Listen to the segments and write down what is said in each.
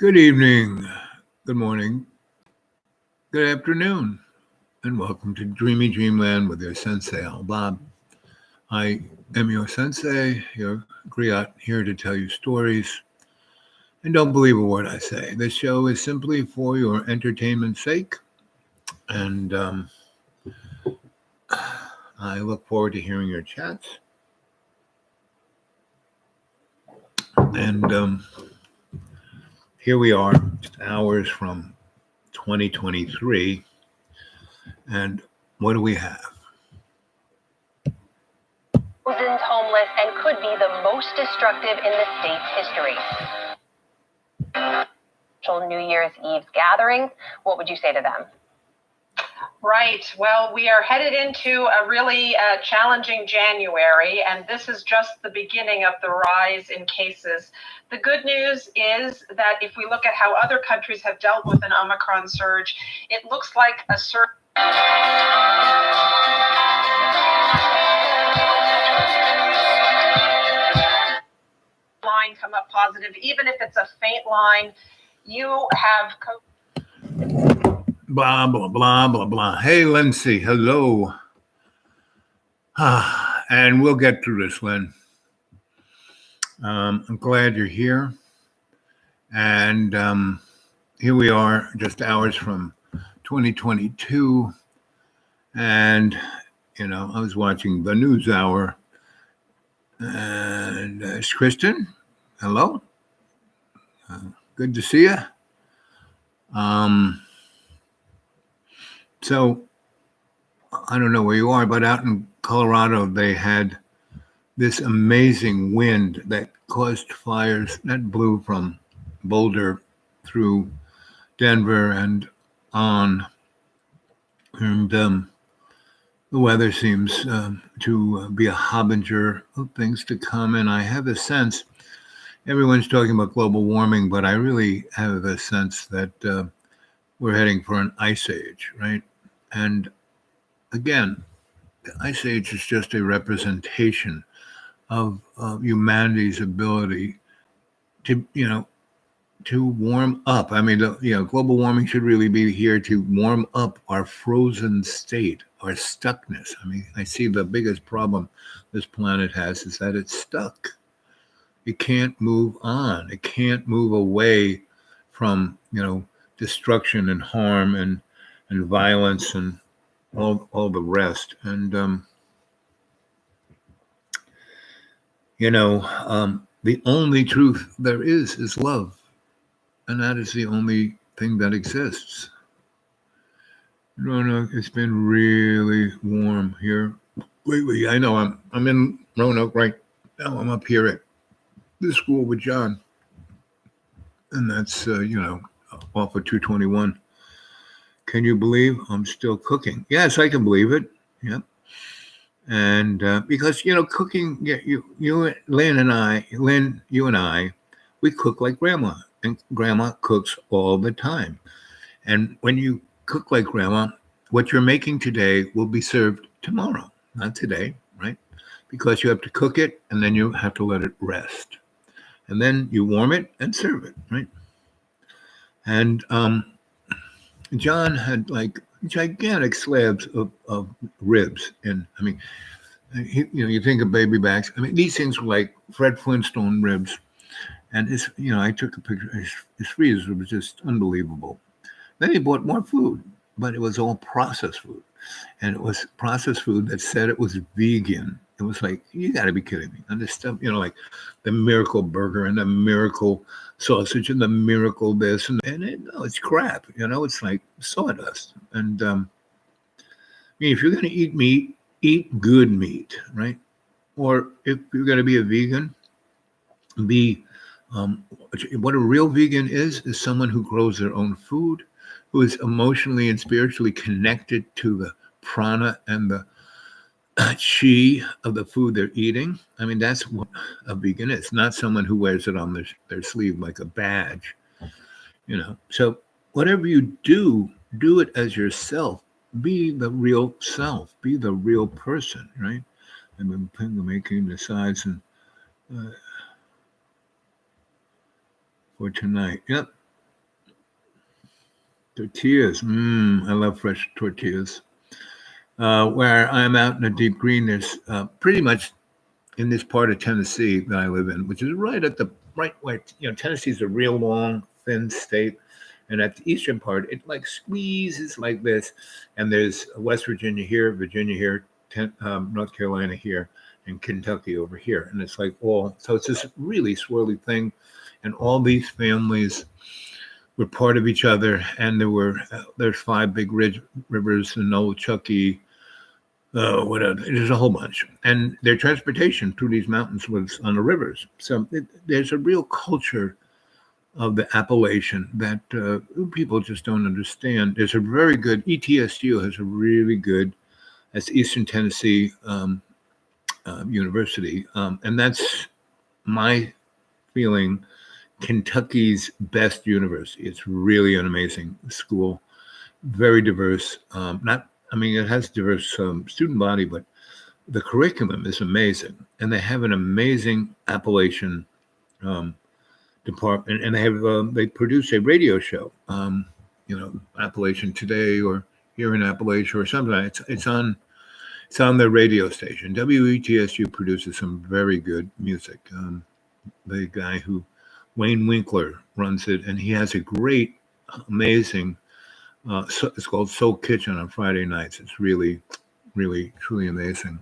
Good evening, good morning, good afternoon, and welcome to Dreamy Dreamland with your sensei, Al Bob. I am your sensei, your griot, here to tell you stories. And don't believe a word I say. This show is simply for your entertainment's sake, and I look forward to hearing your chats. And here we are, just hours from 2023. And what do we have? Thousands homeless and could be the most destructive in the state's history. New Year's Eve's gathering, what would you say to them? Right. Well, we are headed into a really challenging January, and this is just the beginning of the rise in cases. The good news is that if we look at how other countries have dealt with an Omicron surge, it looks like a surge. Line come up positive, even if it's a faint line, you have Blah, blah, blah, blah, blah. Hey, Lindsay, hello. And we'll get through this, Lynn. I'm glad you're here. And here we are, just hours from 2022. And, I was watching the News Hour. And it's Kristen. Hello. Good to see you. So, I don't know where you are, but out in Colorado, they had this amazing wind that caused fires that blew from Boulder through Denver and on. And the weather seems to be a harbinger of things to come. And I have a sense, everyone's talking about global warming, but I really have a sense that we're heading for an ice age, right? And again, the ice age is just a representation of humanity's ability to, to warm up. I mean, global warming should really be here to warm up our frozen state, our stuckness. I mean, I see the biggest problem this planet has is that it's stuck. It can't move on. It can't move away from, destruction and harm and violence and all the rest. And, the only truth there is love. And that is the only thing that exists. Roanoke, it's been really warm here lately. I know I'm in Roanoke right now. I'm up here at the school with John. And that's, off of 221. Can you believe I'm still cooking? Yes, I can believe it. Yeah. And because, cooking, you, Lynn, you and I, we cook like grandma. And grandma cooks all the time. And when you cook like grandma, what you're making today will be served tomorrow, not today, right? Because you have to cook it and then you have to let it rest. And then you warm it and serve it, right? And John had like gigantic slabs of ribs. And I mean, you think of baby backs. I mean, these things were like Fred Flintstone ribs. And I took a picture. His freezer was just unbelievable. Then he bought more food, but it was all processed food. And it was processed food that said it was vegan. It was like, you got to be kidding me. And this stuff, like the miracle burger and the miracle sausage and the miracle this. No, it's crap. It's like sawdust. And if you're going to eat meat, eat good meat, right? Or if you're going to be a vegan, what a real vegan is someone who grows their own food, who is emotionally and spiritually connected to the prana and the chi of the food they're eating. I mean, that's what a vegan is, not someone who wears it on their sleeve like a badge, So whatever you do it as yourself. Be the real self. Be the real person, right? I've been making the sides and for tonight. Yep. Tortillas. I love fresh tortillas. Where I'm out in the deep green, there's pretty much in this part of Tennessee that I live in, which is right at the right where Tennessee's a real long, thin state, and at the eastern part, it like squeezes like this, and there's West Virginia here, North Carolina here, and Kentucky over here, and it's like all so it's this really swirly thing, and all these families were part of each other, and there's five big rivers, the Nolechucky, whatever. There's a whole bunch, and their transportation through these mountains was on the rivers. So there's a real culture of the Appalachian that people just don't understand. There's a very good ETSU has a really good, that's Eastern Tennessee University, and that's my feeling. Kentucky's best university. It's really an amazing school, very diverse. It has diverse student body, but the curriculum is amazing, and they have an amazing Appalachian department, and they produce a radio show, Appalachian Today or Here in Appalachia or something. It's on their radio station. WETSU produces some very good music. The guy Wayne Winkler runs it, and he has a great, amazing. It's called Soul Kitchen on Friday nights. It's really, really, truly amazing.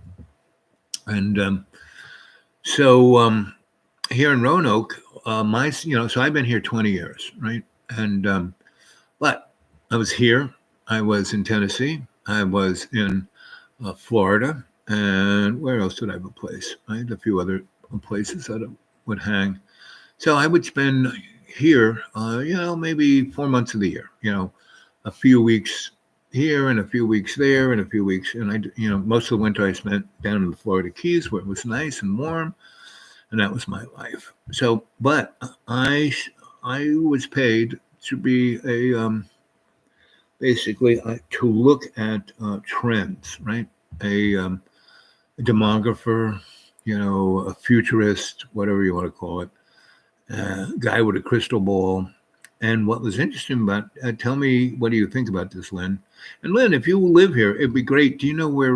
And here in Roanoke, so I've been here 20 years, right? And but I was here. I was in Tennessee. I was in Florida, and where else did I have a place? I had a few other places that I would hang. So I would spend here, maybe 4 months of the year, a few weeks here and a few weeks there and a few weeks. And most of the winter I spent down in the Florida Keys where it was nice and warm. And that was my life. So, but I was paid to be basically to look at trends, right? A demographer, a futurist, whatever you want to call it. Guy with a crystal ball. And what was interesting about, tell me, what do you think about this, Lynn? And Lynn, if you live here, it'd be great. Do you know where,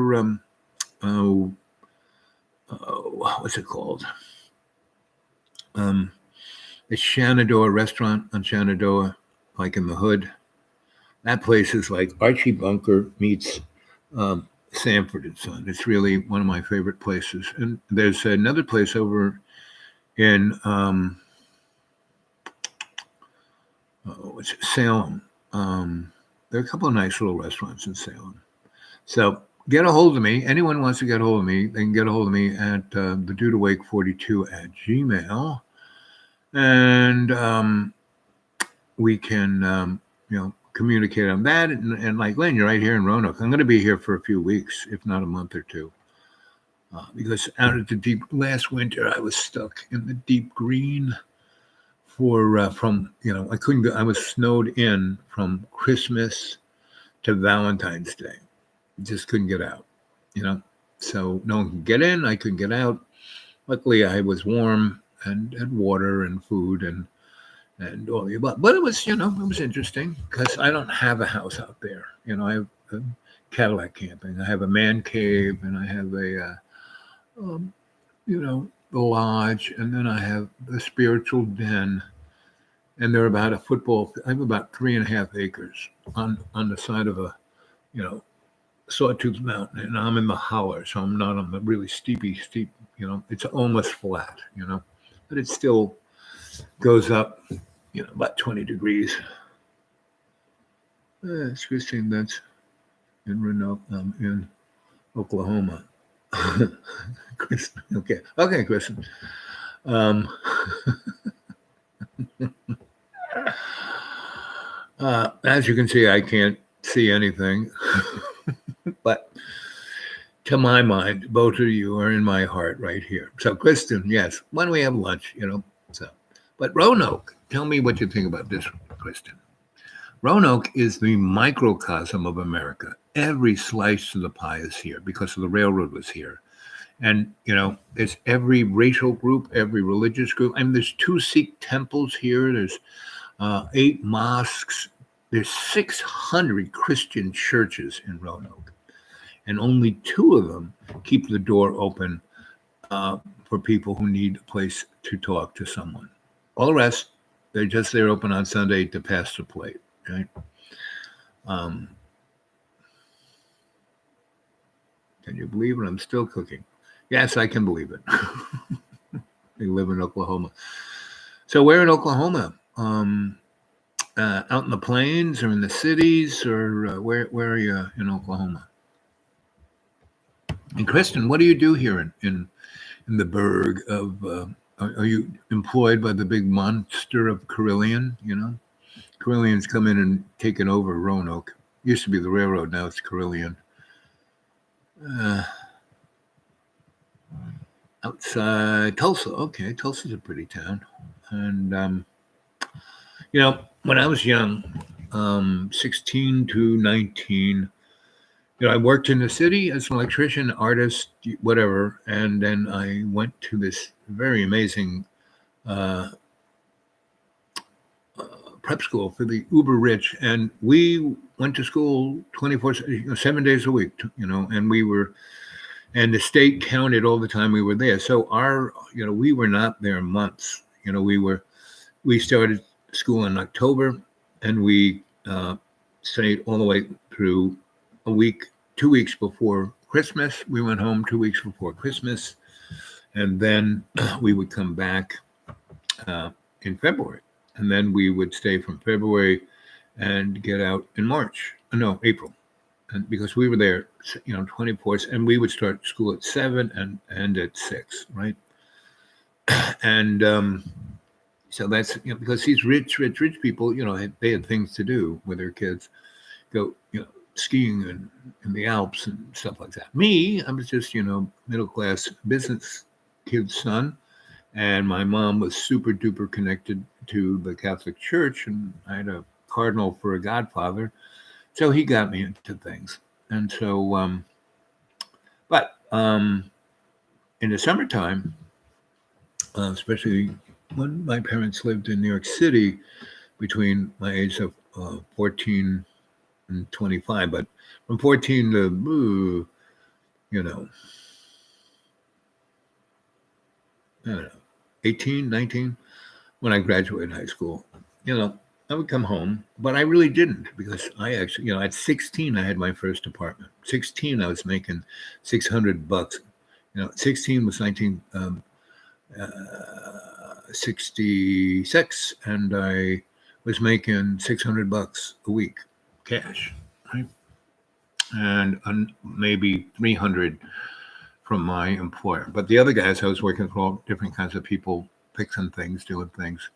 what's it called? The Shenandoah restaurant on Shenandoah, like in the hood. That place is like Archie Bunker meets Sanford and Son. It's really one of my favorite places. And there's another place over in Salem. There are a couple of nice little restaurants in Salem. So get a hold of me. Anyone wants to get a hold of me, they can get a hold of me at thedudewake42@gmail. And we can, communicate on that. And like Lynn, you're right here in Roanoke. I'm going to be here for a few weeks, if not a month or two. Because out at the deep, last winter, I was stuck in the deep green I couldn't go, I was snowed in from Christmas to Valentine's Day. Just couldn't get out, so no one could get in, I couldn't get out. Luckily I was warm and had water and food and all the above. But it was, it was interesting because I don't have a house out there. I have a Cadillac camping. I have a man cave, and I have the lodge, and then I have the spiritual den, and they're about a football. I have about 3.5 acres on the side of a, sawtooth mountain, and I'm in the holler, so I'm not on the really steep. It's almost flat, but it still goes up, about 20 degrees. It's Christine. That's in Roanoke, in Oklahoma. Kristen. Okay, Kristen. As you can see, I can't see anything, but to my mind, both of you are in my heart right here. So, Kristen, yes, why don't we have lunch? But Roanoke, tell me what you think about this, Kristen. Roanoke is the microcosm of America. Every slice of the pie is here because the railroad was here. And, there's every racial group, every religious group. There's 2 Sikh temples here. There's 8 mosques, there's 600 Christian churches in Roanoke, and only 2 of them keep the door open for people who need a place to talk to someone. All the rest, they're open on Sunday to pass the plate. Right? Can you believe it? I'm still cooking. Yes, I can believe it. They live in Oklahoma. So where in Oklahoma? Out in the plains or in the cities, or where are you in Oklahoma? And Kristen, what do you do here in the burg of? Are you employed by the big monster of Carillion? You know, Carillion's come in and taken over Roanoke. Used to be the railroad, now it's Carillion. Outside Tulsa, okay, Tulsa's a pretty town, and you know, when I was young, 16 to 19, you know, I worked in the city as an electrician, artist, whatever, and then I went to this very amazing prep school for the uber rich, and we went to school 24, 7 days a week, you know, and the state counted all the time we were there. So we were not there months. You know, we started school in October, and we stayed all the way through 2 weeks before Christmas. We went home 2 weeks before Christmas, and then we would come back in February, and then we would stay from February and get out in April, and because we were there, 24, and we would start school at 7 and end at 6, right? And so that's because these rich people, they had things to do with their kids, go skiing in the Alps and stuff like that. Me, I was just middle class business kid's son, and my mom was super duper connected to the Catholic Church, and I had a cardinal for a godfather, so he got me into things. And so, but in the summertime, especially when my parents lived in New York City between my age of 14 and 25, but from 14 to, I don't know, 18, 19, when I graduated high school, I would come home, but I really didn't, because I actually, at 16, I had my first apartment. 16, I was making $600. 16 was 1966, and I was making $600 a week cash, right? And maybe 300 from my employer. But the other guys, I was working for all different kinds of people, fixing things, doing things.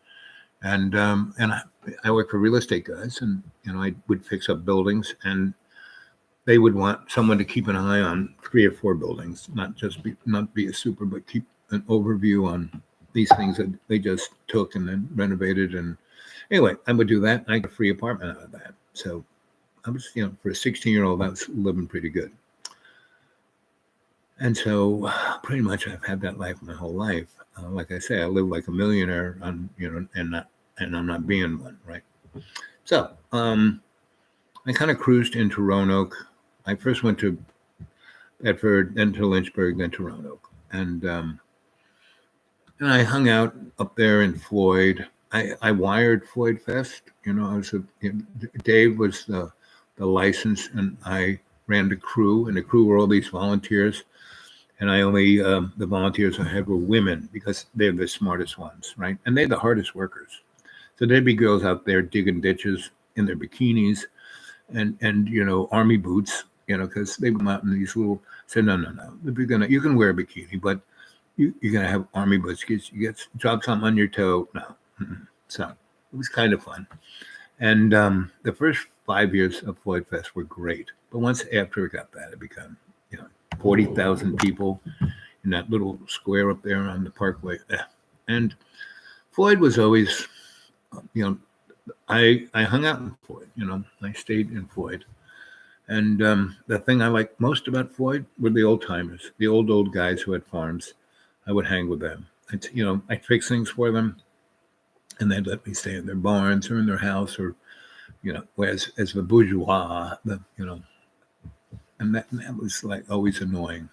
And I worked for real estate guys, and I would fix up buildings, and they would want someone to keep an eye on 3 or 4 buildings, not be a super, but keep an overview on these things that they just took and then renovated. And anyway, I would do that, and I got a free apartment out of that. So I was, for a 16-year-old, I was living pretty good. And so pretty much I've had that life my whole life. Like I say, I live like a millionaire, and I'm not being one, right? So I kind of cruised into Roanoke. I first went to Bedford, then to Lynchburg, then to Roanoke, and I hung out up there in Floyd. I wired Floyd Fest. Dave was the license, and I ran the crew, and the crew were all these volunteers. And I only, the volunteers I had were women, because they're the smartest ones, right? And they're the hardest workers. So there'd be girls out there digging ditches in their bikinis and army boots, because they come out in these little, said, no. You can wear a bikini, but you're going to have army boots. You get drop something on your toe. No. So it was kind of fun. And the first 5 years of Floyd Fest were great. But once after it got bad, it became, 40,000 people in that little square up there on the Parkway. And Floyd was always, I hung out in Floyd, I stayed in Floyd. And the thing I liked most about Floyd were the old timers, the old guys who had farms. I would hang with them. I'd fix things for them, and they'd let me stay in their barns or in their house or whereas as the bourgeois, and that was like always annoying.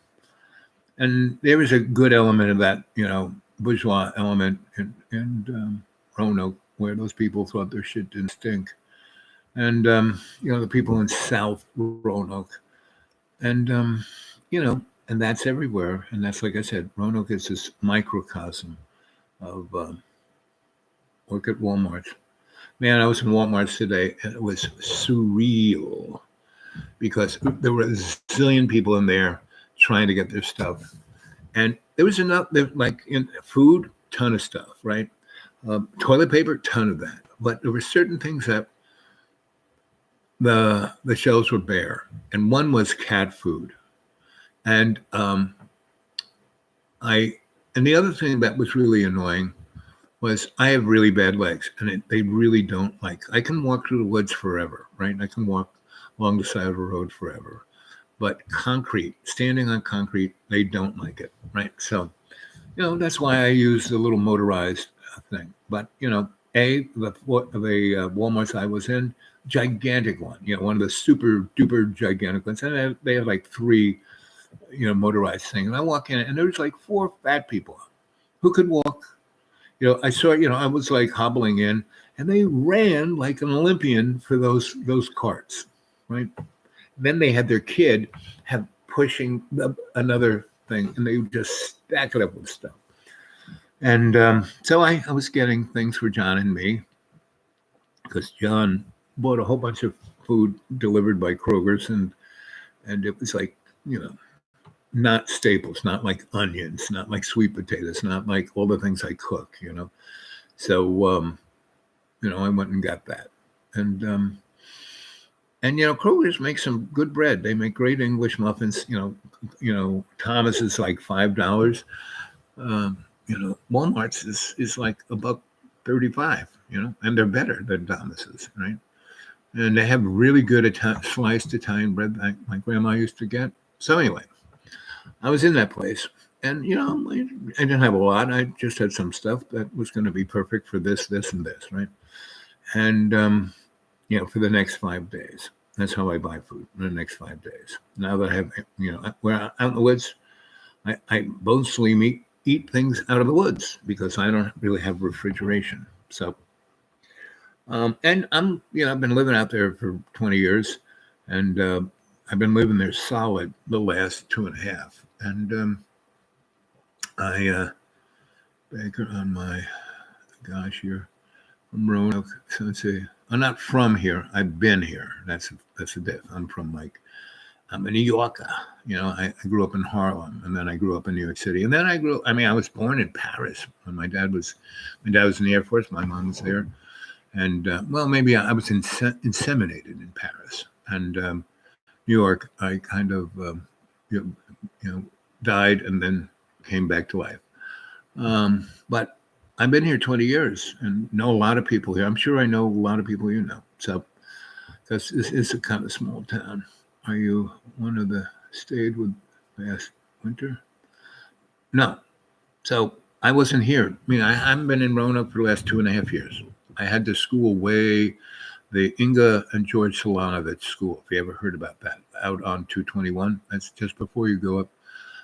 And there was a good element of that, bourgeois element in Roanoke, where those people thought their shit didn't stink. And, the people in South Roanoke. And, and that's everywhere. And that's, like I said, Roanoke is this microcosm of work at Walmart. Man, I was in Walmart today, and it was surreal because there were a zillion people in there trying to get their stuff. And there was enough, like in food, ton of stuff, right? Toilet paper, ton of that. But there were certain things that the shelves were bare, and one was cat food. And and the other thing that was really annoying was I have really bad legs, and they really don't like. I can walk through the woods forever, right? I can walk along the side of a road forever, but standing on concrete, they don't like it, right? So, that's why I use the little motorized thing. But the Walmarts I was in, gigantic one, one of the super duper gigantic ones, and they had like 3, motorized things. And I walk in, and there's like 4 fat people who could walk. I saw, I was like hobbling in, and they ran like an Olympian for those carts, right? Then they had their kid pushing another thing, and they would just stack it up with stuff. And so I was getting things for John and me because John bought a whole bunch of food delivered by Kroger's, and it was like, not staples, not like onions, not like sweet potatoes, not like all the things I cook, So, I went and got that. And Kroger's makes some good bread. They make great English muffins. Thomas is like $5. Walmart's is like $1.35. And they're better than Thomas's, right? And they have really good sliced Italian bread that my grandma used to get. So anyway, I was in that place, and I didn't have a lot. I just had some stuff that was going to be perfect for this, and this, right? And for the next 5 days. That's how I buy food for the next 5 days. Now that I have, we're out in the woods, I mostly eat things out of the woods because I don't really have refrigeration. So, and I've been living out there for 20 years, and I've been living there solid the last 2.5. And back on my, here from Roanoke, so let's see. I'm not from here. I've been here. That's a diff. I'm a New Yorker. I grew up in Harlem, and then I grew up in New York City, and then I was born in Paris. When my dad was in the Air Force. My mom was there, and maybe I was inseminated in Paris, and New York. I kind of died and then came back to life. But I've been here 20 years and know a lot of people here. I'm sure I know a lot of people So, because this is a kind of small town. Are you one of the stayed with last winter? No. So I wasn't here. I haven't been in Roanoke for the last 2.5 years. I had the school the Inga and George Solonovich School, if you ever heard about that, out on 221. That's just before you go up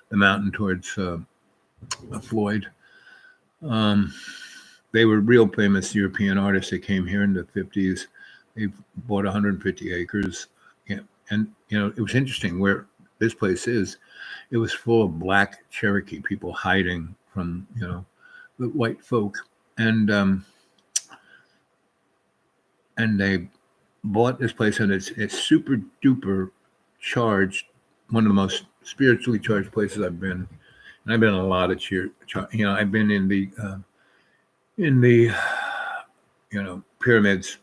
the mountain towards Floyd. They were real famous European artists. They came here in the 50s. They bought 150 acres. Yeah. And, it was interesting where this place is. It was full of black Cherokee people hiding from, the white folk. And they bought this place, and it's super duper charged. One of the most spiritually charged places I've been. And I've been in a lot of I've been in the pyramids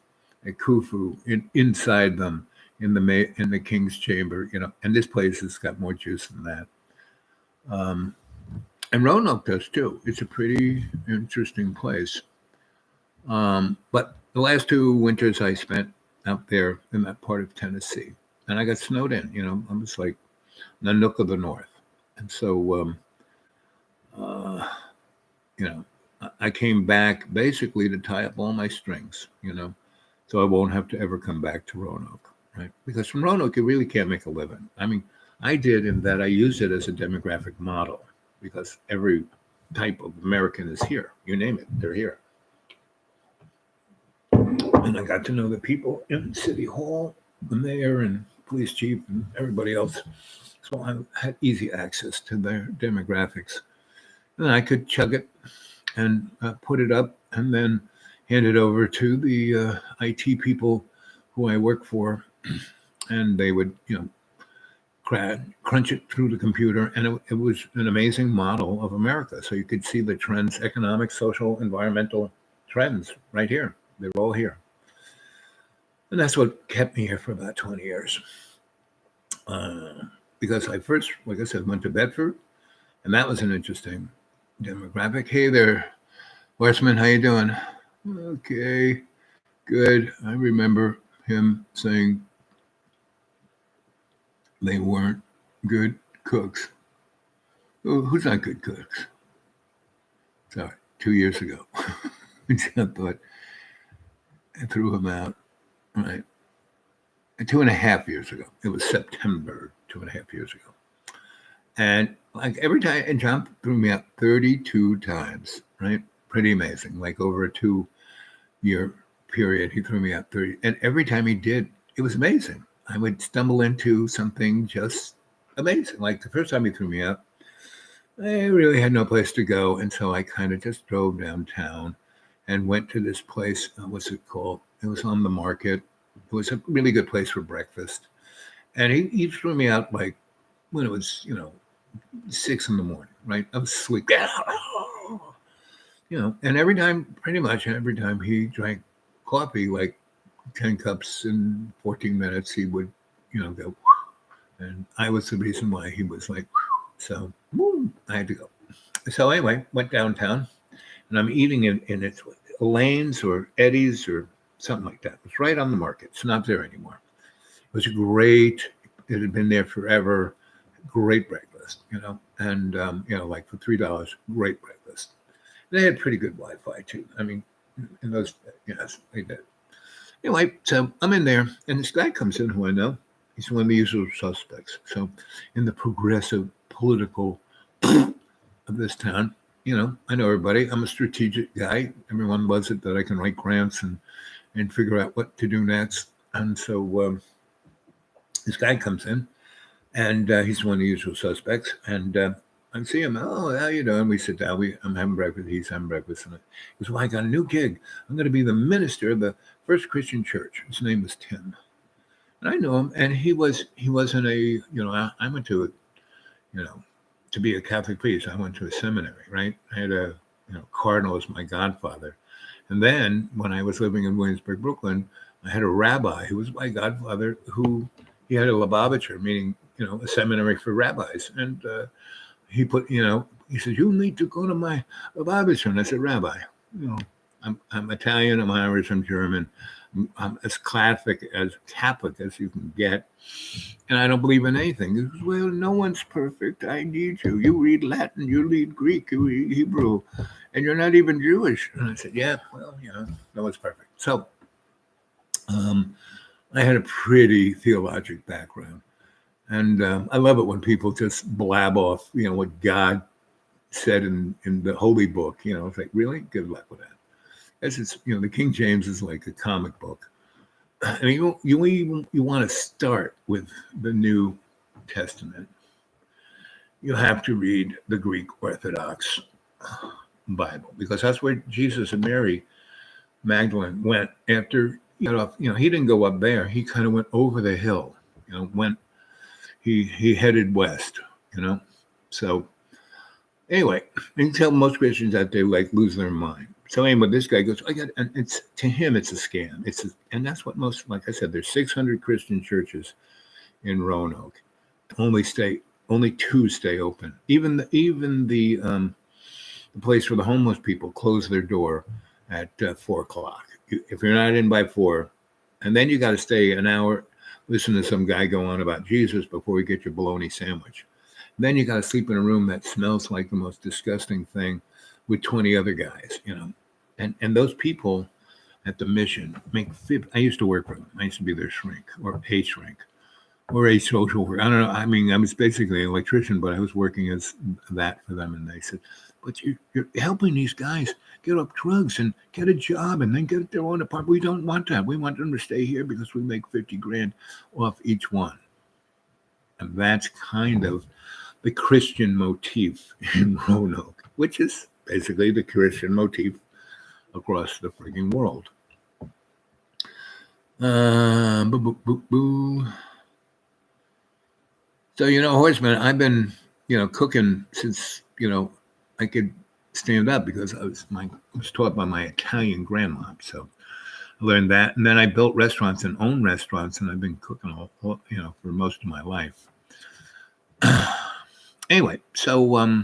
at Khufu, inside them, in the king's chamber, and this place has got more juice than that. And Roanoke does too. It's a pretty interesting place. But the last 2 winters I spent out there in that part of Tennessee, and I got snowed in. I was like Nanook of the North, and so I came back basically to tie up all my strings. so I won't have to ever come back to Roanoke, right? Because from Roanoke, you really can't make a living. I mean, I did in that I used it as a demographic model because every type of American is here. You name it, they're here. And I got to know the people in City Hall, the mayor and police chief and everybody else. So I had easy access to their demographics. And I could chug it and put it up and then hand it over to the IT people who I work for. And they would, crunch it through the computer. And it was an amazing model of America. So you could see the trends, economic, social, environmental trends right here. They're all here. And that's what kept me here for about 20 years. Because I first, like I said, went to Bedford, and that was an interesting demographic. Hey there, Horseman, how you doing? Okay, good. I remember him saying they weren't good cooks. Oh, who's not good cooks? Sorry, 2 years ago. I thought I threw him out. Right. 2.5 years ago. It was September, 2.5 years ago. And like every time, and John threw me out 32 times, right? Pretty amazing. Like over a 2-year period, he threw me out 30. And every time he did, it was amazing. I would stumble into something just amazing. Like the first time he threw me out, I really had no place to go. And so I kind of just drove downtown and went to this place. What's it called? It was on the market. It was a really good place for breakfast. And he threw me out like when it was, 6 a.m, right? I was asleep. And every time, pretty much every time he drank coffee, like 10 cups in 14 minutes, he would, go. And I was the reason why he was like, so I had to go. So anyway, went downtown and I'm eating in its Elaine's or Eddie's or something like that. It was right on the market. It's not there anymore. It was great. It had been there forever. Great breakfast, and like for $3, great breakfast. They had pretty good Wi-Fi too. I mean, in those, yes, they did. Anyway, so I'm in there, and this guy comes in who I know. He's one of the usual suspects. So, in the progressive political of this town, I know everybody. I'm a strategic guy. Everyone loves it that I can write grants and figure out what to do next. And so this guy comes in, and he's one of the usual suspects. And I see him. Oh, how you doing? We sit down. I'm having breakfast. He's having breakfast. And he goes, well, I got a new gig. I'm going to be the minister of the First Christian Church. His name was Tim. And I know him. And he wasn't a, I went to, to be a Catholic priest. I went to a seminary, right? I had a, cardinal as my godfather. And then when I was living in Williamsburg, Brooklyn, I had a rabbi who was my godfather who he had a Lubavitcher, meaning, a seminary for rabbis. And he put, he said, you need to go to my Lubavitcher. And I said, Rabbi, I'm Italian, I'm Irish, I'm German. I'm as Catholic as you can get. And I don't believe in anything. He goes, well, no one's perfect. I need you. You read Latin, you read Greek, you read Hebrew, and you're not even Jewish. And I said, yeah, well, no one's perfect. So I had a pretty theologic background. And I love it when people just blab off, what God said in the Holy Book. It's like, really? Good luck with that. As it's, the King James is like a comic book. I mean, you want to start with the New Testament. You have to read the Greek Orthodox Bible because that's where Jesus and Mary Magdalene went after he got off. He didn't go up there. He kind of went over the hill. He headed west. So anyway, until most Christians out there lose their mind. So anyway, this guy goes, and it's to him, it's a scam. And that's what most, like I said, there's 600 Christian churches in Roanoke. Only 2 stay open. Even the place for the homeless people close their door at 4:00. If you're not in by 4, and then you got to stay an hour, listen to some guy go on about Jesus before you get your bologna sandwich. Then you got to sleep in a room that smells like the most disgusting thing with 20 other guys, And those people at the mission. I used to work for them. I used to be their shrink or a shrink or a social worker. I don't know. I mean, I was basically an electrician, but I was working as that for them. And they said, but you're helping these guys get off drugs and get a job and then get their own apartment. We don't want that. We want them to stay here because we make 50 grand off each one. And that's kind of the Christian motif in Roanoke, which is basically the Christian motif across the freaking world. So, Horseman, I've been, cooking since, I could stand up because I was taught by my Italian grandma. So I learned that. And then I built restaurants and owned restaurants, and I've been cooking for most of my life. Anyway, so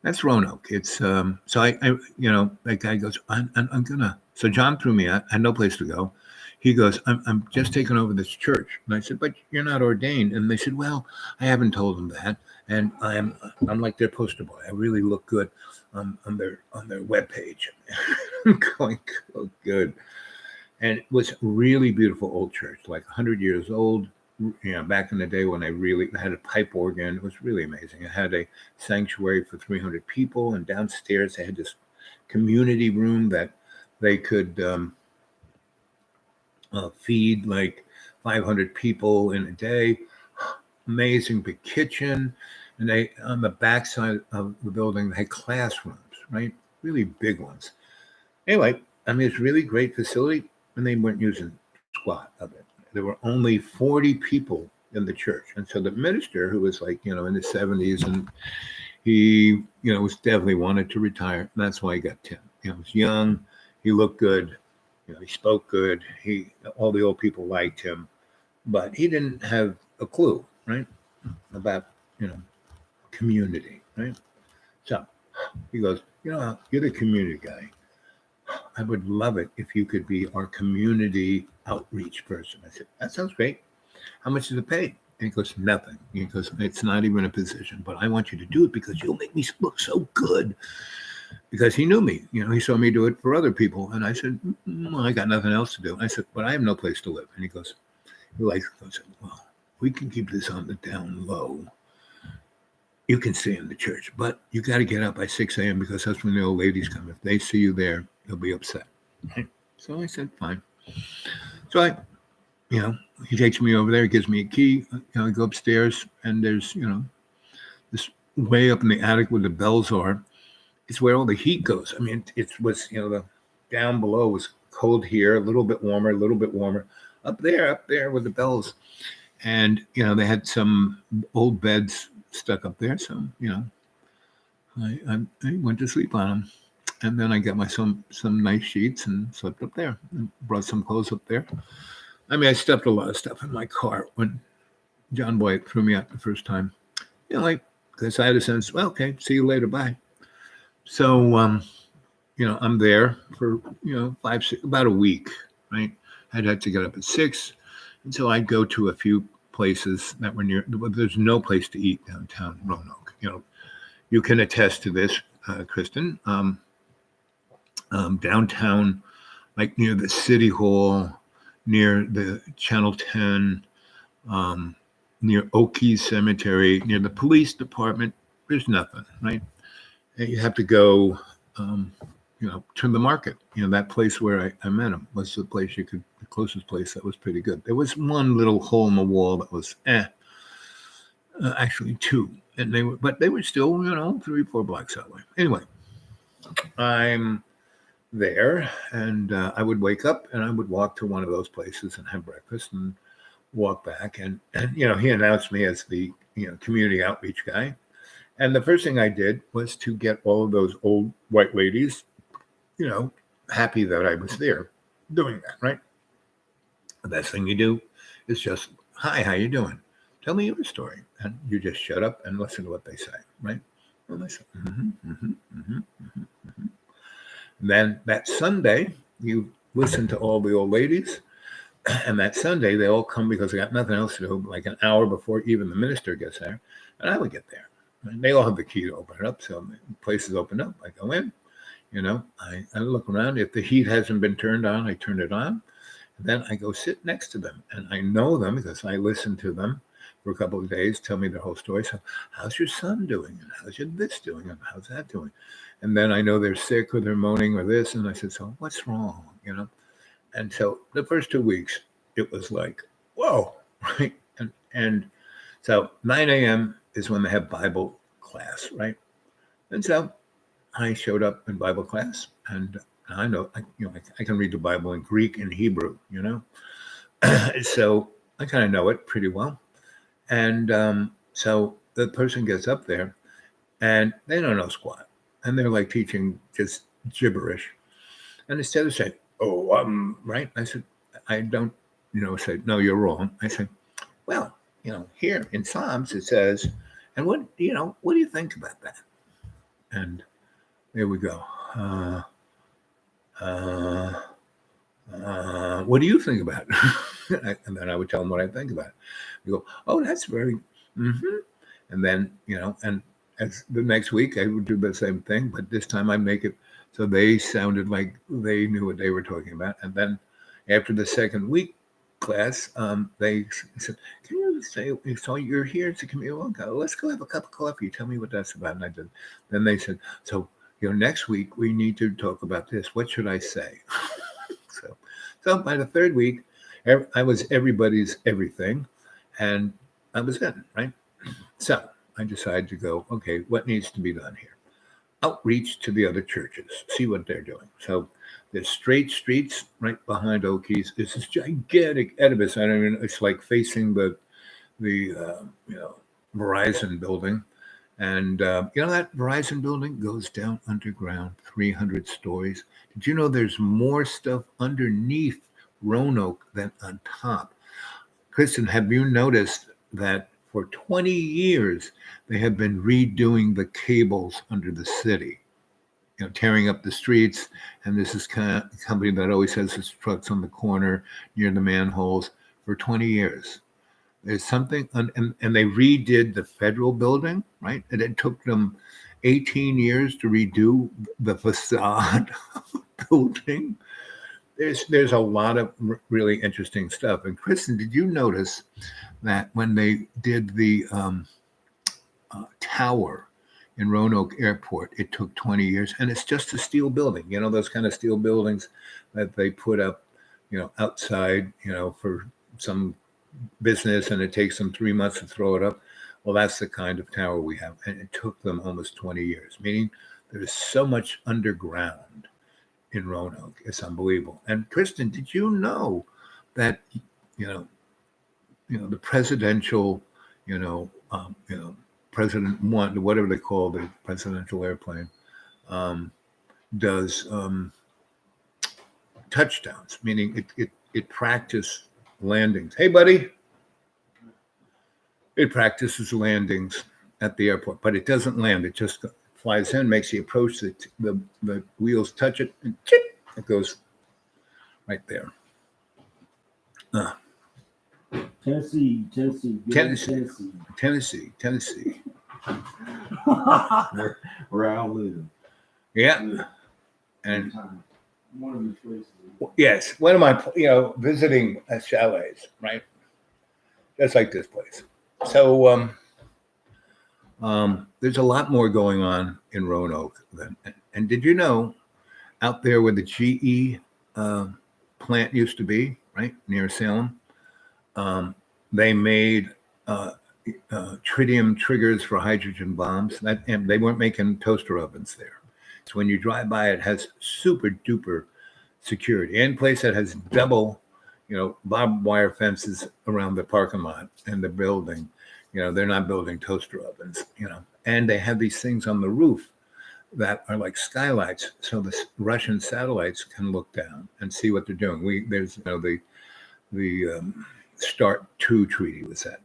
that's Roanoke. It's so I that guy goes, I'm gonna. So John threw me out. I had no place to go. He goes, I'm just taking over this church. And I said, but you're not ordained. And they said, well, I haven't told them that. And I'm like their poster boy. I really look good on their webpage. I'm going, oh, good. And it was a really beautiful old church, like 100 years old. Back in the day when I really had a pipe organ. It was really amazing. It had a sanctuary for 300 people. And downstairs they had this community room that they could feed like 500 people in a day. Amazing big kitchen. And they, on the backside of the building, they had classrooms, right? Really big ones. Anyway, I mean, it's really great facility, and they weren't using squat of it. There were only 40 people in the church. And so the minister, who was like, in his 70s, and he, was definitely wanted to retire. And that's why he got 10. He was young. He looked good. He spoke good. All the old people liked him, but he didn't have a clue, right, about, community, right? So he goes, you're the community guy. I would love it if you could be our community outreach person. I said, that sounds great. How much does it pay? And he goes, nothing. He goes, it's not even a position, but I want you to do it because you'll make me look so good. Because he knew me, he saw me do it for other people. And I said, I got nothing else to do. I said, but I have no place to live. And he goes, well, we can keep this on the down low. You can stay in the church, but you got to get up by 6 a.m. because that's when the old ladies come. If they see you there, they'll be upset. Right? So I said, fine. So he takes me over there, gives me a key. I go upstairs, and there's, this way up in the attic where the bells are. It's where all the heat goes. I mean, it was, the down below was cold here, a little bit warmer. Up there with the bells. And, they had some old beds stuck up there. So, I went to sleep on them. And then I got my some nice sheets and slept up there and brought some clothes up there. I mean, I stuffed a lot of stuff in my car when John Boy threw me out the first time. Because I had a sense, well, okay, see you later, bye. So, I'm there for, about a week, right? I'd have to get up at 6. And so I'd go to a few places that were near. There's no place to eat downtown Roanoke. You can attest to this, Kristen. Downtown, like near the City Hall, near the Channel 10, near Oakey Cemetery, near the police department, there's nothing, right? And you have to go, to the market. That place where I met him was the closest place that was pretty good. There was one little hole in the wall that was, actually 2. And they were still, 3-4 blocks that way. Anyway, I'm there, and I would wake up and I would walk to one of those places and have breakfast and walk back. And he announced me as the, community outreach guy. And the first thing I did was to get all of those old white ladies, happy that I was there doing that, right? The best thing you do is just, hi, how you doing? Tell me your story. And you just shut up and listen to what they say, right? And they say, Then that Sunday, you listen to all the old ladies. And that Sunday, they all come because they got nothing else to do, like an hour before even the minister gets there. And I would get there. And they all have the key to open it up. So the place is opened up. I go in, I look around. If the heat hasn't been turned on, I turn it on. And then I go sit next to them. And I know them because I listen to them for a couple of days, tell me the whole story. So, how's your son doing? And how's your this doing? And how's that doing? And then I know they're sick or they're moaning or this. And I said, so what's wrong? And so the first 2 weeks, it was like, whoa, right? And so 9 a.m. is when they have Bible class, right? And so I showed up in Bible class, and I know, I can read the Bible in Greek and Hebrew, so I kind of know it pretty well. And so the person gets up there, and they don't know squat, and they're like teaching just gibberish. And instead of saying, "Oh, right," I said, "I don't," say, "No, you're wrong." I said, "Well, here in Psalms it says, and what do you think about that?" And there we go. What do you think about it? And then I would tell them what I think about it. You go, oh, that's very, and then, and as the next week I would do the same thing, but this time I make it so they sounded like they knew what they were talking about. And then after the second week class, they said, can you say, so you're here to community? Let's go have a cup of coffee. Tell me what that's about. And I did. Then they said, so, next week we need to talk about this. What should I say? So by the third week, I was everybody's everything, and I was in, right? So I decided to go, okay, what needs to be done here? Outreach to the other churches, see what they're doing. So there's straight streets right behind Okies. It's this gigantic edifice. It's like facing the Verizon building. And, that Verizon building goes down underground 300 stories. Did you know there's more stuff underneath Roanoke than on top? Kristen, have you noticed that for 20 years, they have been redoing the cables under the city, tearing up the streets. And this is kind of a company that always has its trucks on the corner near the manholes for 20 years. There's something, and they redid the federal building, right? And it took them 18 years to redo the facade of the building. There's a lot of really interesting stuff. And Kristen, did you notice that when they did the tower in Roanoke Airport, it took 20 years, and it's just a steel building, those kind of steel buildings that they put up, outside, for some business, and it takes them 3 months to throw it up. Well, that's the kind of tower we have, and it took them almost 20 years, meaning there's so much underground in Roanoke. It's unbelievable. And Kristen, did you know that the presidential President One, whatever they call the presidential airplane, does touchdowns, meaning it practices landings. Hey, buddy. It practices landings at the airport, but it doesn't land. It just flies in, makes the approach, the wheels touch it, and it goes right there. Tennessee. Where I live. Yeah. And one of the places. Yes, one of my visiting chalets, right? Just like this place. So there's a lot more going on in Roanoke. And did you know, out there where the GE plant used to be, right near Salem, they made tritium triggers for hydrogen bombs. And they weren't making toaster ovens there. So when you drive by, it has super duper security. Any place that has double, barbed wire fences around the parking lot and the building, they're not building toaster ovens, and they have these things on the roof that are like skylights, so the Russian satellites can look down and see what they're doing. There's the START II treaty was that,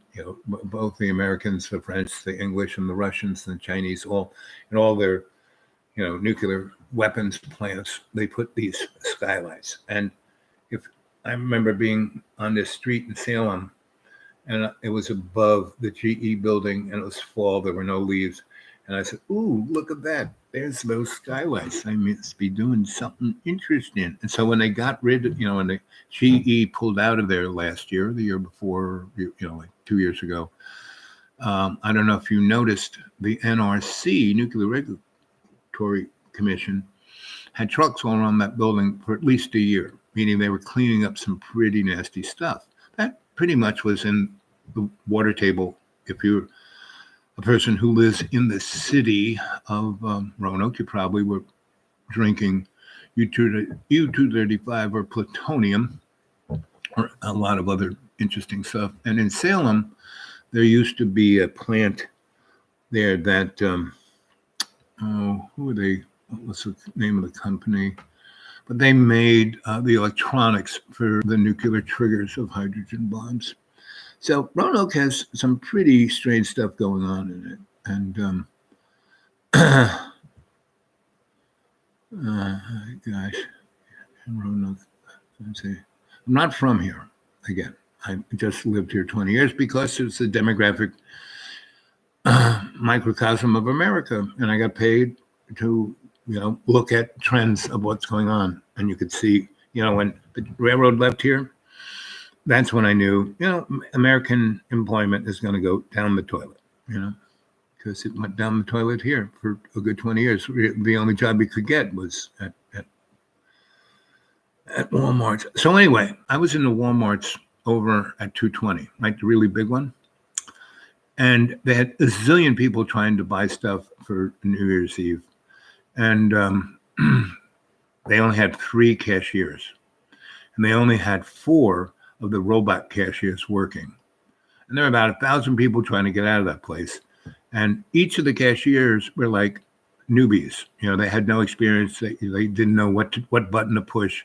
both the Americans, the French, the English, and the Russians and the Chinese, all their nuclear weapons plants, they put these skylights. And if I remember being on this street in Salem, and it was above the GE building, and it was fall, there were no leaves, And I said, ooh, look at that. There's those skylights. I must be doing something interesting. And so when they got rid of, when the GE pulled out of there last year, the year before, like 2 years ago, I don't know if you noticed, the NRC, Nuclear Regulatory Commission, had trucks all around that building for at least a year, meaning they were cleaning up some pretty nasty stuff. That pretty much was in the water table. If you're a person who lives in the city of Roanoke, you probably were drinking U-235 or plutonium or a lot of other interesting stuff. And in Salem, there used to be a plant there that, who are they? What's the name of the company? But they made the electronics for the nuclear triggers of hydrogen bombs. So Roanoke has some pretty strange stuff going on in it. And gosh, Roanoke, I'm not from here. Again, I just lived here 20 years because it's a demographic microcosm of America. And I got paid to, look at trends of what's going on. And you could see, when the railroad left here, that's when I knew, American employment is going to go down the toilet, because it went down the toilet here for a good 20 years. The only job you could get was at Walmart. So anyway, I was in the Walmarts over at 220, right, the really big one. And they had a zillion people trying to buy stuff for New Year's Eve. And they only had 3 cashiers. And they only had 4 of the robot cashiers working. And there were about 1,000 people trying to get out of that place. And each of the cashiers were like newbies. They had no experience. They didn't know what button to push.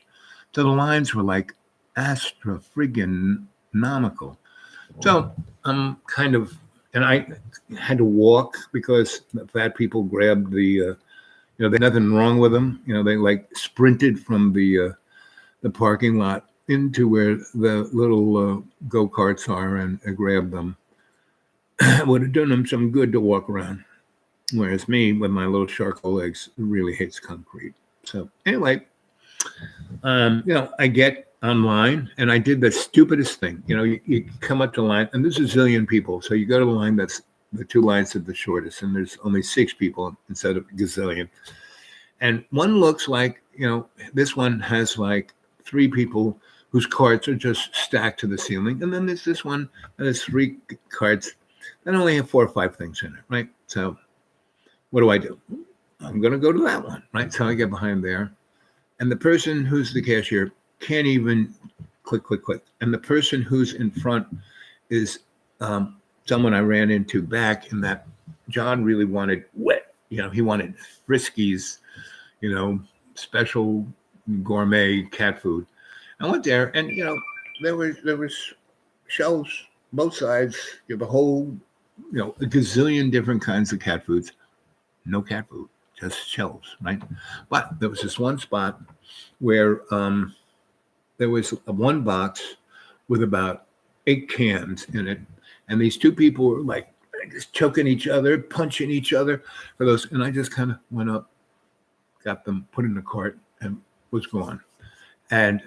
So the lines were like astronomical. So I'm kind of, and I had to walk because the fat people grabbed the, there's nothing wrong with them. They like sprinted from the parking lot into where the little go-karts are and grabbed them. It would have done them some good to walk around. Whereas me, with my little charcoal legs, really hates concrete. So anyway, I get online and I did the stupidest thing. You come up to the line and there's a zillion people. So you go to the line that's the 2 lines are the shortest and there's only 6 people instead of gazillion. And one looks like, this one has like 3 people whose carts are just stacked to the ceiling. And then there's this one that has 3 carts that only have 4 or 5 things in it, right? So what do? I'm going to go to that one, right? So I get behind there. And the person who's the cashier can't even click. And the person who's in front is someone I ran into back in that John really wanted wet. He wanted Friskies, special gourmet cat food. I went there and, there was shelves, both sides. You have a whole, a gazillion different kinds of cat foods. No cat food, just shelves, right? But there was this one spot where there was one box with about 8 cans in it. And these 2 people were like just choking each other, punching each other for those. And I just kind of went up, got them put in the cart and was gone. And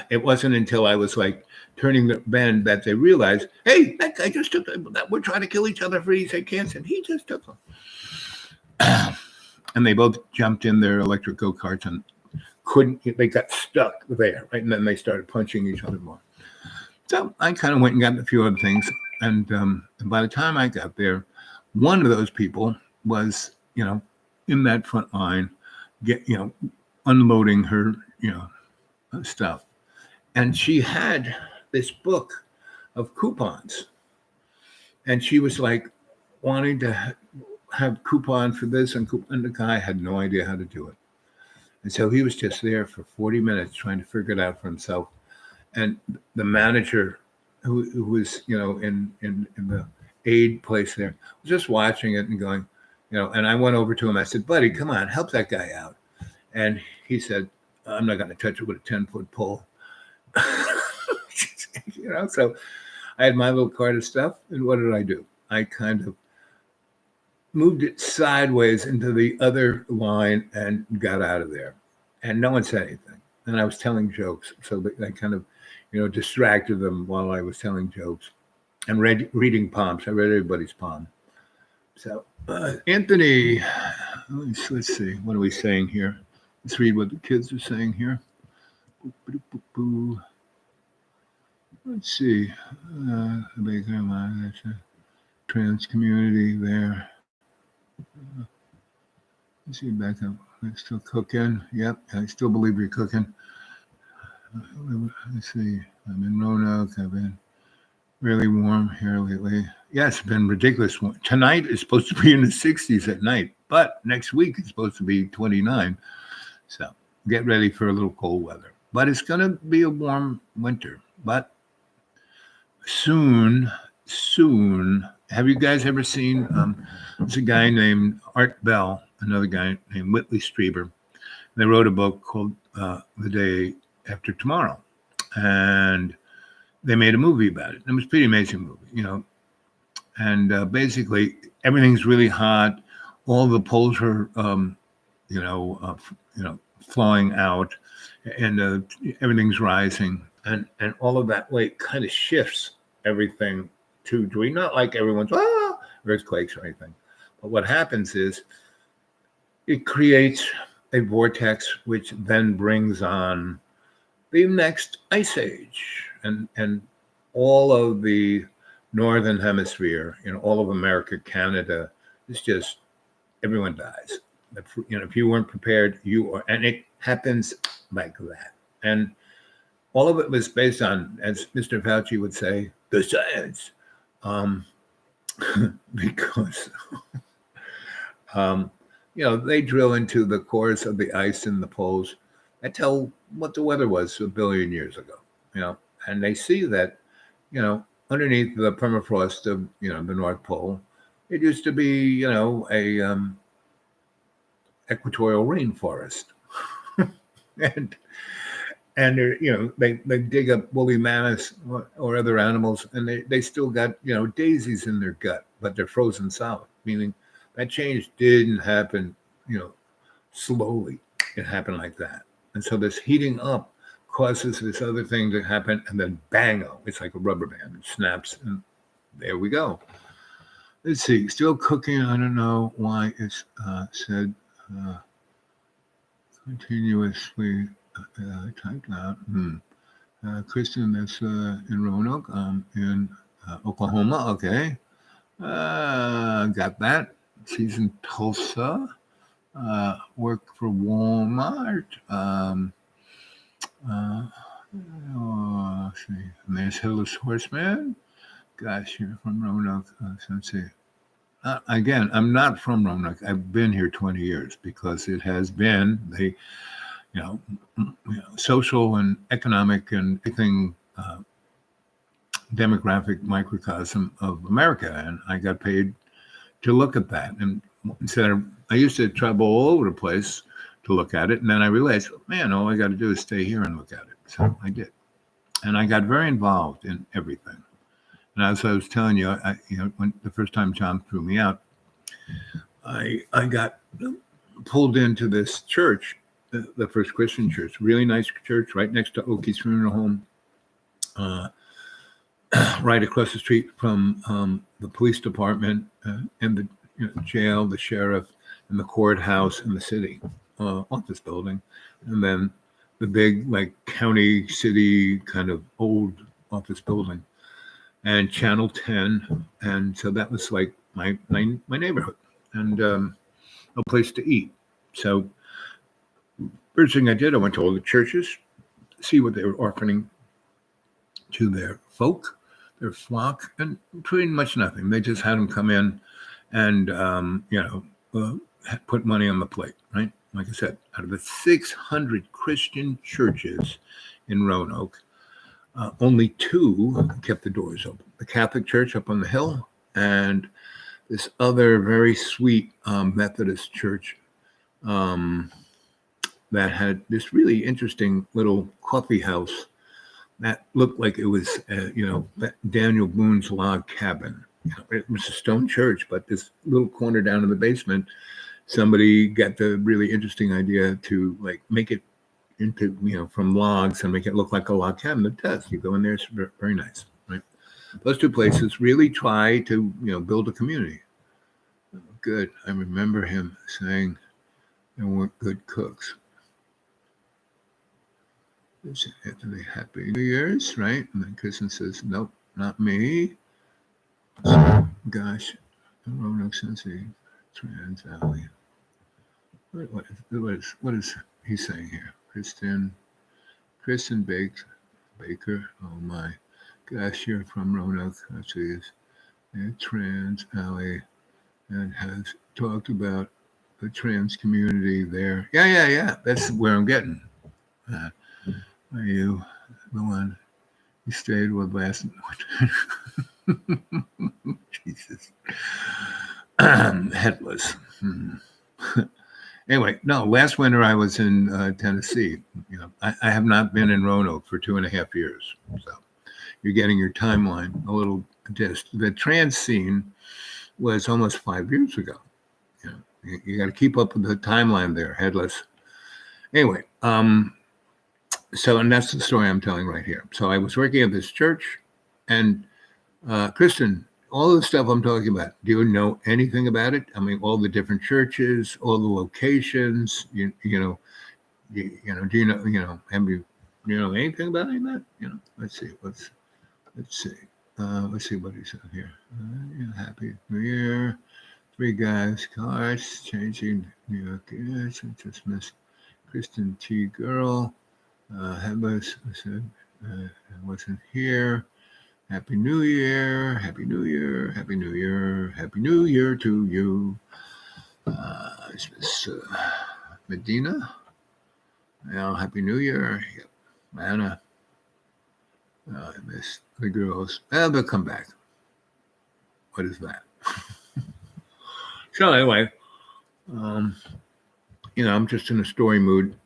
it wasn't until I was like turning the bend that they realized, hey, that guy just took them. We're trying to kill each other for these 8 cans and he just took them. And they both jumped in their electric go-karts and they got stuck there, right? And then they started punching each other more. So I kind of went and got a few other things. And by the time I got there, one of those people was, in that front line, unloading her, stuff. And she had this book of coupons. And she was like wanting to have coupon for this and the guy had no idea how to do it. And so he was just there for 40 minutes trying to figure it out for himself. And the manager who was, in the aid place there, was just watching it and going, and I went over to him. I said, buddy, come on, help that guy out. And he said, I'm not going to touch it with a 10-foot pole. So I had my little cart of stuff. And what did I do? I kind of moved it sideways into the other line and got out of there. And no one said anything. And I was telling jokes. So I kind of, distracted them while I was telling jokes and reading palms. I read everybody's palm. So, Anthony, let's see. What are we saying here? Let's read what the kids are saying here. Let's see. Trans community there. Let's see, back up. I'm still cooking. Yep, I still believe you're cooking. Let's see. I'm in Roanoke. I've been really warm here lately. Yeah, it's been ridiculous. Tonight is supposed to be in the 60s at night, but next week it's supposed to be 29. So get ready for a little cold weather. But it's going to be a warm winter. But soon. Have you guys ever seen? There's a guy named Art Bell, another guy named Whitley Strieber. They wrote a book called The Day After Tomorrow, and they made a movie about it. It was a pretty amazing movie, And basically, everything's really hot. All the poles are, flowing out, and everything's rising, and all of that weight kind of shifts everything to a degree. Not like everyone's earthquakes or anything, but what happens is it creates a vortex, which then brings on the next ice age, and all of the northern hemisphere, all of America, Canada, it's just everyone dies. If you weren't prepared, and it happens like that. And all of it was based on, as Mr. Fauci would say, the science, because they drill into the cores of the ice and the poles and tell what the weather was a billion years ago, and they see that, underneath the permafrost of, the North Pole, it used to be, a equatorial rainforest. and they dig up woolly mammoths or other animals, and they still got, daisies in their gut, but they're frozen solid, meaning that change didn't happen, slowly. It happened like that. And so this heating up causes this other thing to happen, and then bango, it's like a rubber band. It snaps, and there we go. Let's see, still cooking. I don't know why it's said continuously typed out. Kristen, that's in Roanoke, in Oklahoma. Okay. Got that. She's in Tulsa. Work for Walmart. Let's see. And there's Headless Horseman. Gosh, you're from Roanoke. Let's see. Again, I'm not from Roanoke. I've been here 20 years because it has been the, social and economic and everything demographic microcosm of America, and I got paid to look at that. And instead of, I used to travel all over the place to look at it, and then I realized, man, all I got to do is stay here and look at it. So I did, and I got very involved in everything. And as I was telling you, when the first time John threw me out, I got pulled into this church, the First Christian Church, really nice church, right next to Oakey's Funeral Home, right across the street from the police department and the jail, the sheriff, and the courthouse in the city office building, and then the big county city kind of old office building, and Channel 10, and so that was like my neighborhood and a place to eat. So first thing I did, I went to all the churches, see what they were offering to their folk, their flock, and pretty much nothing. They just had them come in and put money on the plate, right? Like I said, out of the 600 Christian churches in Roanoke, only 2 kept the doors open. The Catholic Church up on the hill and this other very sweet Methodist church that had this really interesting little coffee house that looked like it was, Daniel Boone's log cabin. it was a stone church, but this little corner down in the basement, somebody got the really interesting idea to like make it into, from logs and make it look like a log cabin. It does. You go in there, it's very nice, right? Those two places really try to, build a community. Good. I remember him saying they weren't good cooks. Anthony, Happy New Year's, right? And then Kristen says, nope, not me. Gosh, Roanoke Sensei, Trans Alley. What is he saying here? Kristen Baker. Oh my gosh, you're from Roanoke. Actually, is Trans Alley and has talked about the trans community there. Yeah. That's where I'm getting. Are you the one you stayed with last night? Jesus. Headless. Anyway, no, last winter I was in Tennessee. I have not been in Roanoke for 2.5 years. So you're getting your timeline a little just. The trans scene was almost 5 years ago. You got to keep up with the timeline there, Headless. Anyway, and that's the story I'm telling right here. So I was working at this church, and Kristen, all the stuff I'm talking about, do you know anything about it? I mean, all the different churches, all the locations, do you know, have you know anything about any of that? Let's see what he said here. Happy New Year. 3 guys, cars, changing New York. Yes, I just missed Kristen T. Girl. Headless, I said, I wasn't here. Happy New Year, Happy New Year, Happy New Year, Happy New Year to you. Is Miss Medina? Well, Happy New Year. Yep. Anna. I miss the girls. They'll come back. What is that? So anyway, I'm just in a story mood,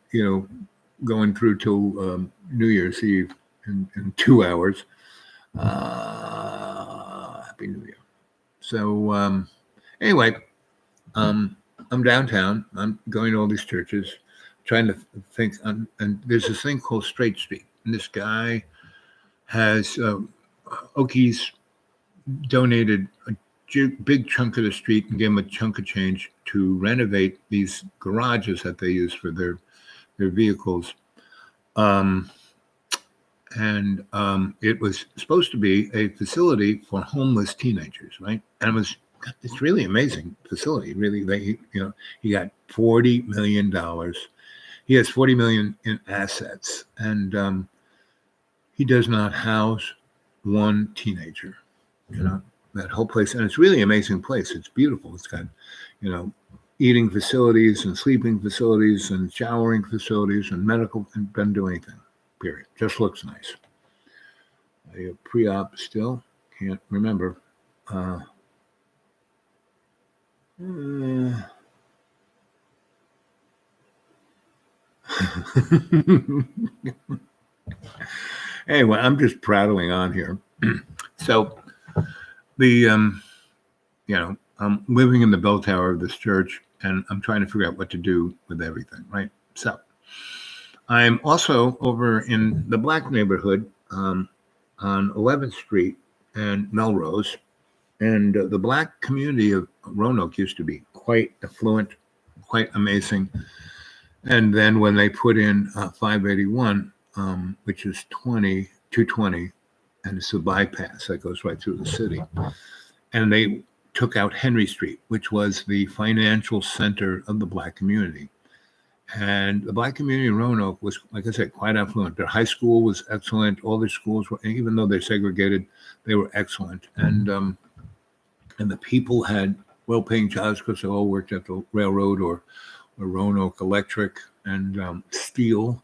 going through till New Year's Eve in 2 hours. Happy New Year. So anyway, I'm downtown. I'm going to all these churches, trying to think. And there's this thing called Straight Street. And this guy has Okies donated a big chunk of the street and gave him a chunk of change to renovate these garages that they use for their vehicles. It was supposed to be a facility for homeless teenagers, right? And it's really amazing facility. Really, he got $40 million. He has $40 million in assets, and he does not house one teenager. That whole place, and it's really an amazing place. It's beautiful. It's got, eating facilities and sleeping facilities and showering facilities and medical, and doesn't do anything. Period. Just looks nice. A pre-op still can't remember. Anyway, I'm just prattling on here. So I'm living in the bell tower of this church, and I'm trying to figure out what to do with everything, right? So I'm also over in the Black neighborhood on 11th Street and Melrose. And the Black community of Roanoke used to be quite affluent, quite amazing. And then when they put in 581, which is 220, and it's a bypass that goes right through the city. And they took out Henry Street, which was the financial center of the Black community. And the Black community in Roanoke was, like I said, quite affluent. Their high school was excellent. All their schools were, even though they're segregated, they were excellent. And the people had well-paying jobs because they all worked at the railroad or Roanoke Electric and steel.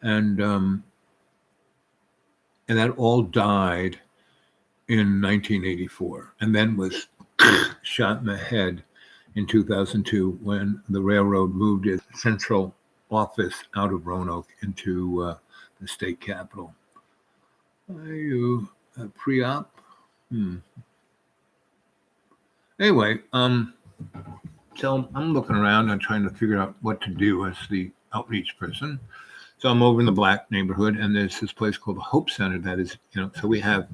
And that all died in 1984, and then was shot in the head in 2002 when the railroad moved its central office out of Roanoke into the state capitol. Are you pre-op? Anyway, so I'm looking around and trying to figure out what to do as the outreach person. So I'm over in the black neighborhood, and there's this place called the Hope Center that is, so we have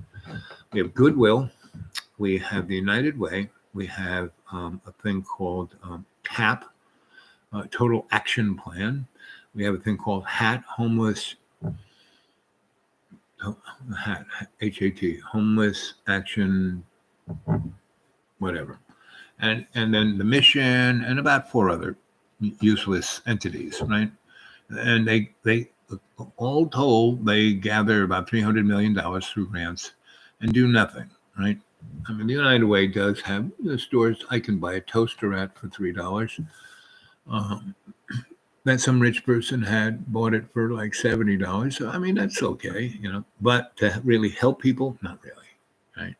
Goodwill, we have the United Way, we have a thing called TAP, Total Action Plan. We have a thing called HAT, Homeless HAT, HAT, Homeless Action, whatever. And then the mission and about 4 other useless entities, right? And they all told, they gather about $300 million through grants and do nothing, right? I mean, the United Way does have the stores I can buy a toaster at for $3. That some rich person had bought it for like $70. So, I mean, that's okay, but to really help people, not really, right?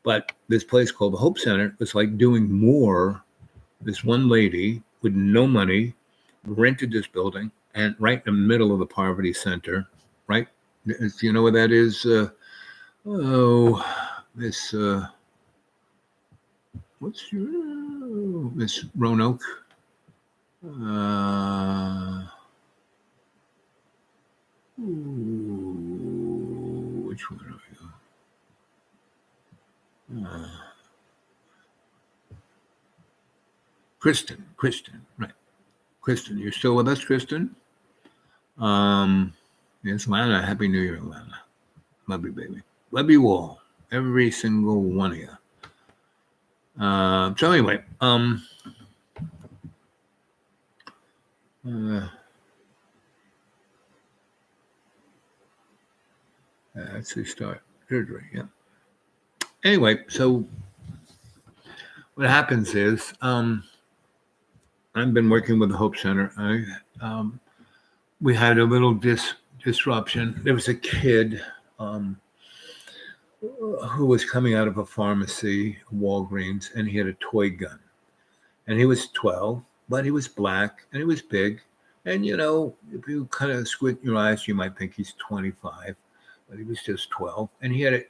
But this place called the Hope Center was like doing more. This one lady with no money rented this building, and right in the middle of the poverty center, right? Do you know what that is? What's Miss Roanoke? Which one are you? Kristen, right? Kristen, you're still with us, Kristen? Yes, Lana. Happy New Year, Lana. Love you, baby. Love you all, every single one of you. So anyway, let's see, start surgery. Yeah. Anyway, so what happens is, I've been working with the Hope Center. We had a little disruption. There was a kid who was coming out of a pharmacy, Walgreens, and he had a toy gun. And he was 12, but he was black and he was big. And, if you kind of squint your eyes, you might think he's 25, but he was just 12. And he had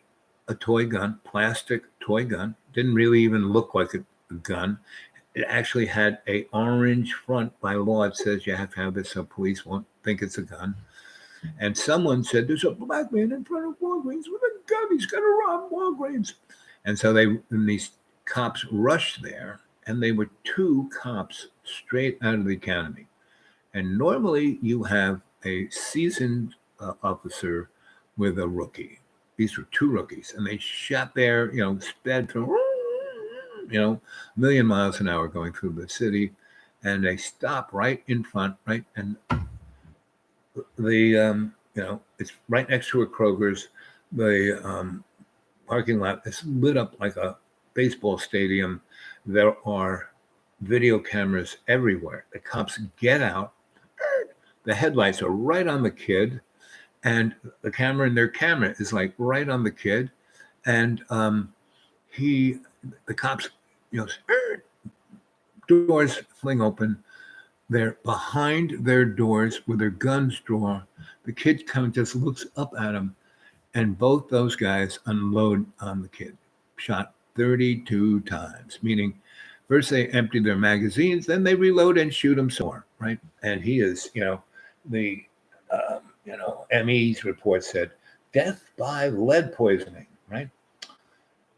a toy gun, plastic toy gun. Didn't really even look like a gun. It actually had a orange front. By law, it says you have to have this so police won't think it's a gun. And someone said, there's a black man in front of Walgreens with a gun. He's going to rob Walgreens. And so these cops rushed there, and they were 2 cops straight out of the academy. And normally you have a seasoned officer with a rookie. These were 2 rookies, and they shot there, sped through, a million miles an hour going through the city, and they stop right in front, right, and the it's right next to a Kroger's. The parking lot is lit up like a baseball stadium. There are video cameras everywhere. The cops get out. The headlights are right on the kid, and the camera in their camera is like right on the kid, and the cops, doors fling open. They're behind their doors with their guns drawn. The kid kind of just looks up at them, and both those guys unload on the kid. Shot 32 times, meaning first they empty their magazines, then they reload and shoot him some more, right? And he is, the ME's report said death by lead poisoning, right?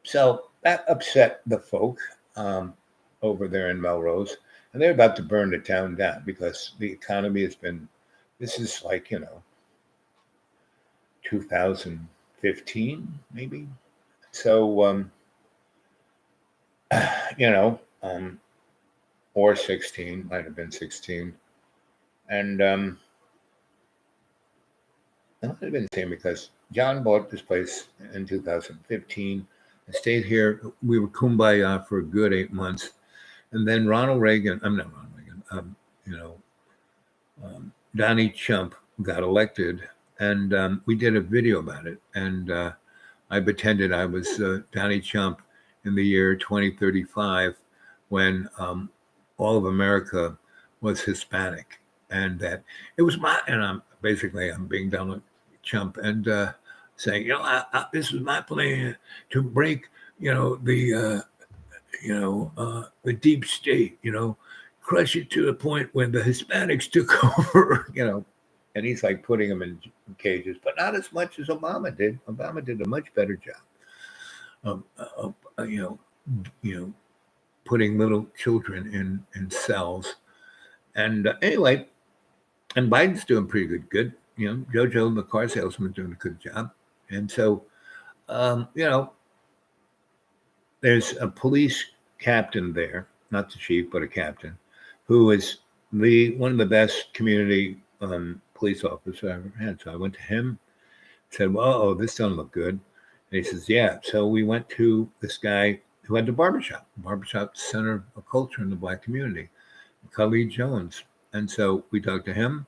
So that upset the folk over there in Melrose. And they're about to burn the town down because the economy this is like, 2015, maybe. So, or 16, might have been 16. And it might have been the same because John bought this place in 2015 and stayed here. We were kumbaya for a good 8 months. And then Donnie Chump got elected, and we did a video about it. And I pretended I was Donnie Chump in the year 2035 when all of America was Hispanic, and that it was and I'm being Donald Trump and saying, this is my plan to break, the the deep state, crush it to the point when the Hispanics took over, and he's like putting them in cages, but not as much as Obama did. Obama did a much better job of putting little children in cells. And anyway, and Biden's doing pretty good. Jojo, the car salesman, doing a good job. And so, there's a police captain there, not the chief, but a captain, who is one of the best community police officers I ever had. So I went to him, said, "Well, this doesn't look good." And he says, "Yeah." So we went to this guy who had the barbershop center of culture in the Black community, Khalid Jones. And so we talked to him,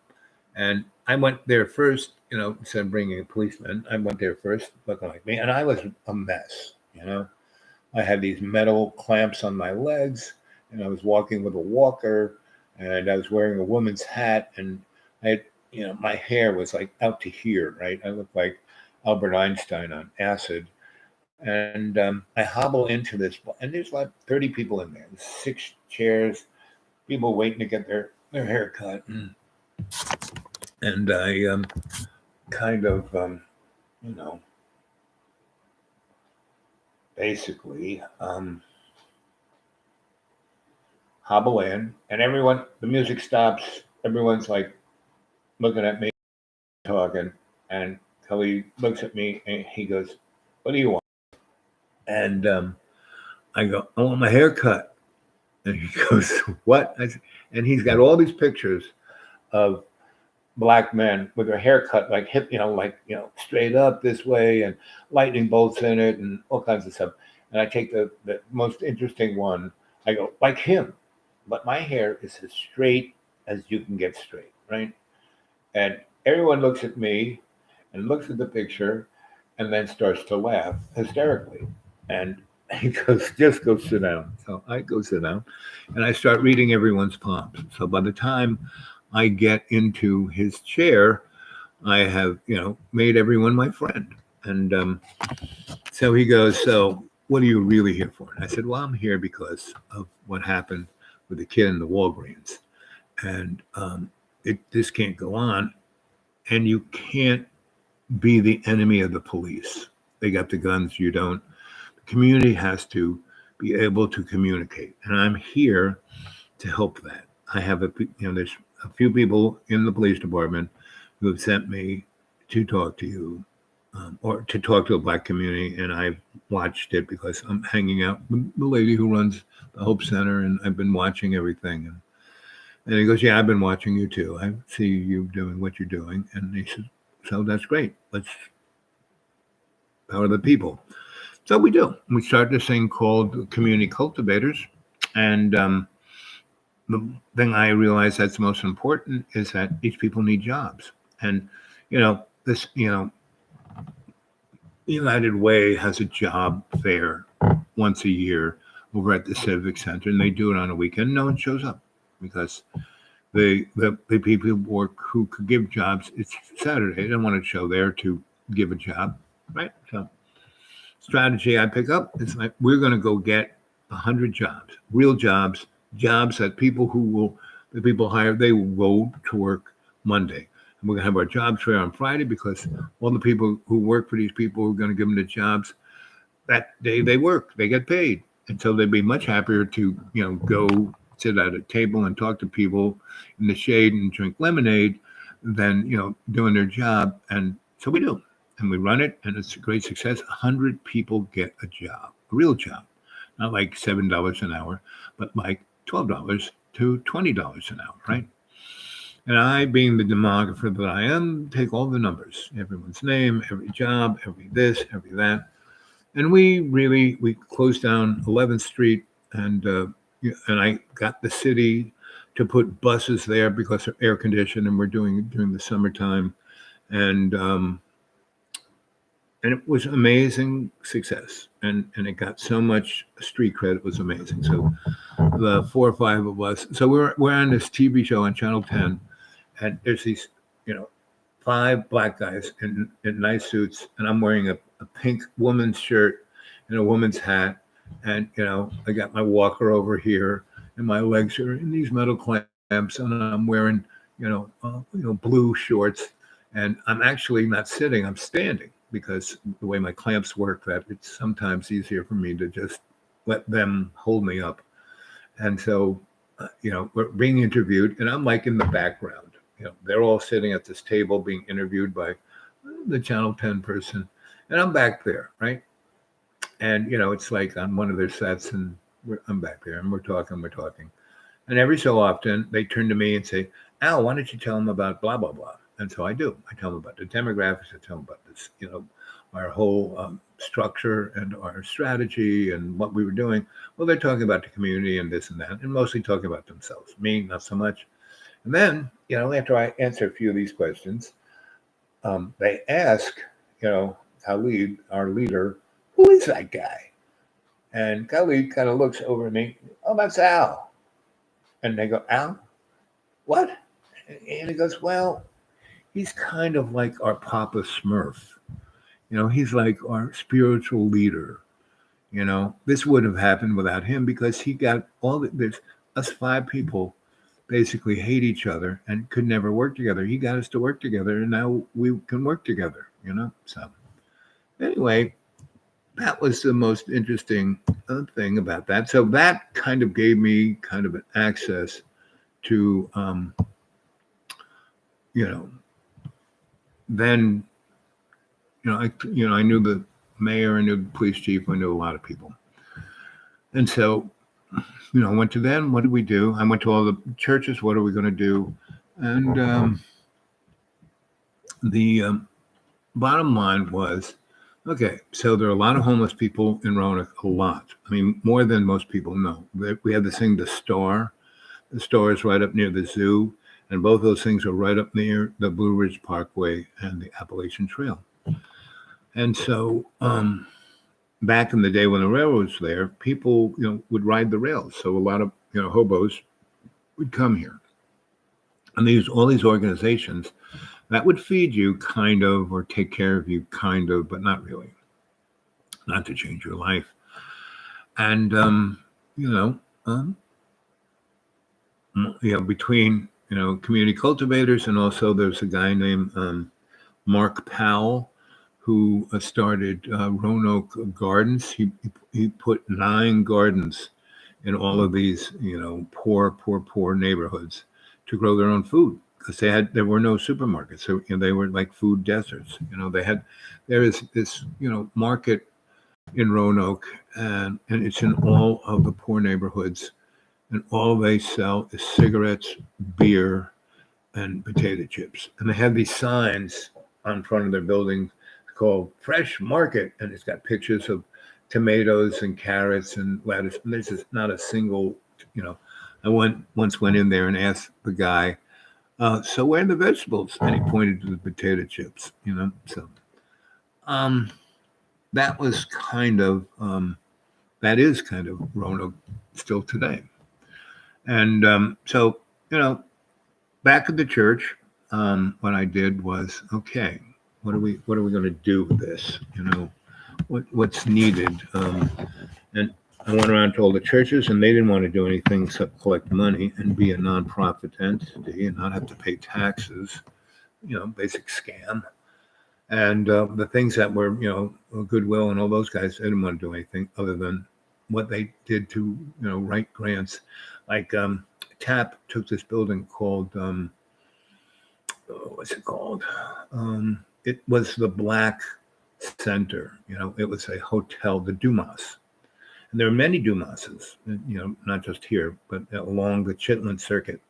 and I went there first, instead of bringing a policeman, I went there first, looking like me, and I was a mess, I had these metal clamps on my legs, and I was walking with a walker, and I was wearing a woman's hat, and I had, my hair was like out to here, right? I looked like Albert Einstein on acid. And I hobble into this, and there's like 30 people in there, 6 chairs, people waiting to get their hair cut. And I kind of, basically hobble in, and the music stops. Everyone's like looking at me, talking, and Kelly looks at me and he goes, "What do you want?" And I go, "I want my hair cut." And he goes, "What?" And he's got all these pictures of Black men with their hair cut like hip, straight up this way, and lightning bolts in it, and all kinds of stuff. And I take the most interesting one. I go, "Like him, but my hair is as straight as you can get straight, right?" And everyone looks at me and looks at the picture, and then starts to laugh hysterically. And he goes, "Just go sit down." So I go sit down, and I start reading everyone's palms. So by the time I get into his chair, I have, made everyone my friend. And so he goes, "So what are you really here for?" And I said, "Well, I'm here because of what happened with the kid in the Walgreens. And this can't go on. And you can't be the enemy of the police. They got the guns, you don't. The community has to be able to communicate. And I'm here to help that. I have there's a few people in the police department who have sent me to talk to you or to talk to a Black community, and I've watched it because I'm hanging out with the lady who runs the Hope Center, and I've been watching everything. And he goes, "Yeah, I've been watching you too. I see you doing what you're doing." And he said, "So that's great. Let's power the people." So we do. We start this thing called Community Cultivators, and the thing I realize that's most important is that each people need jobs. And, this, United Way has a job fair once a year over at the Civic Center, and they do it on a weekend. No one shows up because the people who could give jobs, it's Saturday. They don't want to show there to give a job, right? So strategy I pick up is like, we're going to go get 100 jobs, real jobs that the people hire, they will go to work Monday. And we're going to have our jobs fair on Friday because all the people who work for these people are going to give them the jobs that day they work, they get paid. And so they'd be much happier to, go sit at a table and talk to people in the shade and drink lemonade than, doing their job. And so we do. And we run it, and it's a great success. 100 people get a job, a real job. Not like $7 an hour, but like $12 to $20 an hour, right? And I, being the demographer that I am, take all the numbers, everyone's name, every job, every this, every that. And we closed down 11th Street, and I got the city to put buses there because they're air conditioned, and we're doing it during the summertime. And it was amazing success, and it got so much street cred. It was amazing. So the 4 or 5 of us. So we're on this TV show on Channel 10, and there's these 5 Black guys in nice suits, and I'm wearing a pink woman's shirt and a woman's hat, And, I got my walker over here and my legs are in these metal clamps and I'm wearing, blue shorts. And I'm actually not sitting, I'm standing because the way my clamps work, that it's sometimes easier for me to just let them hold me up. And so, we're being interviewed and I'm like in the background. They're all sitting at this table being interviewed by the Channel 10 person. And I'm back there, right? And, it's like on one of their sets and I'm back there and we're talking. And every so often they turn to me and say, Al, why don't you tell them about blah, blah, blah. And so I do. I tell them about the demographics. I tell them about this, our whole structure and our strategy and what we were doing. Well, they're talking about the community and this and that, and mostly talking about themselves. Me, not so much. And then, after I answer a few of these questions, they ask, Khalid, our leader, who is that guy? And Khalid kind of looks over at me. Oh, that's Al. And they go, Al? What? And he goes, well, he's kind of like our Papa Smurf. He's like our spiritual leader. This wouldn't have happened without him because he got there's us 5 people basically hate each other and could never work together. He got us to work together and now we can work together, So anyway, that was the most interesting thing about that. So that kind of gave me kind of an access to, then, I knew the mayor, I knew the police chief, I knew a lot of people. And so, I went to them. What did we do? I went to all the churches. What are we going to do? And the bottom line was, okay, so there are a lot of homeless people in Roanoke, a lot. I mean, more than most people know. We have this thing, the Star. The Star is right up near the zoo, and both those things are right up near the Blue Ridge Parkway and the Appalachian Trail. And so back in the day when the railroad was there, people, would ride the rails. So a lot of, hobos would come here. And all these organizations that would feed you kind of, or take care of you kind of, but not really, not to change your life. And, between, community cultivators and also there's a guy named Mark Powell who started Roanoke Gardens. He put 9 gardens in all of these, poor neighborhoods to grow their own food because there were no supermarkets. So they were like food deserts. There is this, market in Roanoke and it's in all of the poor neighborhoods. And all they sell is cigarettes, beer, and potato chips. And they have these signs on front of their buildings called Fresh Market. And it's got pictures of tomatoes and carrots and lettuce. And there's just not a single, I once went in there and asked the guy, so where are the vegetables? And he pointed to the potato chips, So that was kind of, that is kind of Roanoke still today. And so, back at the church, what I did was, okay, what are we going to do with this? What's needed? And I went around to all the churches, and they didn't want to do anything except collect money and be a nonprofit entity and not have to pay taxes. Basic scam. And the things that were, Goodwill and all those guys, they didn't want to do anything other than what they did to, write grants. Like TAP took this building called, what's it called? It was the Black Center. It was a hotel, the Dumas. And there are many Dumases, not just here, but along the Chitlin Circuit.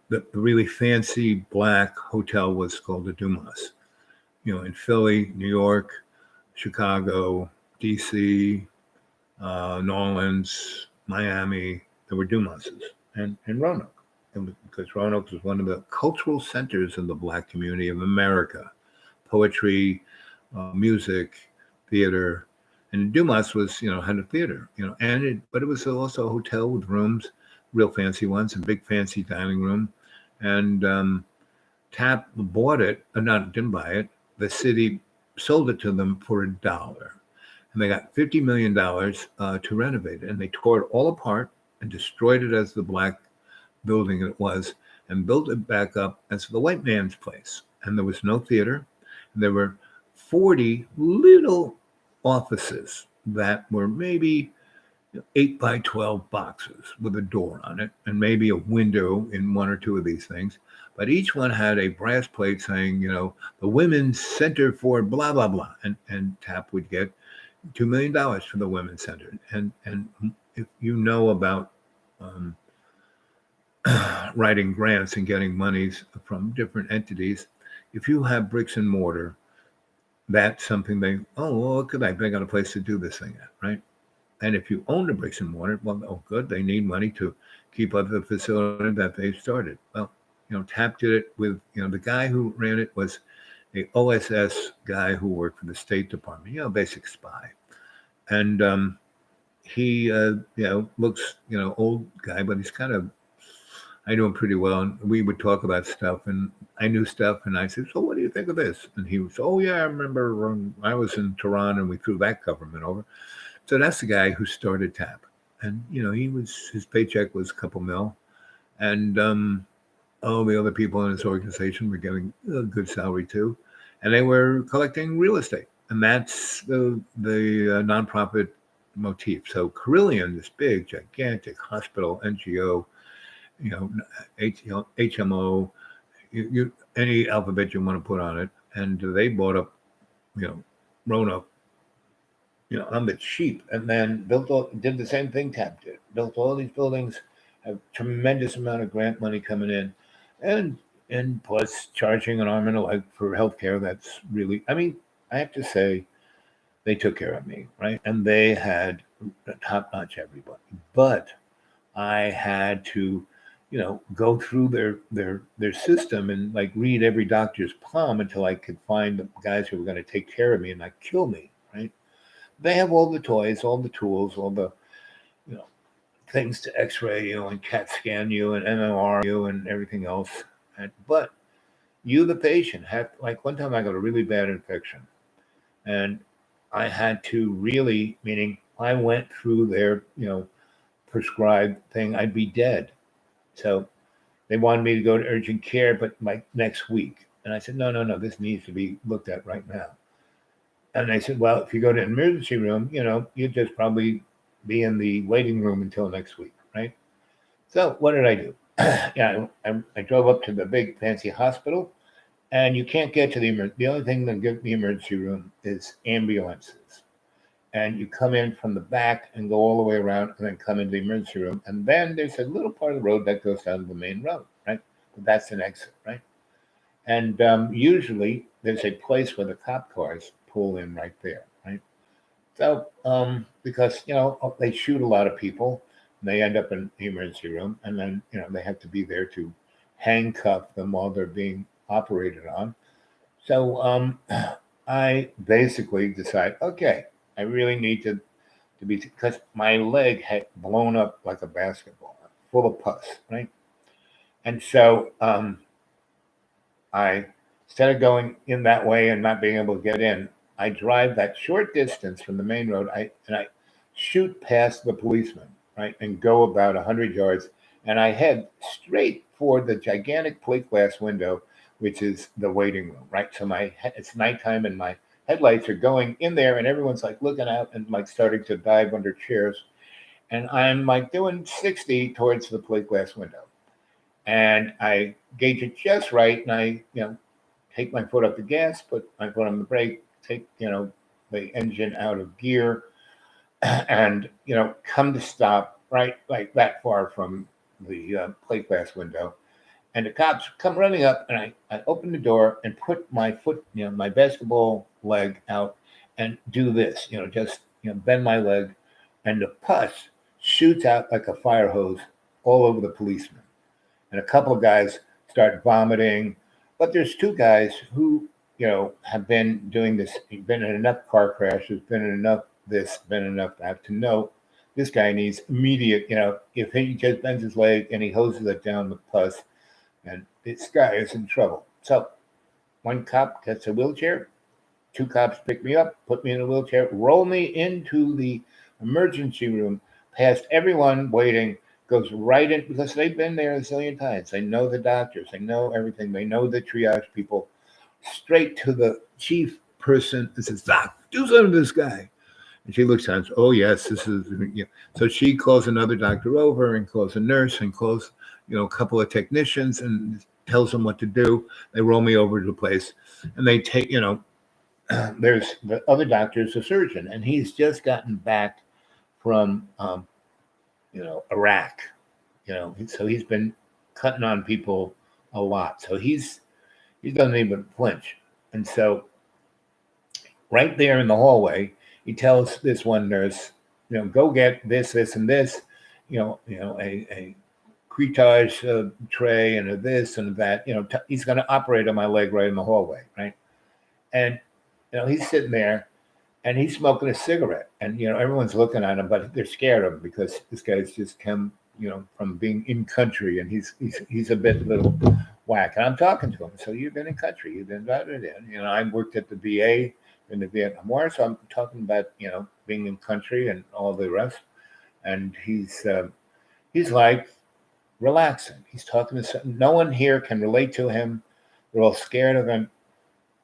The really fancy black hotel was called the Dumas. In Philly, New York, Chicago, DC, New Orleans, Miami, there were Dumases, and Roanoke. Because Roanoke was one of the cultural centers in the Black community of America. Poetry, music, theater. And Dumas was, had a theater, but it was also a hotel with rooms, real fancy ones, a big fancy dining room. And TAP bought it, didn't buy it. The city sold it to them for $1. and they got $50 million to renovate it. And they tore it all apart and destroyed it as the black building it was and built it back up as the white man's place. And there was no theater. There were 40 little offices that were maybe 8 by 12 boxes with a door on it and maybe a window in one or two of these things. But each one had a brass plate saying, the Women's Center for blah, blah, blah. And TAP would get $2 million for the Women's Center. And if you know about writing grants and getting monies from different entities, if you have bricks and mortar, that's something look at that. They got a place to do this thing at, right? And if you own the bricks and mortar, well, good, they need money to keep up the facility that they started. Well, TAP did it with, the guy who ran it was a OSS guy who worked for the State Department, basic spy. And he, looks, old guy, but he's I knew him pretty well. And we would talk about stuff, and I knew stuff. And I said, so what do you think of this? And he was, oh, yeah, I remember I was in Tehran and we threw that government over. So that's the guy who started TAP. And, his paycheck was a couple mil. And all the other people in his organization were getting a good salary too. And they were collecting real estate. And that's the nonprofit motif. So Carillion, this big, gigantic hospital, NGO, HMO, any alphabet you want to put on it. And they bought up, Roanoke, on the cheap, and then did the same thing TAP did. Built all these buildings, have tremendous amount of grant money coming in, and plus charging an arm and a leg for healthcare. That's really, I have to say, they took care of me, right? And they had top-notch everybody. But I had to, go through their system and like read every doctor's palm until I could find the guys who were going to take care of me and not kill me, right? They have all the toys, all the tools, all the, things to X-ray you and CAT scan you and MMR you and everything else. But you, the patient, had, like one time I got a really bad infection, and I had to really, meaning I went through their, prescribed thing, I'd be dead. So they wanted me to go to urgent care, but like next week. And I said, no, this needs to be looked at right now. And they said, well, if you go to an emergency room, you'd just probably be in the waiting room until next week, right? So what did I do? I drove up to the big fancy hospital, and you can't get to the only thing that get the emergency room is ambulances. And you come in from the back and go all the way around and then come into the emergency room. And then there's a little part of the road that goes down to the main road, right? But that's an exit, right? And usually there's a place where the cop cars pull in right there, right? So, because, they shoot a lot of people, and they end up in the emergency room, and then, they have to be there to handcuff them while they're being operated on. So I basically decide, okay, I really need to be, because my leg had blown up like a basketball, full of pus, right? And so I, instead of going in that way and not being able to get in, I drive that short distance from the main road, I shoot past the policeman, right, and go about 100 yards, and I head straight for the gigantic plate glass window, which is the waiting room, right? So it's nighttime, and my headlights are going in there, and everyone's like looking out and like starting to dive under chairs, and I'm like doing 60 towards the plate glass window, and I gauge it just right, and I, take my foot off the gas, put my foot on the brake, take, the engine out of gear, and, come to stop right like that far from the plate glass window. And the cops come running up, and I open the door and put my foot, my basketball leg out and do this, just, bend my leg, and the pus shoots out like a fire hose all over the policeman. And a couple of guys start vomiting, but there's two guys who, have been doing this, been in enough car crashes, been in enough this, been enough that to know this guy needs immediate, if he just bends his leg and he hoses it down with pus, and this guy is in trouble. So one cop gets a wheelchair, 2 cops pick me up, put me in a wheelchair, roll me into the emergency room, past everyone waiting, goes right in because they've been there a zillion times. They know the doctors, they know everything, they know the triage people. Straight to the chief person and says, "Doc, do something to this guy." And she looks at him and says, "Oh, yes, this is," you know. So she calls another doctor over and calls a nurse and calls, a couple of technicians and tells them what to do. They roll me over to the place and they take, there's the other doctor is a surgeon and he's just gotten back from, Iraq, so he's been cutting on people a lot. So he doesn't even flinch. And so right there in the hallway, he tells this one nurse, go get this, this, and this, a cretage tray and a this and that. He's going to operate on my leg right in the hallway, right? And he's sitting there and he's smoking a cigarette, and everyone's looking at him, but they're scared of him because this guy's just come, from being in country, and he's a bit little whack. And I'm talking to him, so you've been in country, you've been I worked at the VA in the Vietnam War, so I'm talking about being in country and all the rest. And he's like relaxing. He's talking to something. No one here can relate to him. They're all scared of him.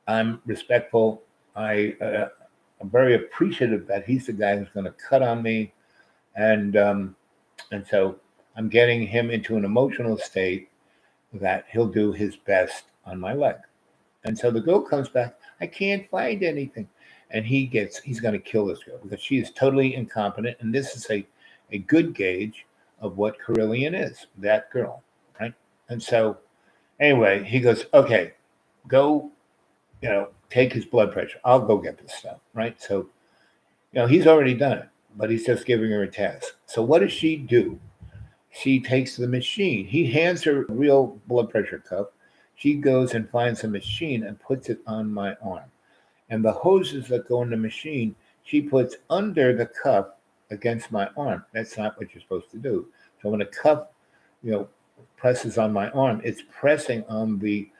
I'm respectful. I'm very appreciative that he's the guy who's going to cut on me, and so I'm getting him into an emotional state that he'll do his best on my leg. And so the girl comes back, "I can't find anything," and he's going to kill this girl because she is totally incompetent, and this is a good gauge of what Carillion is, that girl, right? And so anyway, he goes, "Okay, go, take his blood pressure. I'll go get this stuff," right? So, he's already done it, but he's just giving her a task. So what does she do? She takes the machine. He hands her a real blood pressure cuff. She goes and finds a machine and puts it on my arm. And the hoses that go in the machine, she puts under the cuff against my arm. That's not what you're supposed to do. So when a cuff, presses on my arm, it's pressing on the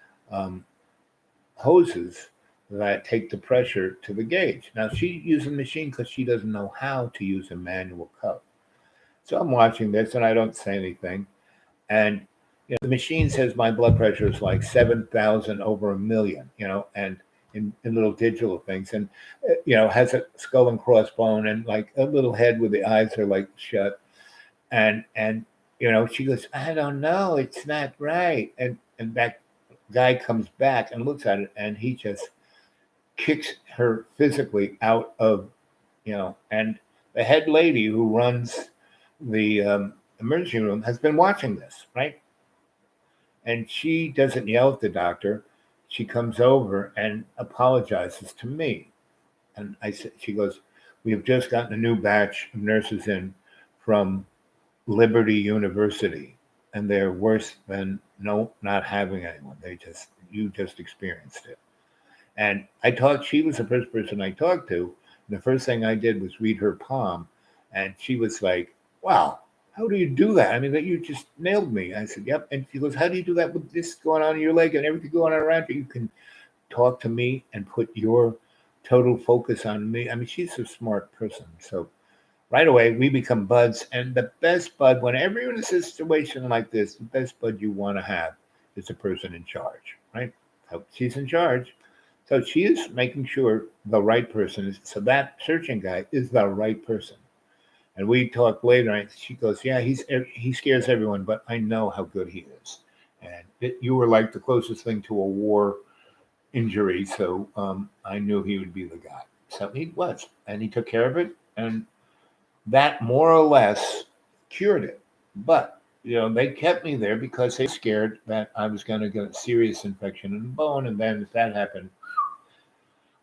hoses that take the pressure to the gauge. Now she uses the machine because she doesn't know how to use a manual cuff. So I'm watching this and I don't say anything. And the machine says my blood pressure is like 7,000 over 1,000,000, and in little digital things, and has a skull and crossbone and like a little head where the eyes are like shut. And she goes, "I don't know, it's not right." And that guy comes back and looks at it and he just kicks her physically out of, and the head lady who runs the emergency room has been watching this, right? And she doesn't yell at the doctor. She comes over and apologizes to me. And she goes, "We have just gotten a new batch of nurses in from Liberty University, and they're worse than not having anyone. You just experienced it." And she was the first person I talked to. And the first thing I did was read her palm. And she was like, "Wow, how do you do that? I mean, that you just nailed me." I said, "Yep." And she goes, "How do you do that with this going on in your leg and everything going on around you? You can talk to me and put your total focus on me." I mean, she's a smart person. So right away, we become buds. And the best bud, whenever you're in a situation like this, the best bud you want to have is the person in charge, right? So she's in charge. So she is making sure the right person is, so that searching guy is the right person. And we talk later, and she goes, "Yeah, he scares everyone, but I know how good he is." And you were like the closest thing to a war injury, so I knew he would be the guy. So he was, and he took care of it, and that more or less cured it. But they kept me there because they were scared that I was going to get a serious infection in the bone, and then if that happened,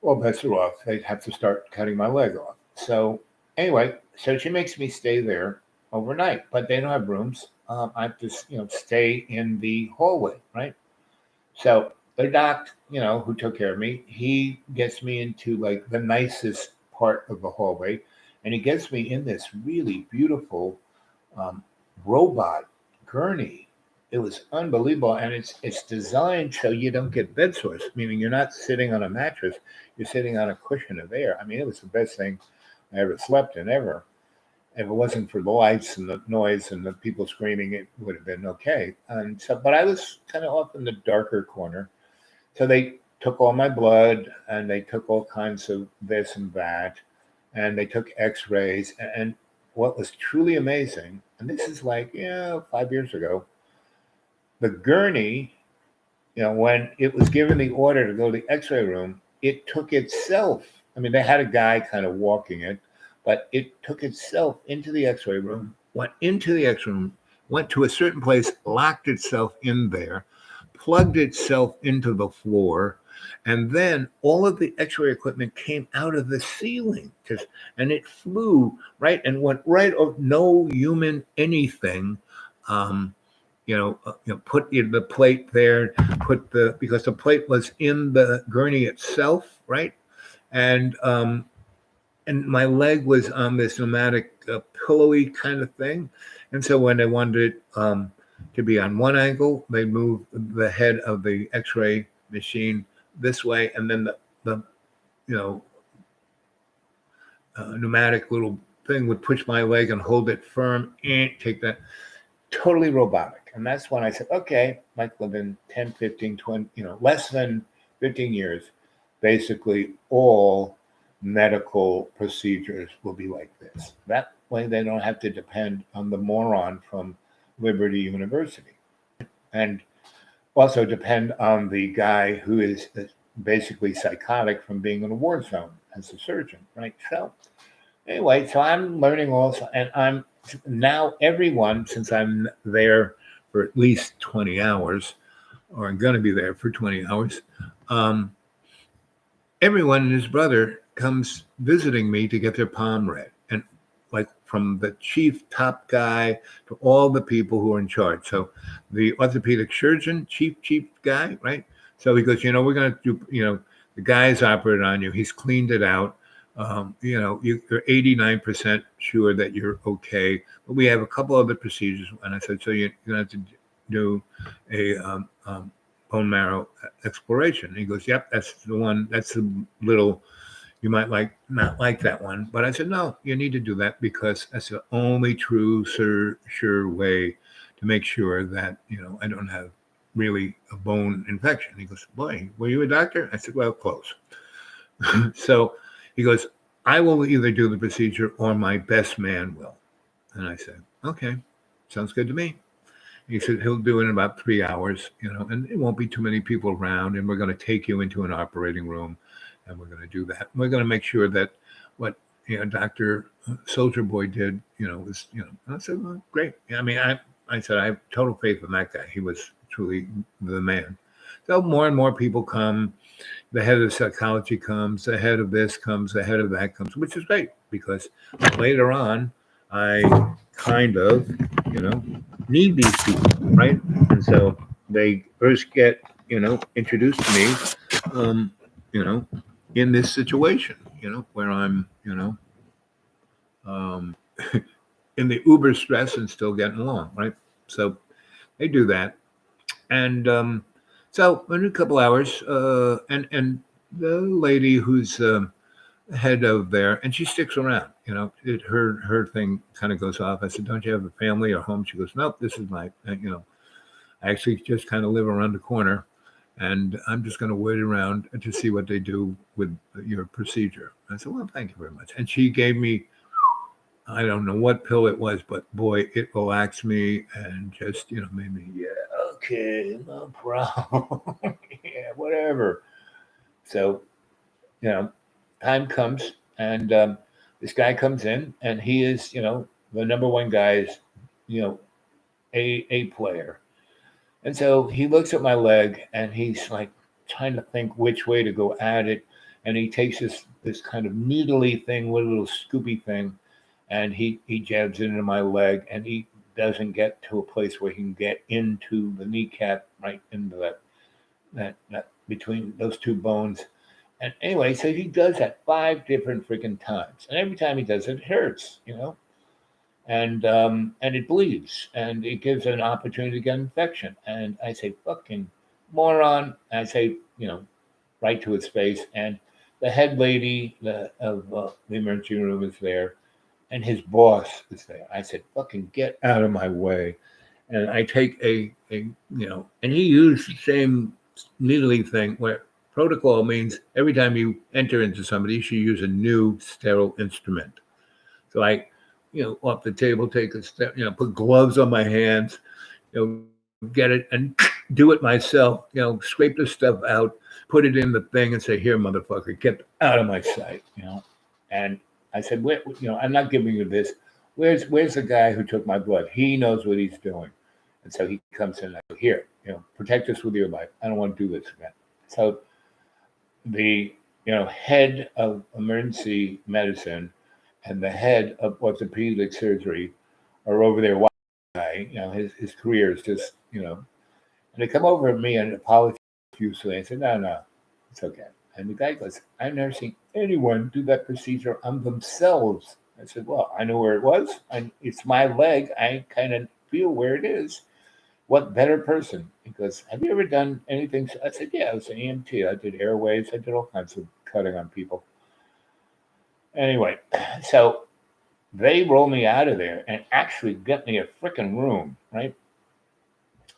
well, bets are off. They'd have to start cutting my leg off. So anyway, so she makes me stay there overnight, but they don't have rooms. I have to, stay in the hallway, right? So the doc, who took care of me, he gets me into like the nicest part of the hallway, and he gets me in this really beautiful robot gurney, it was unbelievable. And it's designed so you don't get bed sores, meaning you're not sitting on a mattress, you're sitting on a cushion of air. I mean, it was the best thing I ever slept in ever. If it wasn't for the lights and the noise and the people screaming, it would have been okay. And so, but I was kind of off in the darker corner. So they took all my blood and they took all kinds of this and that, and they took X-rays. And what was truly amazing, and this is like 5 years ago, the gurney, when it was given the order to go to the X-ray room, it took itself. I mean, they had a guy kind of walking it, but it took itself into the X-ray room, went into the X-ray room, went to a certain place, locked itself in there, plugged itself into the floor, and then all of the X-ray equipment came out of the ceiling, and it flew right and went right over no human anything. Put in the plate there, because the plate was in the gurney itself, right, and my leg was on this pneumatic pillowy kind of thing, and so when they wanted it to be on one angle, they moved the head of the X-ray machine this way, and then the pneumatic little thing would push my leg and hold it firm and take that. Totally robotic. And that's when I said, okay, like within 10, 15, 20, less than 15 years, basically all medical procedures will be like this. That way they don't have to depend on the moron from Liberty University. And also depend on the guy who is basically psychotic from being in a war zone as a surgeon, right? So anyway, so I'm learning also, and I'm now everyone, since I'm there for at least 20 hours, or I'm going to be there for 20 hours, everyone and his brother comes visiting me to get their palm read. And like from the chief top guy to all the people who are in charge. So the orthopedic surgeon, chief guy, right? So he goes, we're going to do, the guy's operated on you. He's cleaned it out. You're 89% sure that you're okay, but we have a couple other procedures. And I said, so you're going to have to do a bone marrow exploration. And he goes, yep, that's the one. That's the little, you might not like that one. But I said, no, you need to do that because that's the only true, sure way to make sure that, I don't have really a bone infection. He goes, boy, were you a doctor? I said, well, close. So he goes, I will either do the procedure or my best man will. And I said, okay, sounds good to me. He said, he'll do it in about 3 hours, and it won't be too many people around. And we're going to take you into an operating room and we're going to do that. We're going to make sure that what, Dr. Soldier Boy did, was, and I said, well, great. I mean, I said, I have total faith in that guy. He was truly the man. So more and more people come. The head of psychology comes, the head of this comes, the head of that comes, which is great because later on, I kind of, need these people, right? And so they first get, introduced to me, in this situation, where I'm, in the uber stress and still getting along, right? So they do that. And so in a couple hours, and the lady who's head of there, and she sticks around. Her thing kind of goes off. I said, "Don't you have a family or home?" She goes, "Nope, this is my, I actually just kind of live around the corner, and I'm just going to wait around to see what they do with your procedure." I said, "Well, thank you very much." And she gave me, I don't know what pill it was, but boy, it relaxed me and just, made me, okay, no problem. Yeah, whatever. So, time comes and this guy comes in and he is, the number one guy is, a player. And so he looks at my leg and he's like trying to think which way to go at it. And he takes this kind of needly thing, with a little scoopy thing, and he jabs it into my leg, and he doesn't get to a place where he can get into the kneecap, right into that between those two bones. And anyway, so he does that 5 different freaking times, and every time he does it, it hurts, and it bleeds, and it gives an opportunity to get infection. And I say, fucking moron. I say, right to his face. And the head lady of the emergency room is there, and his boss is there. I said, fucking get out of my way. And I take and he used the same needly thing where protocol means every time you enter into somebody, you should use a new sterile instrument. So I, off the table, take a step, put gloves on my hands, get it and do it myself, scrape the stuff out, put it in the thing and say, here, motherfucker, get out of my sight, And I said, I'm not giving you this. Where's the guy who took my blood? He knows what he's doing. And so he comes in and I go, here, protect us with your life. I don't want to do this again. So the, head of emergency medicine and the head of orthopedic surgery are over there watching. His career is just, and they come over at me and apologize profusely. I said, no, it's okay. And the guy goes, I've never seen anyone do that procedure on themselves. I said, well, I know where it was. It's my leg. I kind of feel where it is. What better person? He goes, have you ever done anything? I said, yeah, I was an EMT. I did airways. I did all kinds of cutting on people. Anyway, so they roll me out of there and actually get me a freaking room, right?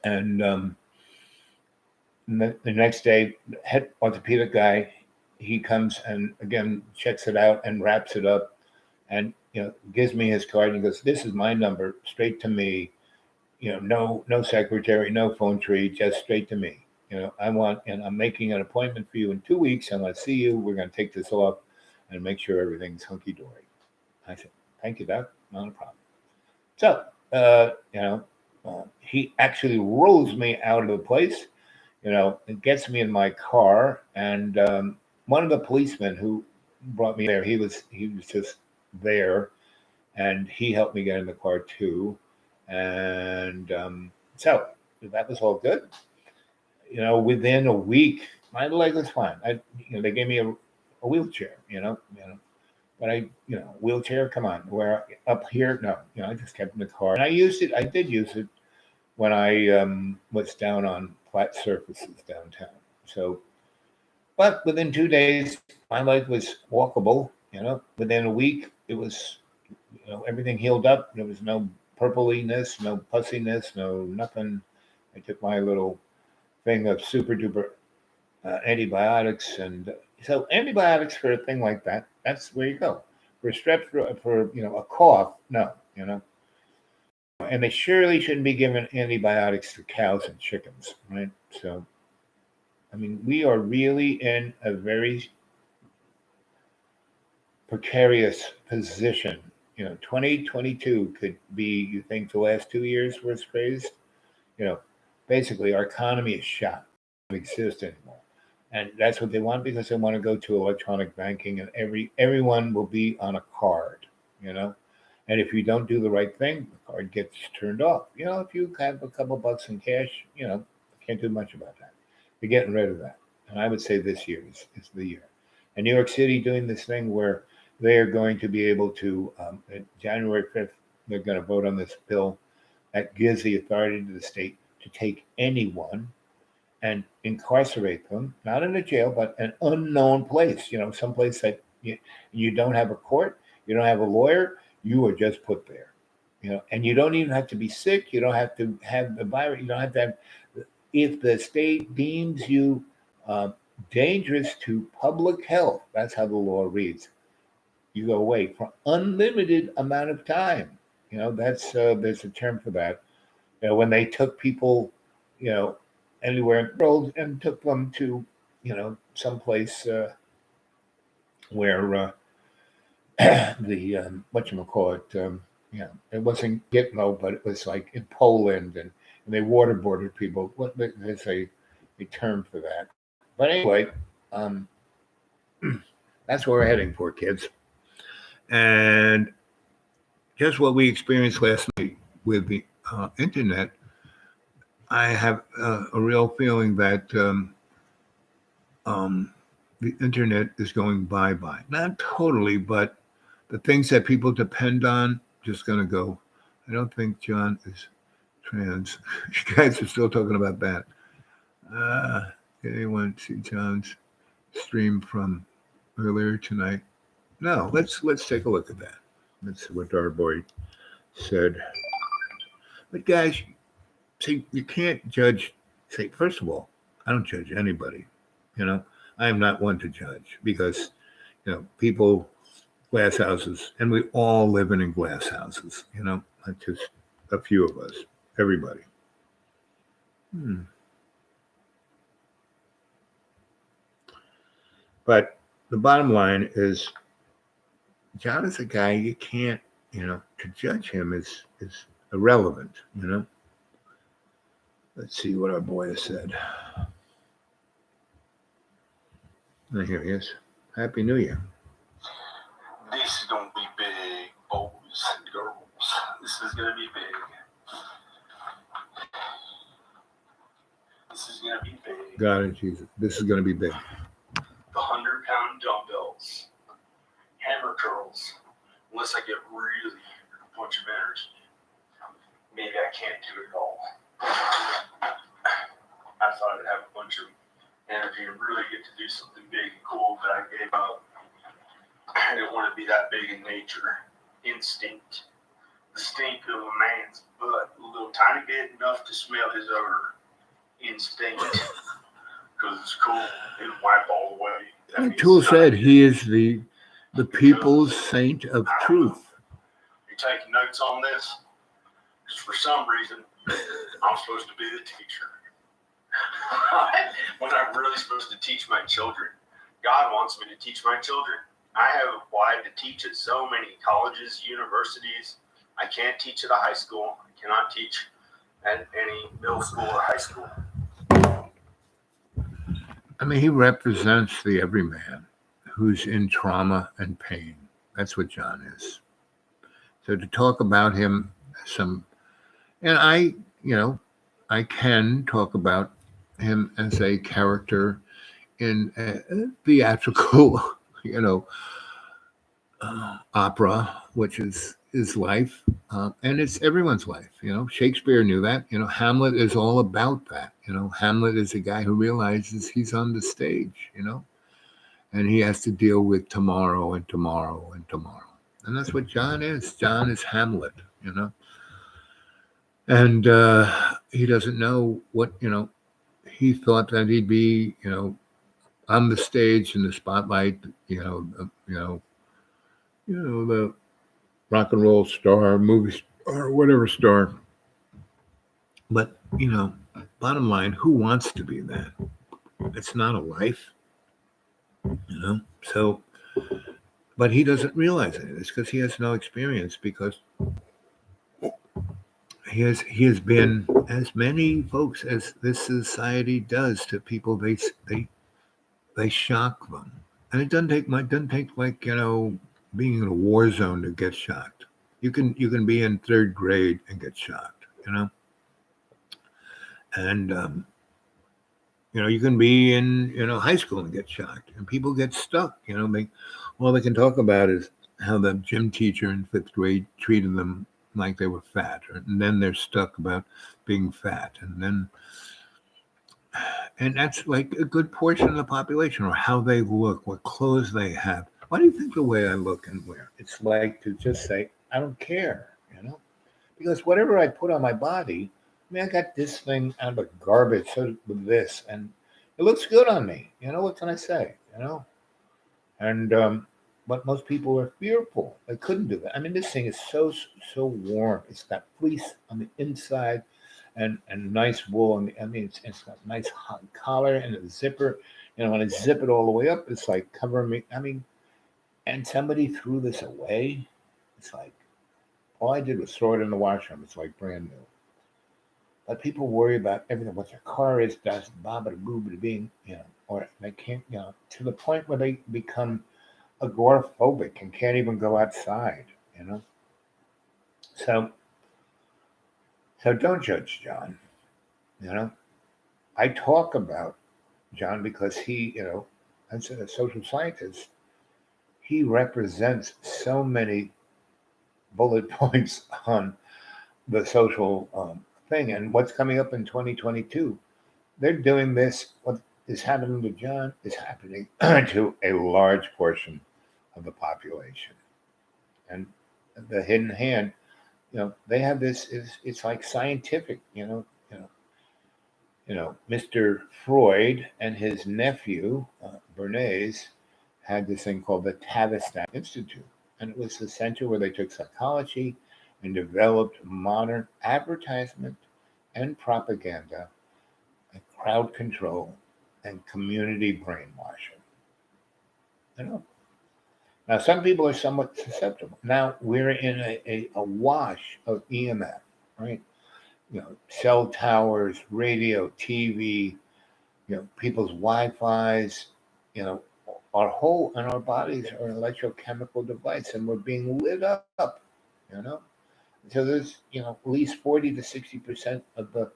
And the next day, the head orthopedic guy, he comes and again checks it out and wraps it up, and gives me his card and he goes, "This is my number, straight to me. No secretary, no phone tree, just straight to me. I'm making an appointment for you in 2 weeks. I'm going to see you. We're going to take this off and make sure everything's hunky dory." I said, "Thank you, Doc. Not a problem." So, he actually rolls me out of the place. It gets me in my car, and one of the policemen who brought me there, he was just there, and he helped me get in the car too. And so that was all good. Within a week, my leg was fine. They gave me a wheelchair. But wheelchair. Come on, where up here? No, I just kept in the car, and I used it. I did use it when I was down on flat surfaces downtown. So, but within 2 days, my leg was walkable. Within a week, it was, everything healed up. There was no purpliness, no pussiness, no nothing. I took my little thing of super duper antibiotics, and so antibiotics for a thing like that, that's where you go. For strep, for a cough, no, and they surely shouldn't be giving antibiotics to cows and chickens, right? So, I mean, we are really in a very precarious position. 2022 could be, you think, the last 2 years was praised? Basically, our economy is shot. It doesn't exist anymore. And that's what they want, because they want to go to electronic banking, and everyone will be on a card, And if you don't do the right thing, the card gets turned off. If you have a couple bucks in cash, can't do much about that. They're getting rid of that. And I would say this year is the year. And New York City doing this thing where they are going to be able to, January 5th, they're going to vote on this bill that gives the authority to the state to take anyone and incarcerate them, not in a jail, but an unknown place, someplace that you don't have a court, you don't have a lawyer, you are just put there, and you don't even have to be sick. You don't have to have the virus. You don't have to have, if the state deems you dangerous to public health, that's how the law reads, you go away for unlimited amount of time. That's there's a term for that. When they took people, anywhere in the world and took them to, someplace where the whatchamacallit, it wasn't Gitmo, but it was like in Poland, and they waterboarded people. There's a term for that. But anyway, that's where we're heading for, kids. And just what we experienced last night with the internet, I have a real feeling that the internet is going bye-bye. Not totally, but the things that people depend on just going to go. I don't think John is trans. You guys are still talking about that. Did anyone see John's stream from earlier tonight? No, let's take a look at that. That's what our boy said. But guys, see, you can't judge. Say, first of all, I don't judge anybody. You know, I am not one to judge because, people, glass houses, and we all live in glass houses. Not just a few of us. Everybody. But the bottom line is, John is a guy you can't, to judge him is irrelevant. Let's see what our boy has said. And here he is. Happy New Year. This is gonna be big, boys and girls. This is gonna be big. This is gonna be big. God and Jesus. This is going to be big. The 100-pound dumbbells, hammer curls. Unless I get really a bunch of energy, maybe I can't do it all. I thought I'd have a bunch of energy and really get to do something big and cool, but I gave up. I didn't want to be that big in nature. Instinct. The stink of a man's butt, a little tiny bit enough to smell his odor. Instinct. Because it's cool. It'll wipe all away. That means Tool it's said not- he is the people's saint of truth. You taking notes on this? Because for some reason, I'm supposed to be the teacher. When I'm really supposed to teach my children. God wants me to teach my children. I have applied to teach at so many colleges, universities. I can't teach at a high school. I cannot teach at any middle school or high school. I mean, he represents the everyman who's in trauma and pain. That's what John is. So to talk about him, and I can talk about him as a character in a theatrical, opera, which is life, and it's everyone's life. Shakespeare knew that. Hamlet is all about that. Hamlet is a guy who realizes he's on the stage. And he has to deal with tomorrow and tomorrow and tomorrow, and that's what John is. John is Hamlet. And he doesn't know what he thought that he'd be. On the stage in the spotlight. The rock and roll star, movie star, whatever star. But, bottom line, who wants to be that? It's not a life, So, but he doesn't realize it. It's because he has no experience, because he has been, as many folks as this society does to people, they shock them. And it doesn't take like, being in a war zone to get shocked. You can be in third grade and get shocked, and you can be in high school and get shocked, and people get stuck. All they can talk about is how the gym teacher in 5th grade treated them like they were fat, and then they're stuck about being fat, and that's like a good portion of the population, or how they look, what clothes they have. Why do you think the way I look and wear? It's like to just say, I don't care, because whatever I put on my body, I got this thing out of garbage, so with this, and it looks good on me. What can I say? And but most people are fearful. They couldn't do that. I mean, this thing is so warm. It's got fleece on the inside, and nice wool. It's got a nice hot collar and a zipper. When I zip it all the way up, it's like covering me. And somebody threw this away. It's like, all I did was throw it in the washroom. It's like brand new. But people worry about everything, what their car is, does bobbity boobity being, or they can't, to the point where they become agoraphobic and can't even go outside, So don't judge John. I talk about John because he, as a social scientist, he represents so many bullet points on the social thing. And what's coming up in 2022, they're doing this. What is happening to John is happening to a large portion of the population. And the hidden hand, they have this. It's like scientific. Mr. Freud and his nephew Bernays had this thing called the Tavistock Institute, and it was the center where they took psychology and developed modern advertisement and propaganda and crowd control and community brainwashing. Now, some people are somewhat susceptible. Now we're in a wash of EMF, right? Cell towers, radio, TV, people's Wi-Fi's, our whole and our bodies are an electrochemical device, and we're being lit up, So there's, at least 40 to 60% of the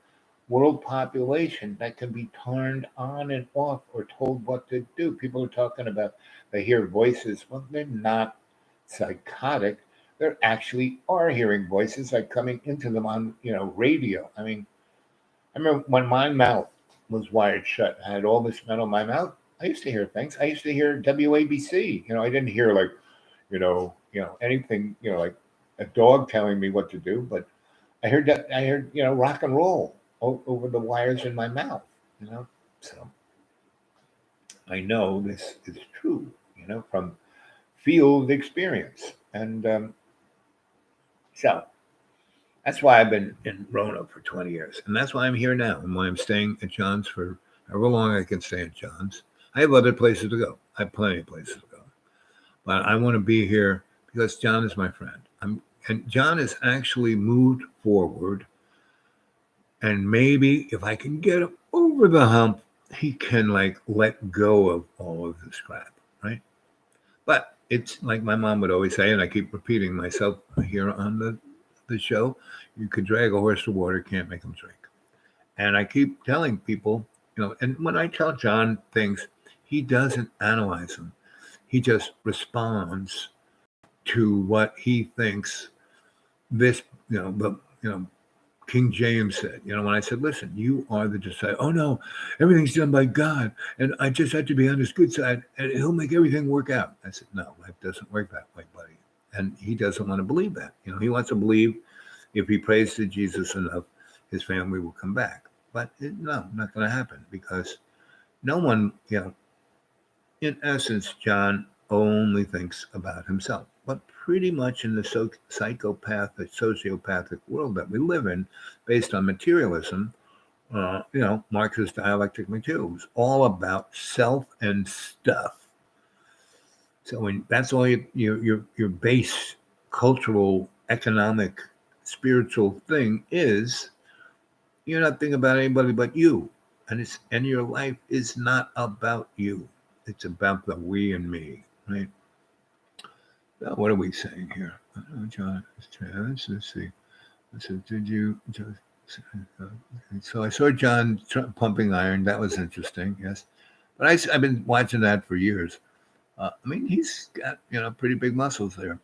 world population that can be turned on and off or told what to do. People are talking about they hear voices. Well, they're not psychotic. They actually are hearing voices like coming into them on, radio. I mean, I remember when my mouth was wired shut, I had all this metal in my mouth. I used to hear things. I used to hear WABC. I didn't hear like, anything, like a dog telling me what to do, but I heard that. I heard, rock and roll over the wires in my mouth. So I know this is true. From field experience, and so that's why I've been in Roanoke for 20 years, and that's why I'm here now, and why I'm staying at John's for however long I can stay at John's. I have other places to go. I have plenty of places to go, but I want to be here because John is my friend. And John has actually moved forward, and maybe if I can get him over the hump, he can let go of all of this crap, right? But it's like my mom would always say, and I keep repeating myself here on the show, you could drag a horse to water, can't make him drink. And I keep telling people, and when I tell John things, he doesn't analyze them. He just responds to what he thinks this, King James said, when I said, listen, you are the disciple. Oh no, everything's done by God. And I just have to be on his good side and he'll make everything work out. I said, no, life doesn't work that way, buddy. And he doesn't want to believe that. He wants to believe if he prays to Jesus enough, his family will come back. But no, not going to happen because no one, in essence, John only thinks about himself. But pretty much in the sociopathic world that we live in, based on materialism, Marx's dialectic material was all about self and stuff. So when that's all your base cultural, economic, spiritual thing is, you're not thinking about anybody but you, and your life is not about you. It's about the we and me, right? What are we saying here? John, let's see. Did you? So I saw John pumping iron. That was interesting. Yes, but I've been watching that for years. He's got pretty big muscles there,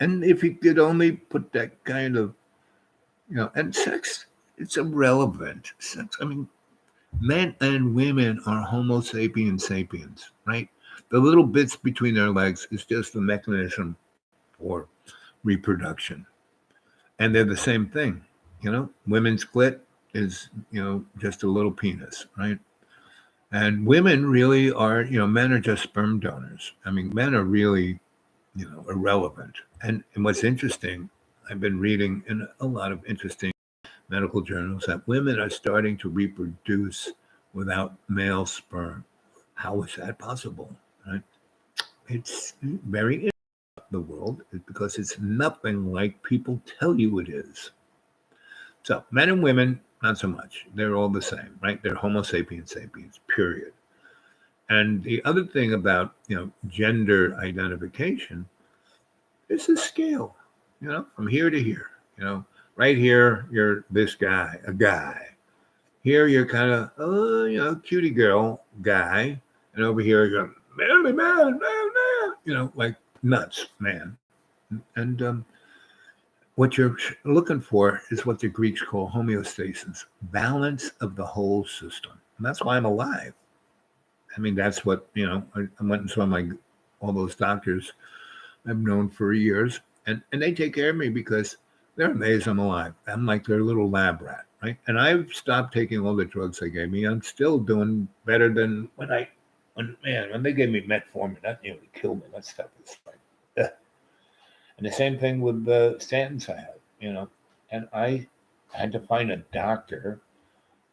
and if he could only put that kind of and sex, it's irrelevant. Sex. Men and women are Homo sapiens sapiens, right? The little bits between their legs is just the mechanism for reproduction. And they're the same thing, Women's clit is, just a little penis, right? And women really are, men are just sperm donors. Men are really, irrelevant. And what's interesting, I've been reading in a lot of interesting medical journals that women are starting to reproduce without male sperm. How is that possible? Right? It's very interesting the world because it's nothing like people tell you it is. So men and women, not so much. They're all the same, right? They're Homo sapiens sapiens, period. And the other thing about gender identification is a scale, from here to here. Right here you're this guy, a guy. Here you're kind of cutie girl guy, and over here you're manly man, like nuts man, And what you're looking for is what the Greeks call homeostasis, balance of the whole system. And that's why I'm alive. I mean, that's what, I went and saw all those doctors I've known for years, and they take care of me because they're amazed I'm alive. I'm like their little lab rat, right? And I've stopped taking all the drugs they gave me. I'm still doing better than when they gave me metformin, that nearly killed me. That stuff was like, ugh. And the same thing with the statins I have, and I had to find a doctor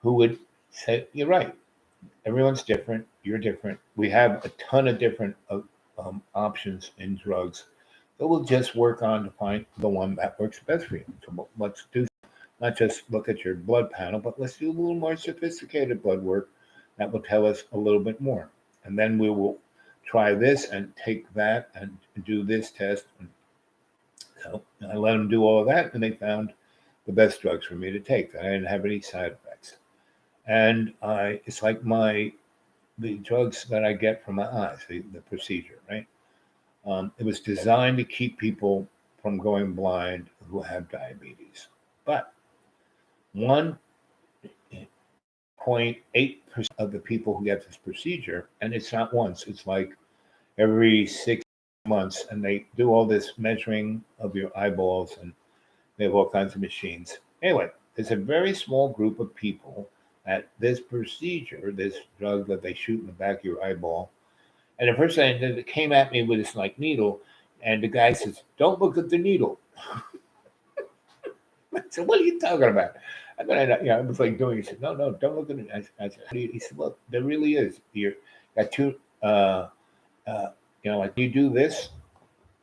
who would say, "You're right. Everyone's different. You're different. We have a ton of different options in drugs that we'll just work on to find the one that works best for you. So let's do not just look at your blood panel, but let's do a little more sophisticated blood work that will tell us a little bit more. And then we will try this and take that and do this test." And so I let them do all of that, and they found the best drugs for me to take. I didn't have any side effects. And it's like the drugs that I get from my eyes, the procedure, right? It was designed to keep people from going blind who have diabetes. But 1.8% of the people who get this procedure, and it's not once, it's like every 6 months, and they do all this measuring of your eyeballs, and they have all kinds of machines. Anyway, there's a very small group of people at this procedure, this drug that they shoot in the back of your eyeball. And the first thing that came at me with this like needle, and the guy says, "Don't look at the needle." I said, "What are you talking about?" And then I was like doing. He said, "No, don't look at it." I said, he said, "Look, there really is. You got two, like you do this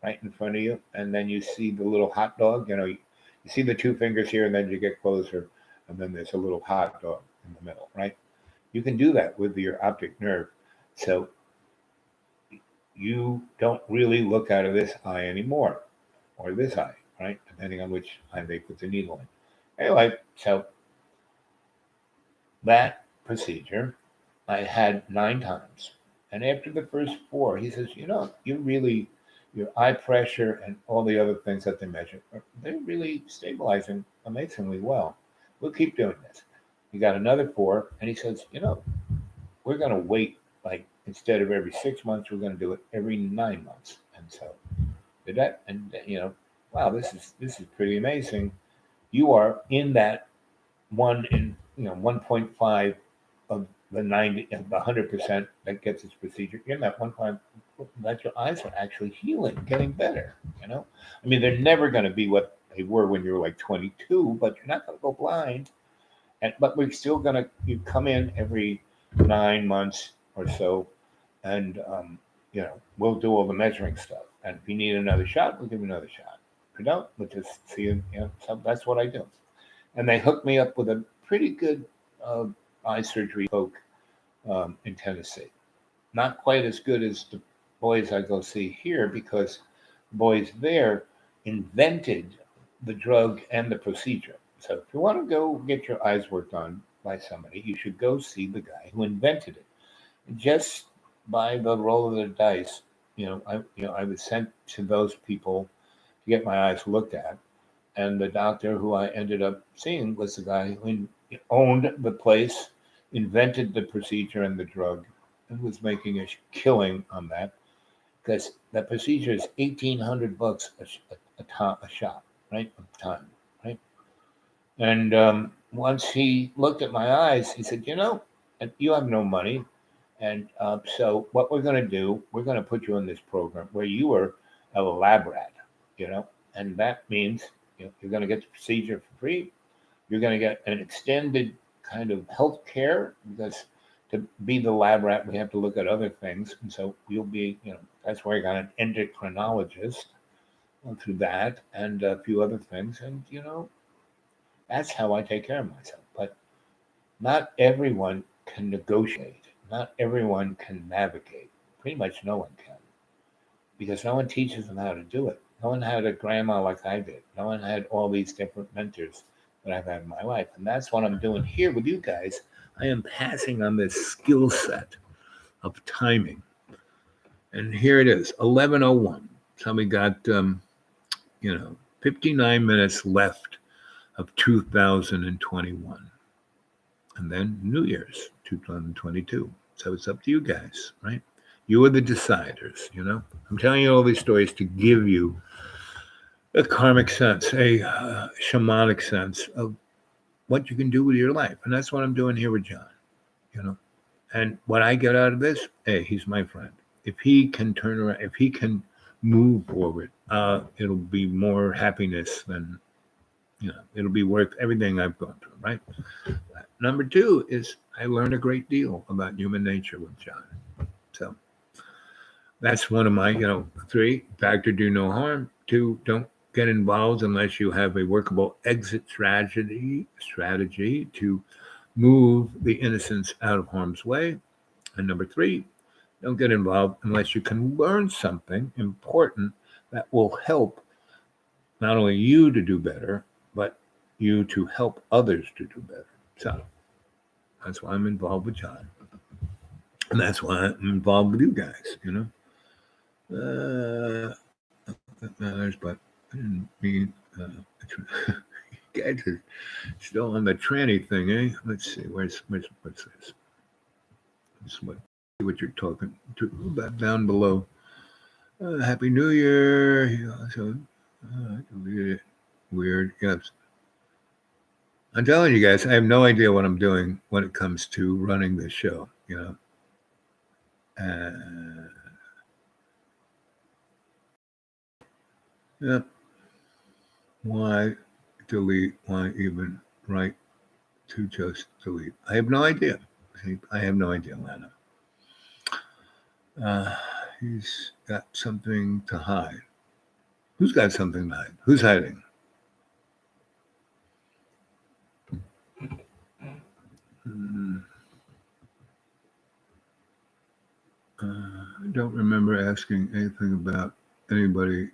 right in front of you, and then you see the little hot dog. You see the two fingers here, and then you get closer, and then there's a little hot dog in the middle, right? You can do that with your optic nerve. So you don't really look out of this eye anymore, or this eye, right? Depending on which eye they put the needle in. Anyway, so that procedure I had 9 times. And after the first 4, he says, your eye pressure and all the other things that they measure, they're really stabilizing amazingly well. We'll keep doing this. He got another 4, and he says, we're going to wait, like, instead of every 6 months, we're going to do it every 9 months. And so did that, and wow, this is pretty amazing. You are in that 1.5 of the 90 of the 100% that gets this procedure. You're in that 1.5 that your eyes are actually healing, getting better. I mean, they're never going to be what they were when you were like 22, but you're not going to go blind. But we're still going to come in every 9 months or so, and we'll do all the measuring stuff. And if you need another shot, we'll give you another shot. If you don't, we'll just see you. So that's what I do. And they hooked me up with a pretty good eye surgery folk in Tennessee. Not quite as good as the boys I go see here, because the boys there invented the drug and the procedure. So if you want to go get your eyes worked on by somebody, you should go see the guy who invented it. Just by the roll of the dice, I was sent to those people to get my eyes looked at, and the doctor who I ended up seeing was the guy who owned the place, invented the procedure and the drug, and was making a killing on that, because that procedure is $1,800 a shot, right, of time, right? And once he looked at my eyes, he said, you have no money. And so what we're going to do, we're going to put you in this program where you are a lab rat, and that means you're going to get the procedure for free. You're going to get an extended kind of health care, because to be the lab rat, we have to look at other things. And so you'll be, that's where I got an endocrinologist through that and a few other things. And, that's how I take care of myself. But not everyone can negotiate. Not everyone can navigate. Pretty much no one can, because no one teaches them how to do it. No one had a grandma like I did. No one had all these different mentors that I've had in my life. And that's what I'm doing here with you guys. I am passing on this skill set of timing. And here it is, 11:01. So we got 59 minutes left of 2021. And then New Year's 2022. So it's up to you guys, right? You are the deciders, I'm telling you all these stories to give you a karmic sense, a shamanic sense of what you can do with your life. And that's what I'm doing here with John, And what I get out of this, hey, he's my friend. If he can turn around, if he can move forward, it'll be more happiness than, it'll be worth everything I've gone through, right? Number two is I learned a great deal about human nature with John. So that's one of my, 3, factor do no harm. 2, don't get involved unless you have a workable exit strategy to move the innocents out of harm's way. And number 3, don't get involved unless you can learn something important that will help not only you to do better, but you to help others to do better. So that's why I'm involved with John. And that's why I'm involved with you guys, that matters, but I didn't mean you guys are still on the tranny thing, eh? Let's see, what's this? This what you're talking to about down below. Happy New Year. Weird. Yes. I'm telling you guys, I have no idea what I'm doing when it comes to running this show, Yep. Why delete? Why even write to just delete? I have no idea. I have no idea, Lana. He's got something to hide. Who's got something to hide? Who's hiding? I don't remember asking anything about anybody.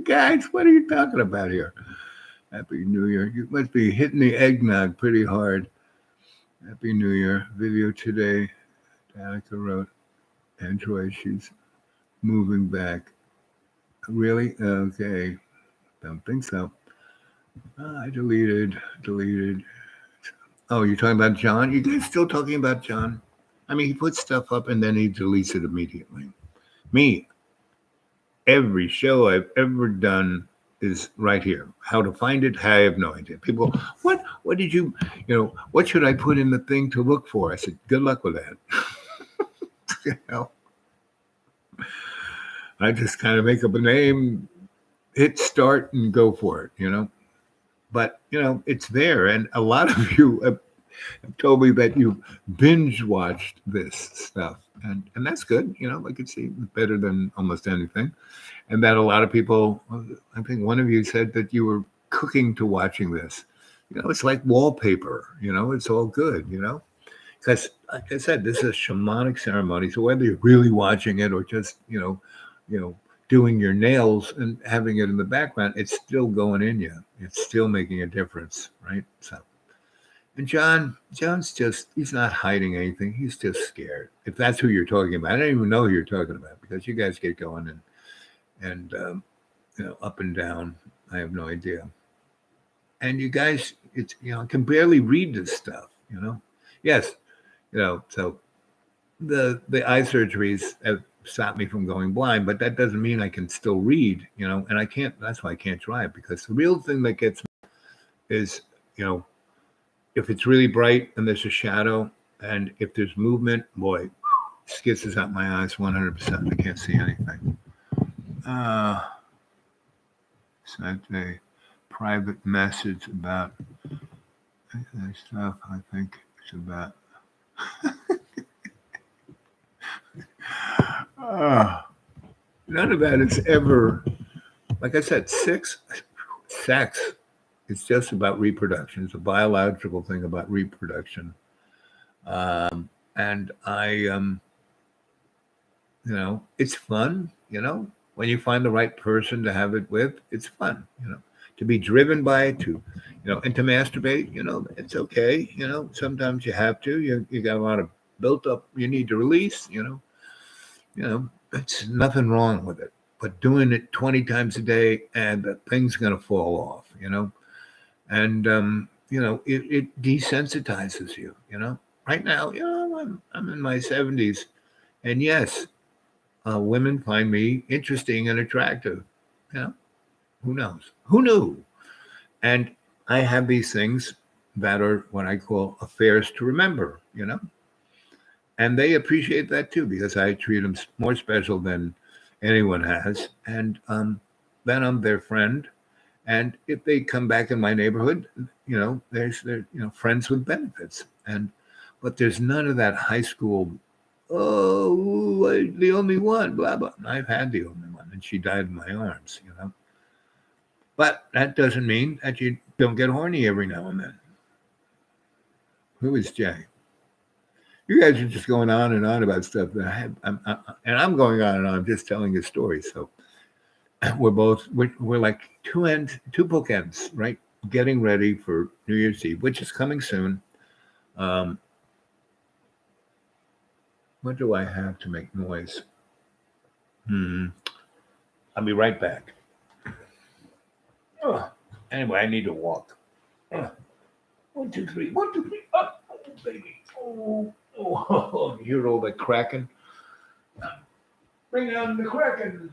Guys, what are you talking about here? Happy New Year. You must be hitting the eggnog pretty hard. Happy New Year. Video today. Danica wrote, Android, she's moving back. Really? Okay. Don't think so. I deleted. Oh, you're talking about John? You guys still talking about John? I mean, he puts stuff up and then he deletes it immediately. Me, every show I've ever done is right here. How to find it, I have no idea. People, what did you, what should I put in the thing to look for? I said, good luck with that. I just kind of make up a name, hit start and go for it, But, it's there. And a lot of you have told me that you binge watched this stuff. And that's good. I could see better than almost anything. And that a lot of people, I think one of you said that you were cooking to watching this. It's like wallpaper, it's all good, because like I said, this is a shamanic ceremony. So whether you're really watching it or just, doing your nails and having it in the background, it's still going in you. It's still making a difference, right? So, and John's just, he's not hiding anything. He's just scared. If that's who you're talking about. I don't even know who you're talking about because you guys get going and up and down. I have no idea. And you guys, it's, I can barely read this stuff, Yes, so the eye surgeries have stopped me from going blind, but that doesn't mean I can still read, and I can't, that's why I can't drive, because the real thing that gets me is, if it's really bright and there's a shadow, and if there's movement, boy, skizzes out my eyes 100%. I can't see anything. Sent a private message about stuff. I think it's about. None of that is ever, like I said, sex is just about reproduction. It's a biological thing about reproduction. And I, it's fun, when you find the right person to have it with, it's fun, to be driven by it, and to masturbate, it's okay. Sometimes you have to, you got a lot of built up, you need to release, it's nothing wrong with it. but doing it 20 times a day, and the thing's going to fall off, you know? And, it desensitizes you, you know? Right now, I'm in my 70s, and yes, women find me interesting and attractive. You know, who knows? Who knew? And I have these things that are what I call affairs to remember, you know? And they appreciate that too because I treat them more special than anyone has. And then I'm their friend. And if they come back in my neighborhood, they're friends with benefits. But there's none of that high school, oh, the only one, blah, blah. I've had the only one, and she died in my arms, you know. But that doesn't mean that you don't get horny every now and then. Who is Jay? You guys are just going on and on about stuff that I'm going on and on. I'm just telling a story. So we're like two bookends, right? Getting ready for New Year's Eve, which is coming soon. What do I have to make noise? I'll be right back. Anyway, I need to walk. 1, 2, 3. 1, 2, 3. Oh, baby. Oh, you hear all that cracking? Bring on the cracking.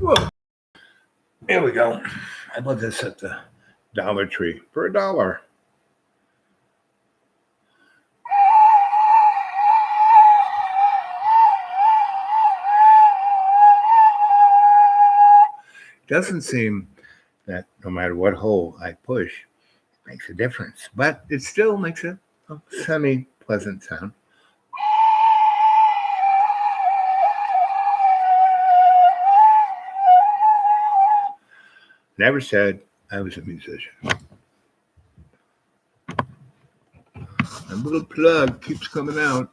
Whoa. There we go. I bought this at the Dollar Tree for $1. Doesn't seem that no matter what hole I push, it makes a difference, but it still makes a semi-pleasant sound. Never said I was a musician. A little plug keeps coming out.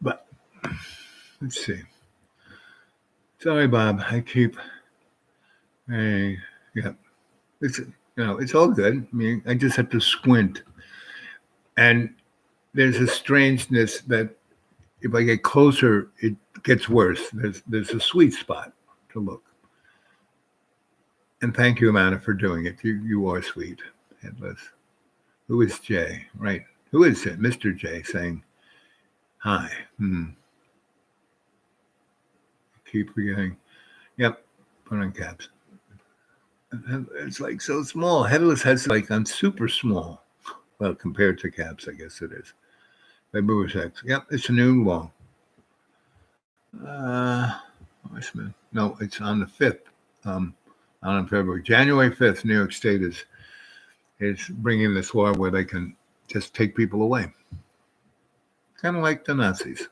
But let's see. Sorry, Bob. Yeah. It's all good. I mean, I just have to squint. And there's a strangeness that if I get closer, it gets worse. There's a sweet spot to look. And thank you, Amanda, for doing it. You are sweet, Headless. Who is Jay? Right. Who is it? Mr. J saying hi. Keep forgetting. Yep. Put on caps. It's like so small. Headless has like I'm super small. Well, compared to caps, I guess it is. February 6th. Yep, it's a new law. No, it's on the 5th. On February. January 5th, New York State is bringing this law where they can just take people away. Kind of like the Nazis.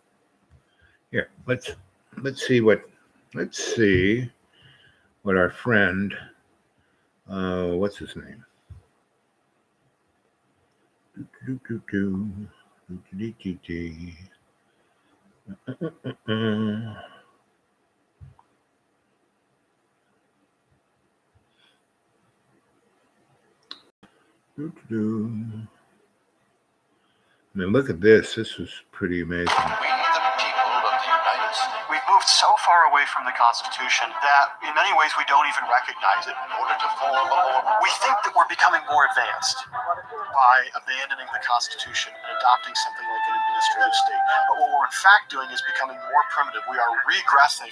Here, let's see what our friend, what's his name? I mean, look at this. This was pretty amazing. We, the people of the United States, we We've moved so far away from the Constitution that in many ways we don't even recognize it. In order to form a more, we think that we're becoming more advanced by abandoning the Constitution and adopting something like an administrative state. But what we're in fact doing is becoming more primitive. We are regressing.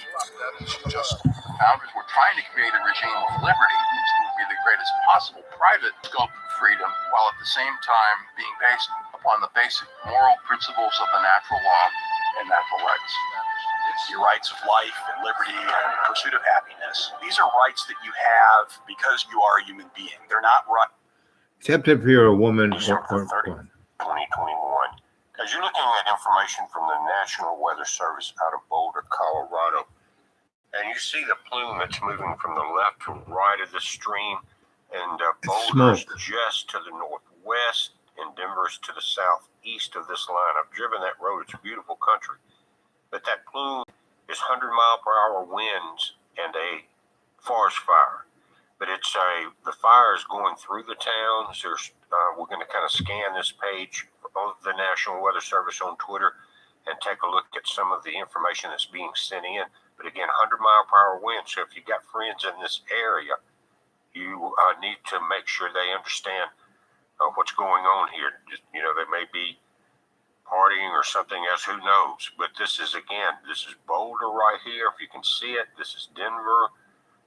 Just founders were trying to create a regime of liberty, which would be the greatest possible private scope of freedom, while at the same time being based upon the basic moral principles of the natural law and natural rights. Your rights of life and liberty and pursuit of happiness. These are rights that you have because you are a human being. They're not right. Except if you're a woman December 30, 2021. As you're looking at information from the National Weather Service out of Boulder, Colorado, and you see the plume that's moving from the left to right of the stream, and Boulder's just to the northwest, and Denver's to the southeast of this line. I've driven that road. It's a beautiful country. But that plume is 100-mile-per-hour winds and a forest fire. But the fire is going through the towns. We're going to kind of scan this page of the National Weather Service on Twitter and take a look at some of the information that's being sent in. But again, 100-mile-per-hour winds. So if you've got friends in this area, you need to make sure they understand what's going on here. They may be partying or something else, who knows? But this is Boulder right here. If you can see it, this is Denver.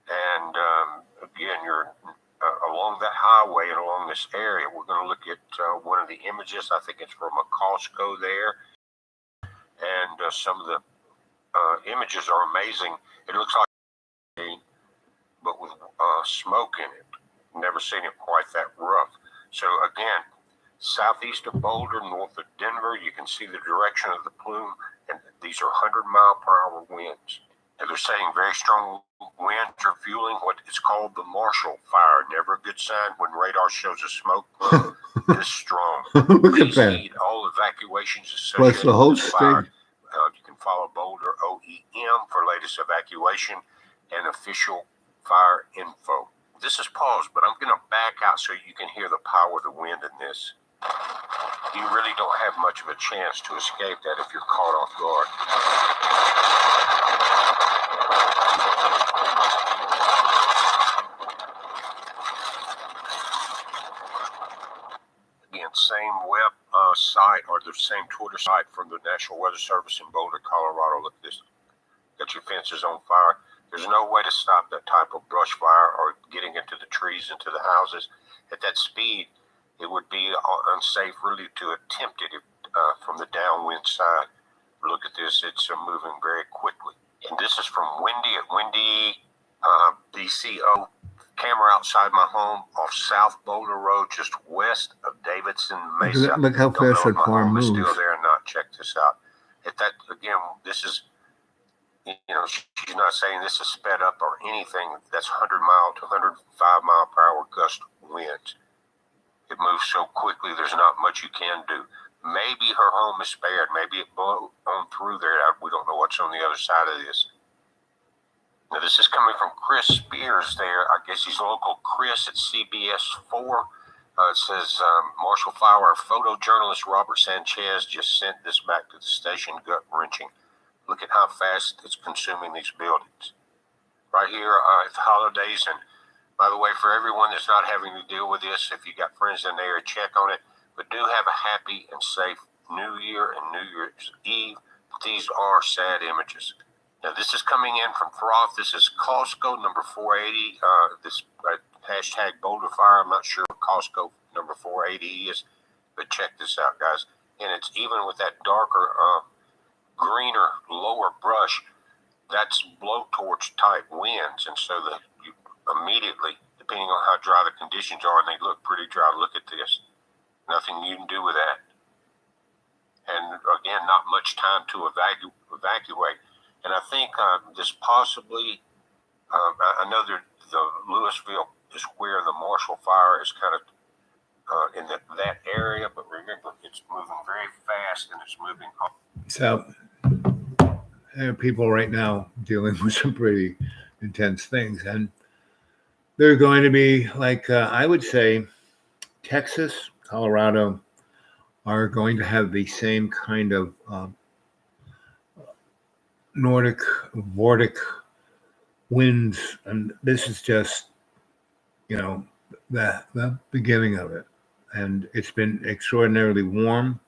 And again, you're along that highway and along this area. We're going to look at one of the images. I think it's from a Costco there. And some of the images are amazing. It looks like, but with smoke in it. Never seen it quite that rough. So again, southeast of Boulder, north of Denver, you can see the direction of the plume, and these are 100-mile-per-hour winds. And they're saying very strong winds are fueling what is called the Marshall Fire. Never a good sign when radar shows a smoke this strong. Look at Please that. heed all evacuations Plus associated the whole with this fire. state. You can follow Boulder OEM for latest evacuation and official fire info. This is paused, but I'm going to back out so you can hear the power of the wind in this. You really don't have much of a chance to escape that if you're caught off guard. Again, same web site or the same Twitter site from the National Weather Service in Boulder, Colorado. Look at this. Got your fences on fire. There's no way to stop that type of brush fire or getting into the trees, into the houses. At that speed, it would be unsafe really to attempt it from the downwind side. Look at this. It's moving very quickly. And this is from Windy DCO. Camera outside my home off South Boulder Road, just west of Davidson Mesa. Look how Don't know fast if that my farm home is moves. still there or not. Check this out. At that, again, this is, she's not saying this is sped up or anything. That's 100 mile to 105 mile per hour gust winds. It moves so quickly, there's not much you can do. Maybe her home is spared. Maybe it blew on through there. We don't know what's on the other side of this. Now, this is coming from Chris Spears there. I guess he's local Chris at CBS 4. It says, Marshall Fire photojournalist Robert Sanchez just sent this back to the station, gut-wrenching. Look at how fast it's consuming these buildings. Right here at the holidays, and by the way, for everyone that's not having to deal with this, if you got friends in there, check on it. But do have a happy and safe New Year and New Year's Eve. These are sad images. Now, this is coming in from Froth. This is Costco number 480. This hashtag Boulder Fire. I'm not sure what Costco number 480 is, but check this out, guys. And it's even with that darker, greener, lower brush, that's blowtorch type winds. And so that you immediately, depending on how dry the conditions are, and they look pretty dry. Look at this. Nothing you can do with that. And again, not much time to evacuate. And I think this possibly, I know that the Louisville is where the Marshall Fire is kind of in that area, but remember, it's moving very fast and it's moving up. So there are people right now dealing with some pretty intense things. And they're going to be like, I would say, Texas, Colorado are going to have the same kind of Vortic winds, and this is just, the beginning of it. And it's been extraordinarily warm.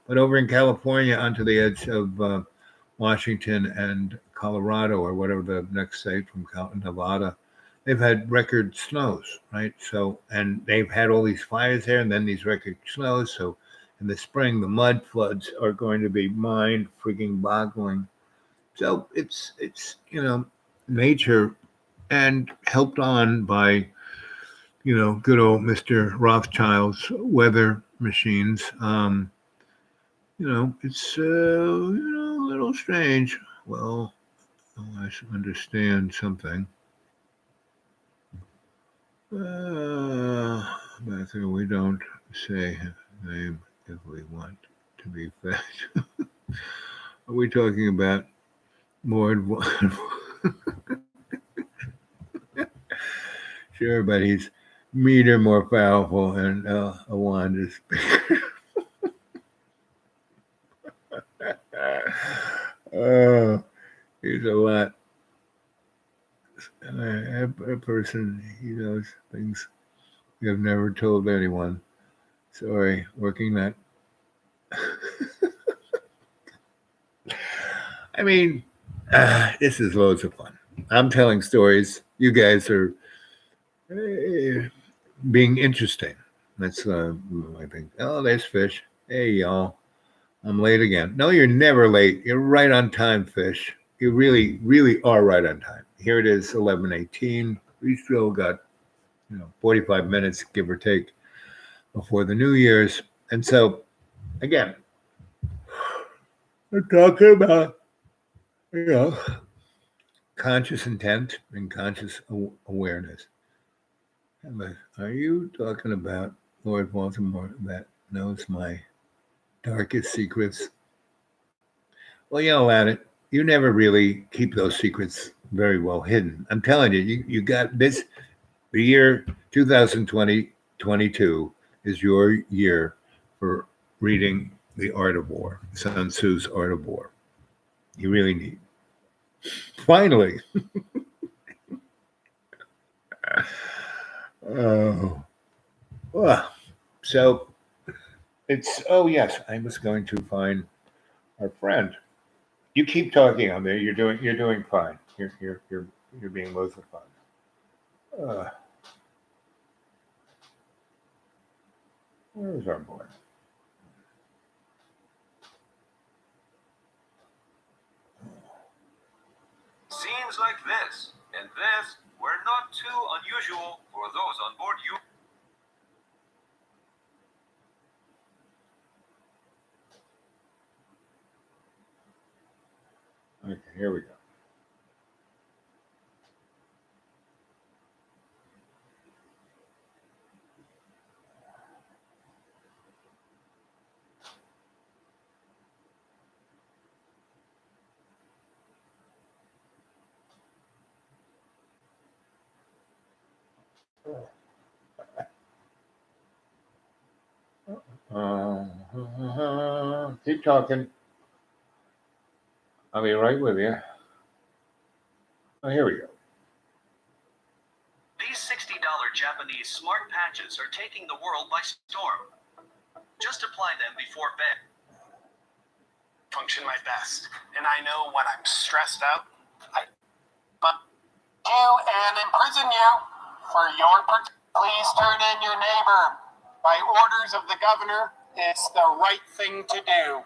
But over in California, onto the edge of Washington and Colorado, or whatever the next state from Nevada, they've had record snows, right? So, and they've had all these fires there, and then these record snows. So, in the spring, the mud floods are going to be mind freaking boggling. So it's nature, and helped on by good old Mr. Rothschild's weather machines. It's a little strange. Well, I should understand something. But we don't say his name if we want to be fed. Are we talking about more? Sure, but he's meaner, more powerful, and a wand is bigger. Oh, he's a lot. A person, he knows things you have never told anyone. Sorry, working that. I mean, this is loads of fun. I'm telling stories. You guys are being interesting. That's I think. Oh, there's Fish. Hey, y'all. I'm late again. No, you're never late. You're right on time, Fish. You really, really are right on time. Here it is, 11:18. We still got 45 minutes, give or take, before the New Year's. And so, again, we're talking about conscious intent and conscious awareness. Are you talking about Lord Baltimore that knows my darkest secrets? Well, at it, you never really keep those secrets very well hidden. I'm telling you, you got this. The year 2022 is your year for reading The Art of War, Sun Tzu's Art of War. You really need. Finally. Oh. Well, so it's, oh yes, I was going to find our friend. You keep talking on there. You're doing fine. You're being loads of fun. Where's our boy? Scenes like this and this were not too unusual for those on board you. Okay, here we go. Keep talking. I'll be right with you. Oh, here we go. These $60 Japanese smart patches are taking the world by storm. Just apply them before bed. Function my best. And I know when I'm stressed out, but you and imprison you for your please turn in your neighbor. By orders of the governor, it's the right thing to do.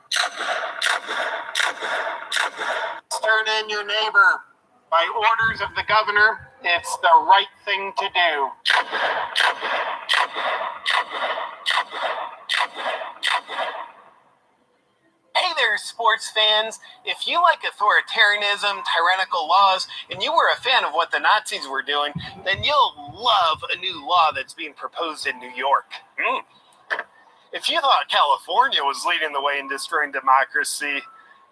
Turn in your neighbor. By orders of the governor, it's the right thing to do. Hey there, sports fans. If you like authoritarianism, tyrannical laws, and you were a fan of what the Nazis were doing, then you'll love a new law that's being proposed in New York. If you thought California was leading the way in destroying democracy,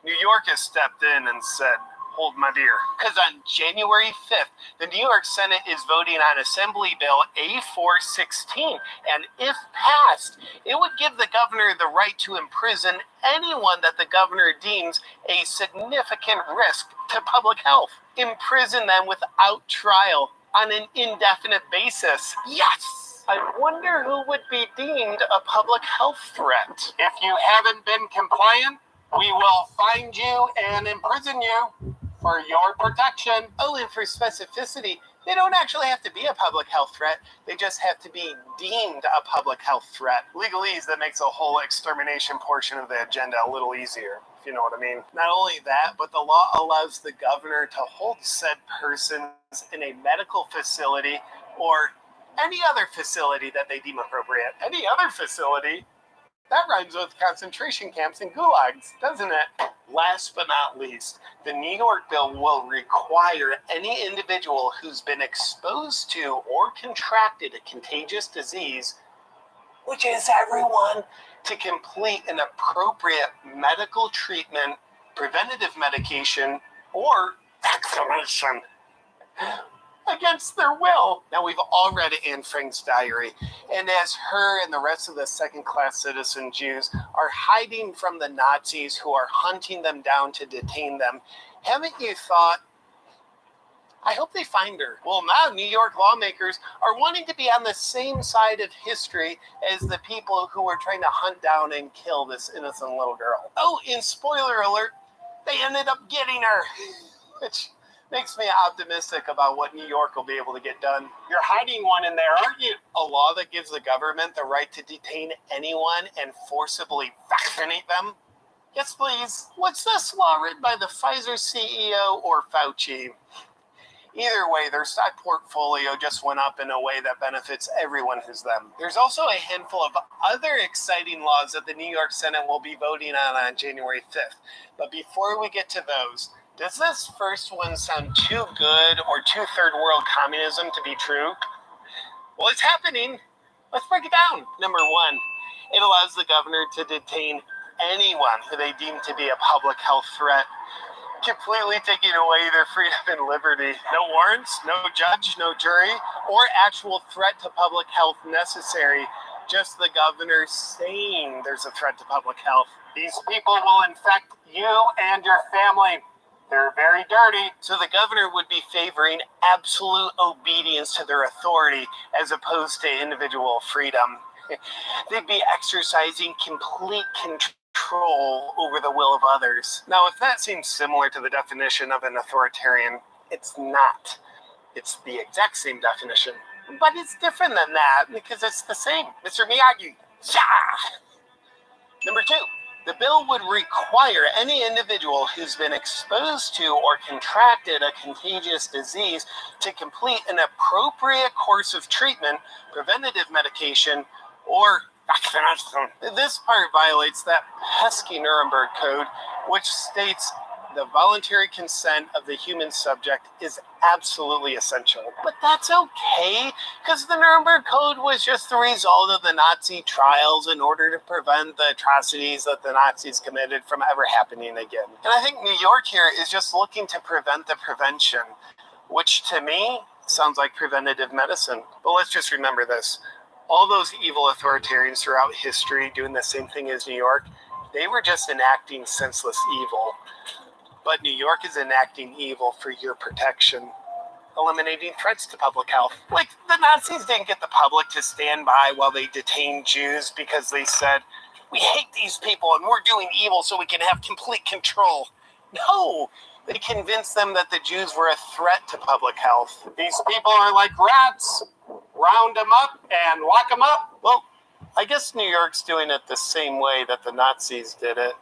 New York has stepped in and said, hold my beer. Because on January 5th, the New York Senate is voting on Assembly Bill A416. And if passed, it would give the governor the right to imprison anyone that the governor deems a significant risk to public health. Imprison them without trial on an indefinite basis. Yes! I wonder who would be deemed a public health threat. If you haven't been compliant, we will find you and imprison you for your protection. Oh, and for specificity, they don't actually have to be a public health threat. They just have to be deemed a public health threat. Legalese that makes the whole extermination portion of the agenda a little easier, if you know what I mean. Not only that, but the law allows the governor to hold said persons in a medical facility or any other facility that they deem appropriate. Any other facility? That rhymes with concentration camps and gulags, doesn't it? Last but not least, the New York bill will require any individual who's been exposed to or contracted a contagious disease, which is everyone, to complete an appropriate medical treatment, preventative medication, or vaccination against their will. Now, we've all read Anne Frank's diary, and as her and the rest of the second-class citizen Jews are hiding from the Nazis who are hunting them down to detain them, haven't you thought, I hope they find her? Well, now New York lawmakers are wanting to be on the same side of history as the people who were trying to hunt down and kill this innocent little girl. Oh, and spoiler alert, they ended up getting her, which makes me optimistic about what New York will be able to get done. You're hiding one in there, aren't you? A law that gives the government the right to detain anyone and forcibly vaccinate them? Yes, please. What's this law written by the Pfizer CEO or Fauci? Either way, their stock portfolio just went up in a way that benefits everyone who's them. There's also a handful of other exciting laws that the New York Senate will be voting on January 5th. But before we get to those, does this first one sound too good or too third world communism to be true? Well, it's happening. Let's break it down. Number one, it allows the governor to detain anyone who they deem to be a public health threat, completely taking away their freedom and liberty. No warrants, no judge, no jury, or actual threat to public health necessary. Just the governor saying there's a threat to public health. These people will infect you and your family. They're very dirty. So the governor would be favoring absolute obedience to their authority as opposed to individual freedom. They'd be exercising complete control over the will of others. Now, if that seems similar to the definition of an authoritarian, it's not. It's the exact same definition. But it's different than that because it's the same. Mr. Miyagi. Yeah! Number two. The bill would require any individual who's been exposed to or contracted a contagious disease to complete an appropriate course of treatment, preventative medication, or vaccination. This part violates that pesky Nuremberg Code, which states the voluntary consent of the human subject is absolutely essential. But that's okay, because the Nuremberg Code was just the result of the Nazi trials in order to prevent the atrocities that the Nazis committed from ever happening again. And I think New York here is just looking to prevent the prevention, which to me sounds like preventative medicine. But let's just remember this. All those evil authoritarians throughout history doing the same thing as New York, they were just enacting senseless evil. But New York is enacting evil for your protection, eliminating threats to public health. Like, the Nazis didn't get the public to stand by while they detained Jews because they said, we hate these people and we're doing evil so we can have complete control. No, they convinced them that the Jews were a threat to public health. These people are like rats. Round them up and lock them up. Well, I guess New York's doing it the same way that the Nazis did it.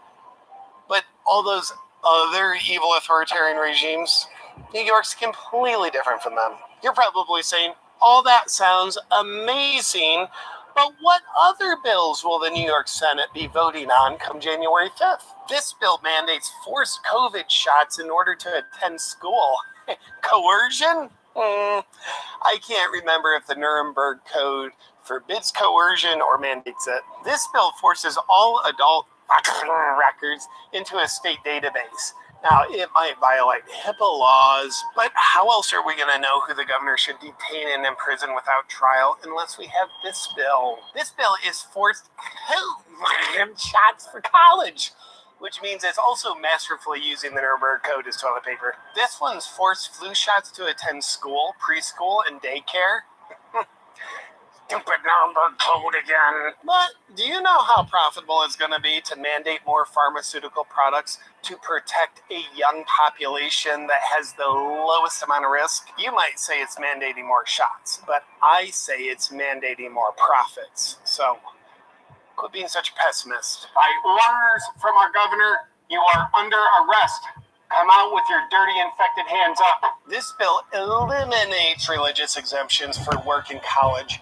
But all those other evil authoritarian regimes, New York's completely different from them. You're probably saying, all that sounds amazing, but what other bills will the New York Senate be voting on come January 5th? This bill mandates forced COVID shots in order to attend school. Coercion? I can't remember if the Nuremberg Code forbids coercion or mandates it. This bill forces all adult records into a state database. Now, it might violate HIPAA laws, but how else are we going to know who the governor should detain and imprison without trial unless we have this bill? This bill is forced shots for college. which means it's also masterfully using the Nuremberg Code as toilet paper. This one's forced flu shots to attend school, preschool, and daycare. Stupid Nuremberg Code again. But do you know how profitable it's going to be to mandate more pharmaceutical products to protect a young population that has the lowest amount of risk? You might say it's mandating more shots, but I say it's mandating more profits. So quit being such a pessimist. By orders from our governor, you are under arrest. Come out with your dirty, infected hands up. This bill eliminates religious exemptions for work in college,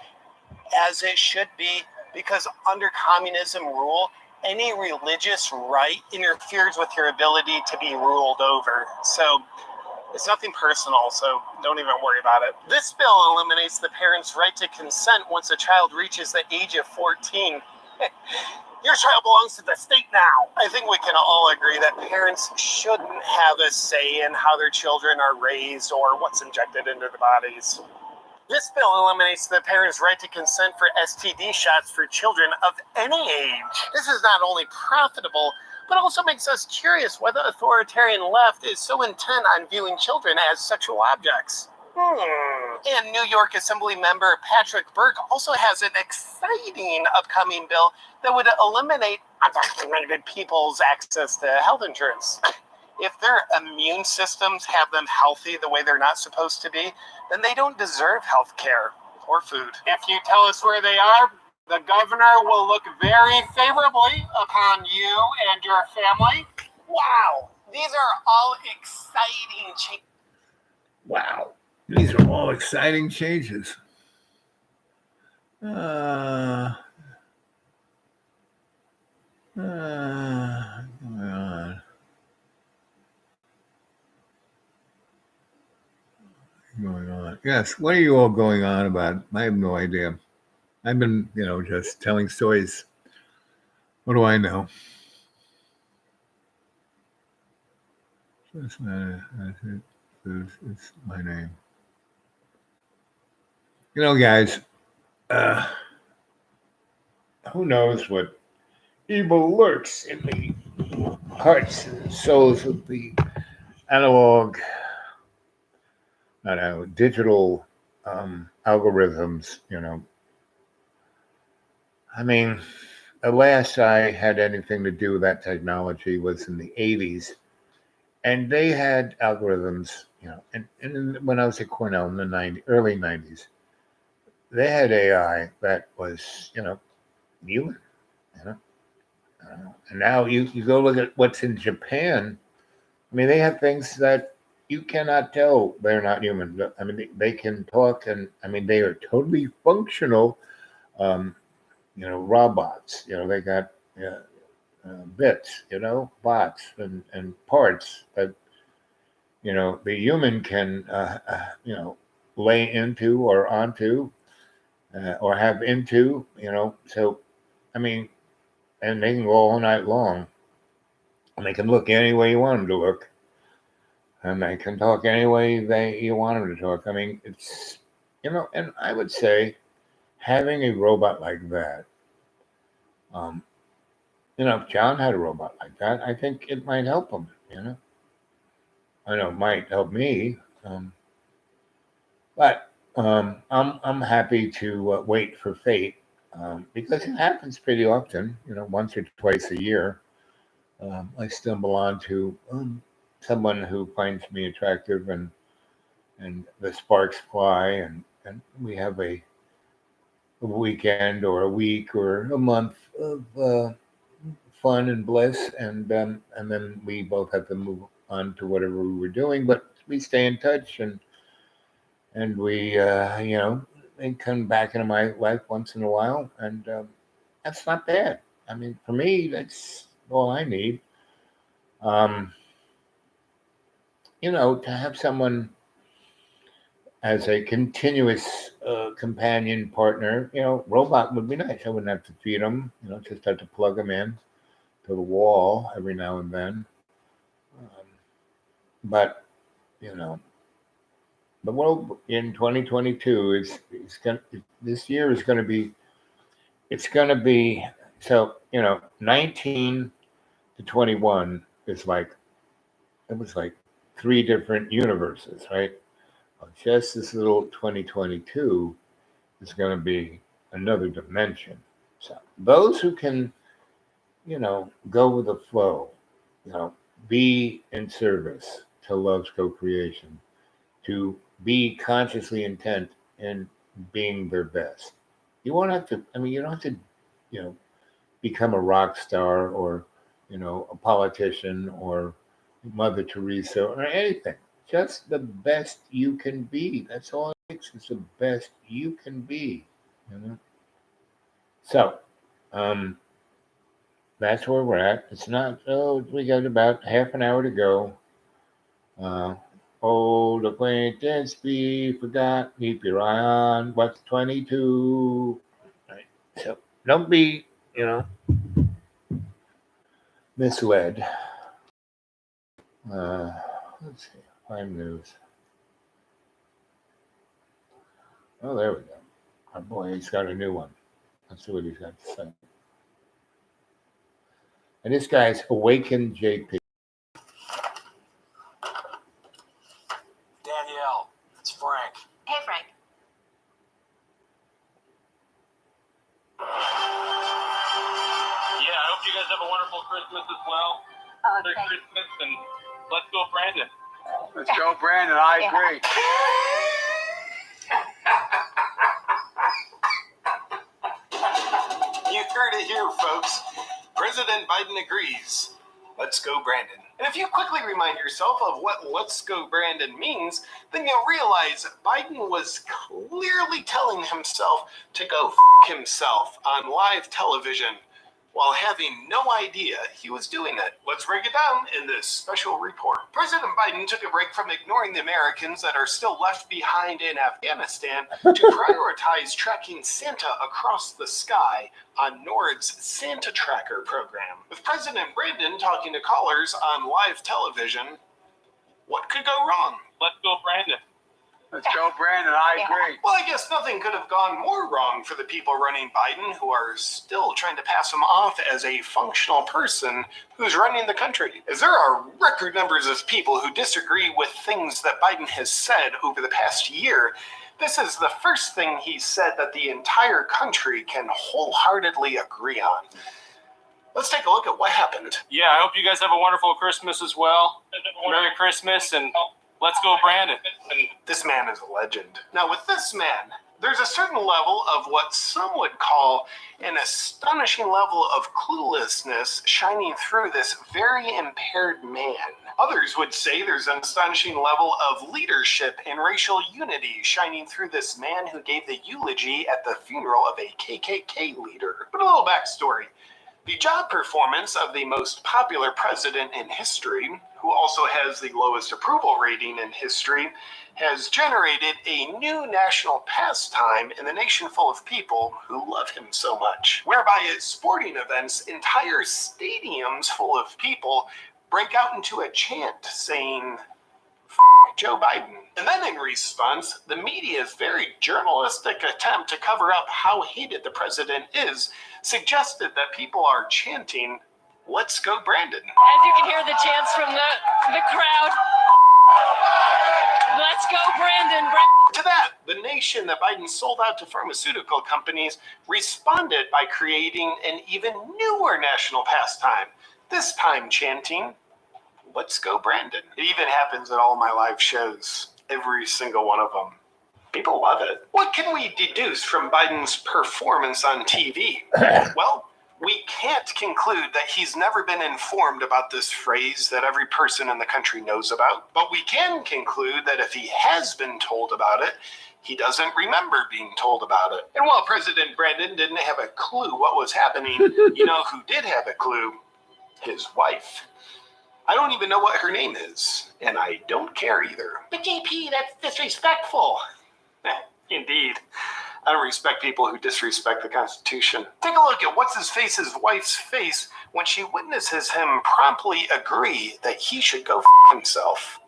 as it should be, because under communism rule, any religious right interferes with your ability to be ruled over. So it's nothing personal, so don't even worry about it. This bill eliminates the parent's right to consent once a child reaches the age of 14. Your child belongs to the state now. I think we can all agree that parents shouldn't have a say in how their children are raised or what's injected into their bodies. This bill eliminates the parent's right to consent for STD shots for children of any age. This is not only profitable, but also makes us curious why the authoritarian left is so intent on viewing children as sexual objects. And New York Assembly member Patrick Burke also has an exciting upcoming bill that would eliminate unvaccinated people's access to health insurance. If their immune systems have them healthy the way they're not supposed to be, then they don't deserve health care or food. If you tell us where they are, the governor will look very favorably upon you and your family. Wow, these are all exciting changes. Wow. These are all exciting changes. Going on. Yes, what are you all going on about? I have no idea. I've been, just telling stories. What do I know? It's my name. Guys, who knows what evil lurks in the hearts and souls of the analog, digital algorithms, I mean, the last I had anything to do with that technology was in the 80s. And they had algorithms, and when I was at Cornell in the early 90s, they had AI that was, human, And now you go look at what's in Japan. I mean, they have things that you cannot tell they're not human. I mean, they can talk, and I mean, they are totally functional, robots. They got bits, bots and parts that, the human can, lay into or onto or have into, So, I mean, and they can go all night long. And they can look any way you want them to look. And they can talk any way you want them to talk. I mean, it's, and I would say having a robot like that, if John had a robot like that, I think it might help him, I know it might help me. But I'm happy to wait for fate because it happens pretty often, once or twice a year. I stumble onto someone who finds me attractive and the sparks fly and we have a weekend or a week or a month of fun and bliss, and then we both have to move on to whatever we were doing, but we stay in touch and we they come back into my life once in a while, and that's not bad. I mean, for me, that's all I need. To have someone as a continuous companion partner, robot would be nice. I wouldn't have to feed them, just have to plug them in to the wall every now and then. But the world in 2022 is this year is going to be, it's going to be, so 19 to 21 is like, it was like 3 different universes, right? Well, just this little 2022 is going to be another dimension. So those who can, go with the flow, be in service to love's co-creation, to be consciously intent in being their best. You won't have to, you don't have to, become a rock star or, a politician or Mother Teresa or anything. Just the best you can be. That's all it takes is the best you can be. So, that's where we're at. It's not, we got about half an hour to go. Old acquaintance be forgot, keep your eye on what's 22. Right. So don't be, misled. Let's see, Prime News. Oh, there we go. Our boy, he's got a new one. Let's see what he's got to say. And this guy's Awakened JP. Danielle, it's Frank. Hey, Frank. Yeah, I hope you guys have a wonderful Christmas as well. Merry Christmas, and let's go, Brandon. Let's go, Brandon. I agree. You heard it here, folks. President Biden agrees. Let's go, Brandon. And if you quickly remind yourself of what let's go, Brandon means, then you'll realize Biden was clearly telling himself to go himself on live television while having no idea he was doing it. Let's break it down in this special report. President Biden took a break from ignoring the Americans that are still left behind in Afghanistan to prioritize tracking Santa across the sky on NORAD's Santa Tracker program. With President Brandon talking to callers on live television, what could go wrong? Let's go, Brandon. Let's go, Brandon. I agree. Well, I guess nothing could have gone more wrong for the people running Biden, who are still trying to pass him off as a functional person who's running the country. As there are record numbers of people who disagree with things that Biden has said over the past year, this is the first thing he said that the entire country can wholeheartedly agree on. Let's take a look at what happened. Yeah, I hope you guys have a wonderful Christmas as well. Merry Christmas, and let's go, Brandon. This man is a legend. Now, with this man, there's a certain level of what some would call an astonishing level of cluelessness shining through this very impaired man. Others would say there's an astonishing level of leadership and racial unity shining through this man who gave the eulogy at the funeral of a KKK leader. But a little backstory. The job performance of the most popular president in history, who also has the lowest approval rating in history, has generated a new national pastime in the nation full of people who love him so much, whereby at sporting events, entire stadiums full of people break out into a chant saying, Joe Biden. And then in response, the media's very journalistic attempt to cover up how hated the president is suggested that people are chanting, let's go Brandon. As you can hear the chants from the crowd, let's go Brandon. To that, the nation that Biden sold out to pharmaceutical companies responded by creating an even newer national pastime, this time chanting, let's go Brandon. It even happens at all my live shows, every single one of them. People love it. What can we deduce from Biden's performance on TV? Well, we can't conclude that he's never been informed about this phrase that every person in the country knows about. But we can conclude that if he has been told about it, he doesn't remember being told about it. And while President Brandon didn't have a clue what was happening, you know who did have a clue? His wife. I don't even know what her name is, and I don't care either. But JP, that's disrespectful. Indeed. I don't respect people who disrespect the Constitution. Take a look at what's-his-face's wife's face when she witnesses him promptly agree that he should go himself.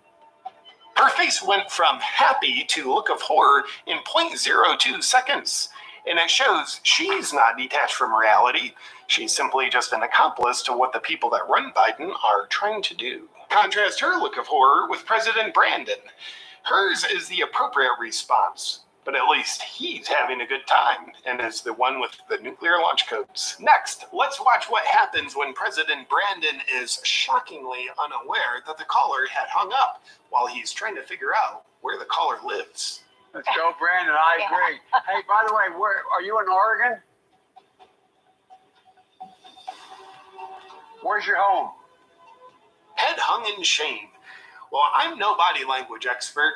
Her face went from happy to look of horror in 0.02 seconds. And it shows she's not detached from reality. She's simply just an accomplice to what the people that run Biden are trying to do. Contrast her look of horror with President Brandon. Hers is the appropriate response, but at least he's having a good time and is the one with the nuclear launch codes. Next, let's watch what happens when President Brandon is shockingly unaware that the caller had hung up while he's trying to figure out where the caller lives. Let's go, Brandon. I agree. Hey, by the way, where are you in Oregon? Where's your home? Head hung in shame. Well, I'm no body language expert.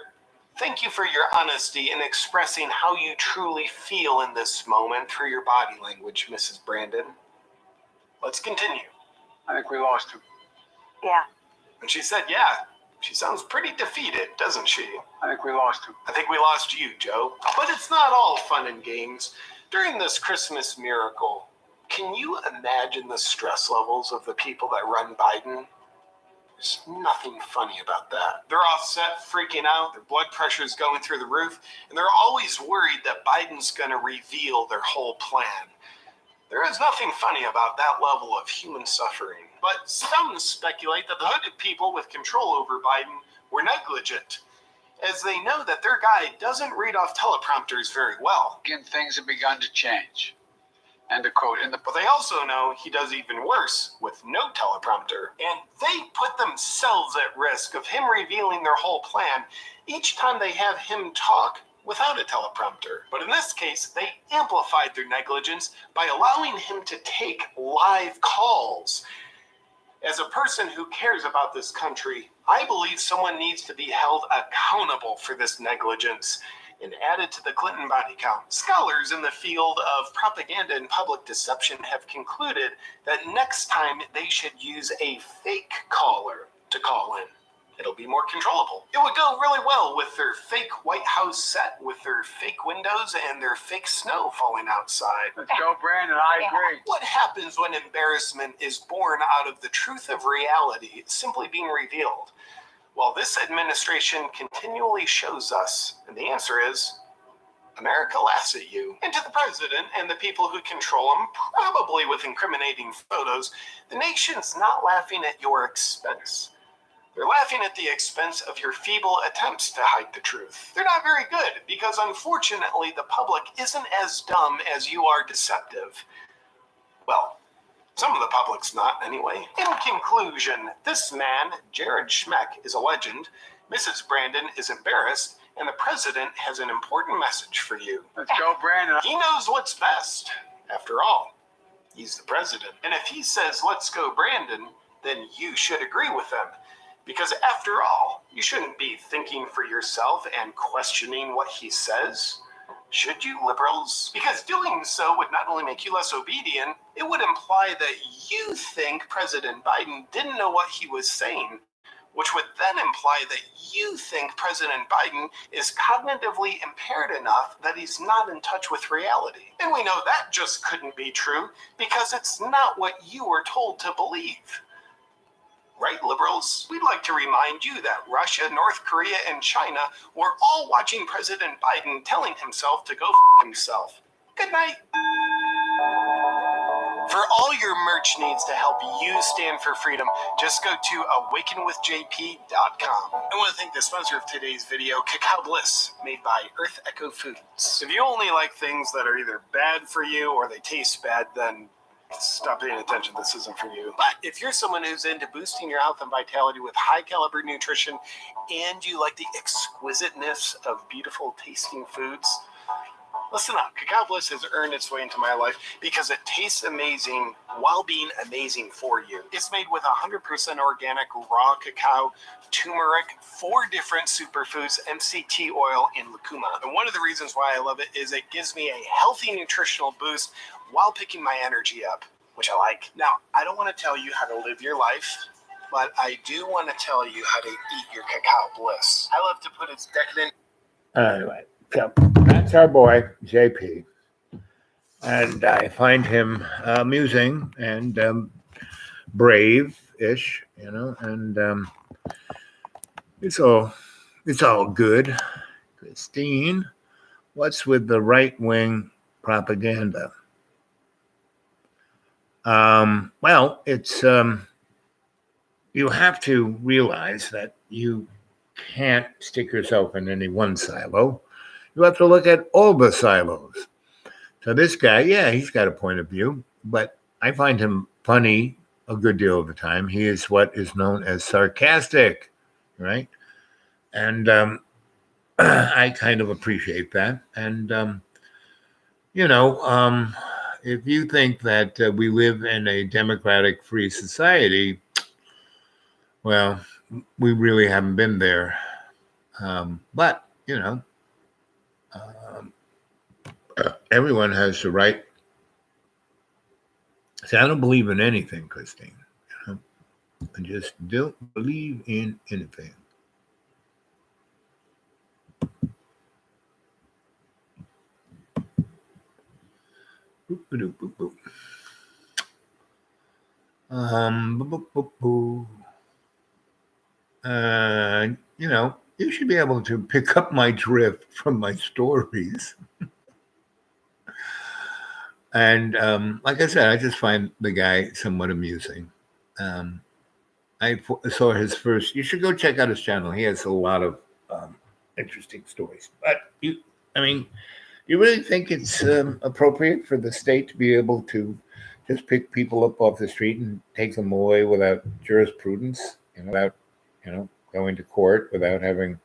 Thank you for your honesty in expressing how you truly feel in this moment through your body language, Mrs. Brandon. Let's continue. I think we lost him. Yeah. And she said, yeah. She sounds pretty defeated, doesn't she? I think we lost him. I think we lost you, Joe. But it's not all fun and games. During this Christmas miracle, can you imagine the stress levels of the people that run Biden? There's nothing funny about that. They're offset, freaking out, their blood pressure's going through the roof, and they're always worried that Biden's going to reveal their whole plan. There is nothing funny about that level of human suffering. But some speculate that the hooded people with control over Biden were negligent, as they know that their guy doesn't read off teleprompters very well. Again, things have begun to change. And to quote in the... But they also know he does even worse with no teleprompter. And they put themselves at risk of him revealing their whole plan each time they have him talk without a teleprompter. But in this case, they amplified their negligence by allowing him to take live calls. As a person who cares about this country, I believe someone needs to be held accountable for this negligence and added to the Clinton body count. Scholars in the field of propaganda and public deception have concluded that next time they should use a fake caller to call in. It'll be more controllable. It would go really well with their fake White House set, with their fake windows and their fake snow falling outside. Let's go, Brandon. I agree. What happens when embarrassment is born out of the truth of reality simply being revealed? Well, this administration continually shows us, and the answer is, America laughs at you. And to the president and the people who control him, probably with incriminating photos, the nation's not laughing at your expense. They're laughing at the expense of your feeble attempts to hide the truth. They're not very good, because unfortunately the public isn't as dumb as you are deceptive. Well, some of the public's not, anyway. In conclusion, this man, Jared Schmeck, is a legend, Mrs. Brandon is embarrassed, and the president has an important message for you. Let's go, Brandon. He knows what's best. After all, he's the president. And if he says, let's go, Brandon, then you should agree with him. Because after all, you shouldn't be thinking for yourself and questioning what he says. Should you, liberals? Because doing so would not only make you less obedient, it would imply that you think President Biden didn't know what he was saying, which would then imply that you think President Biden is cognitively impaired enough that he's not in touch with reality. And we know that just couldn't be true because it's not what you were told to believe. Right, liberals? We'd like to remind you that Russia, North Korea, and China were all watching President Biden telling himself to go himself. Good night. For all your merch needs to help you stand for freedom, just go to awakenwithjp.com. I want to thank the sponsor of today's video, Cacao Bliss, made by Earth Echo Foods. If you only like things that are either bad for you or they taste bad, then stop paying attention. This isn't for you. But if you're someone who's into boosting your health and vitality with high caliber nutrition and you like the exquisiteness of beautiful tasting foods, listen up. Cacao Bliss has earned its way into my life because it tastes amazing while being amazing for you. It's made with 100% organic raw cacao, turmeric, 4 different superfoods, MCT oil, and lucuma. And one of the reasons why I love it is it gives me a healthy nutritional boost while picking my energy up, which I like. Now, I don't want to tell you how to live your life, but I do want to tell you how to eat your Cacao Bliss. I love to put its decadent... Anyway, so that's our boy, JP. And I find him amusing and brave-ish, you know, and it's all good. Christine, what's with the right-wing propaganda. Well, it's you have to realize that you can't stick yourself in any one silo. You have to look at all the silos. So this guy, yeah, he's got a point of view, but I find him funny a good deal of the time. He is what is known as sarcastic, right? And I kind of appreciate that. And if you think that we live in a democratic, free society, well, we really haven't been there. But everyone has the right. See, I don't believe in anything, Christine. I just don't believe in anything. Boop, boop, boop, boop. Boop, boop, boop, boop. You should be able to pick up my drift from my stories. And like I said, I just find the guy somewhat amusing. I saw his first. You should go check out his channel. He has a lot of interesting stories. But you really think it's appropriate for the state to be able to just pick people up off the street and take them away without jurisprudence, without going to court, without having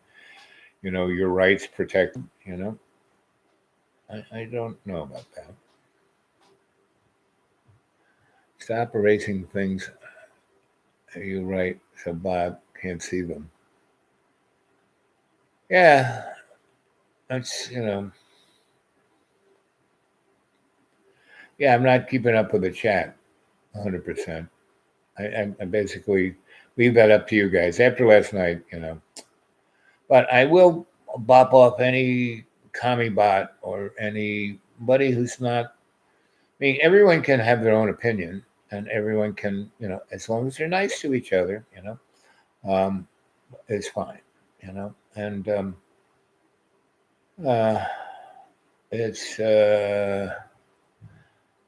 your rights protected? I don't know about that. Stop erasing things. You're right. So Bob can't see them. Yeah, that's Yeah, I'm not keeping up with the chat 100%. I basically leave that up to you guys after last night, But I will bop off any commie bot or anybody who's not. Everyone can have their own opinion, and everyone can, as long as they're nice to each other, it's fine, And it's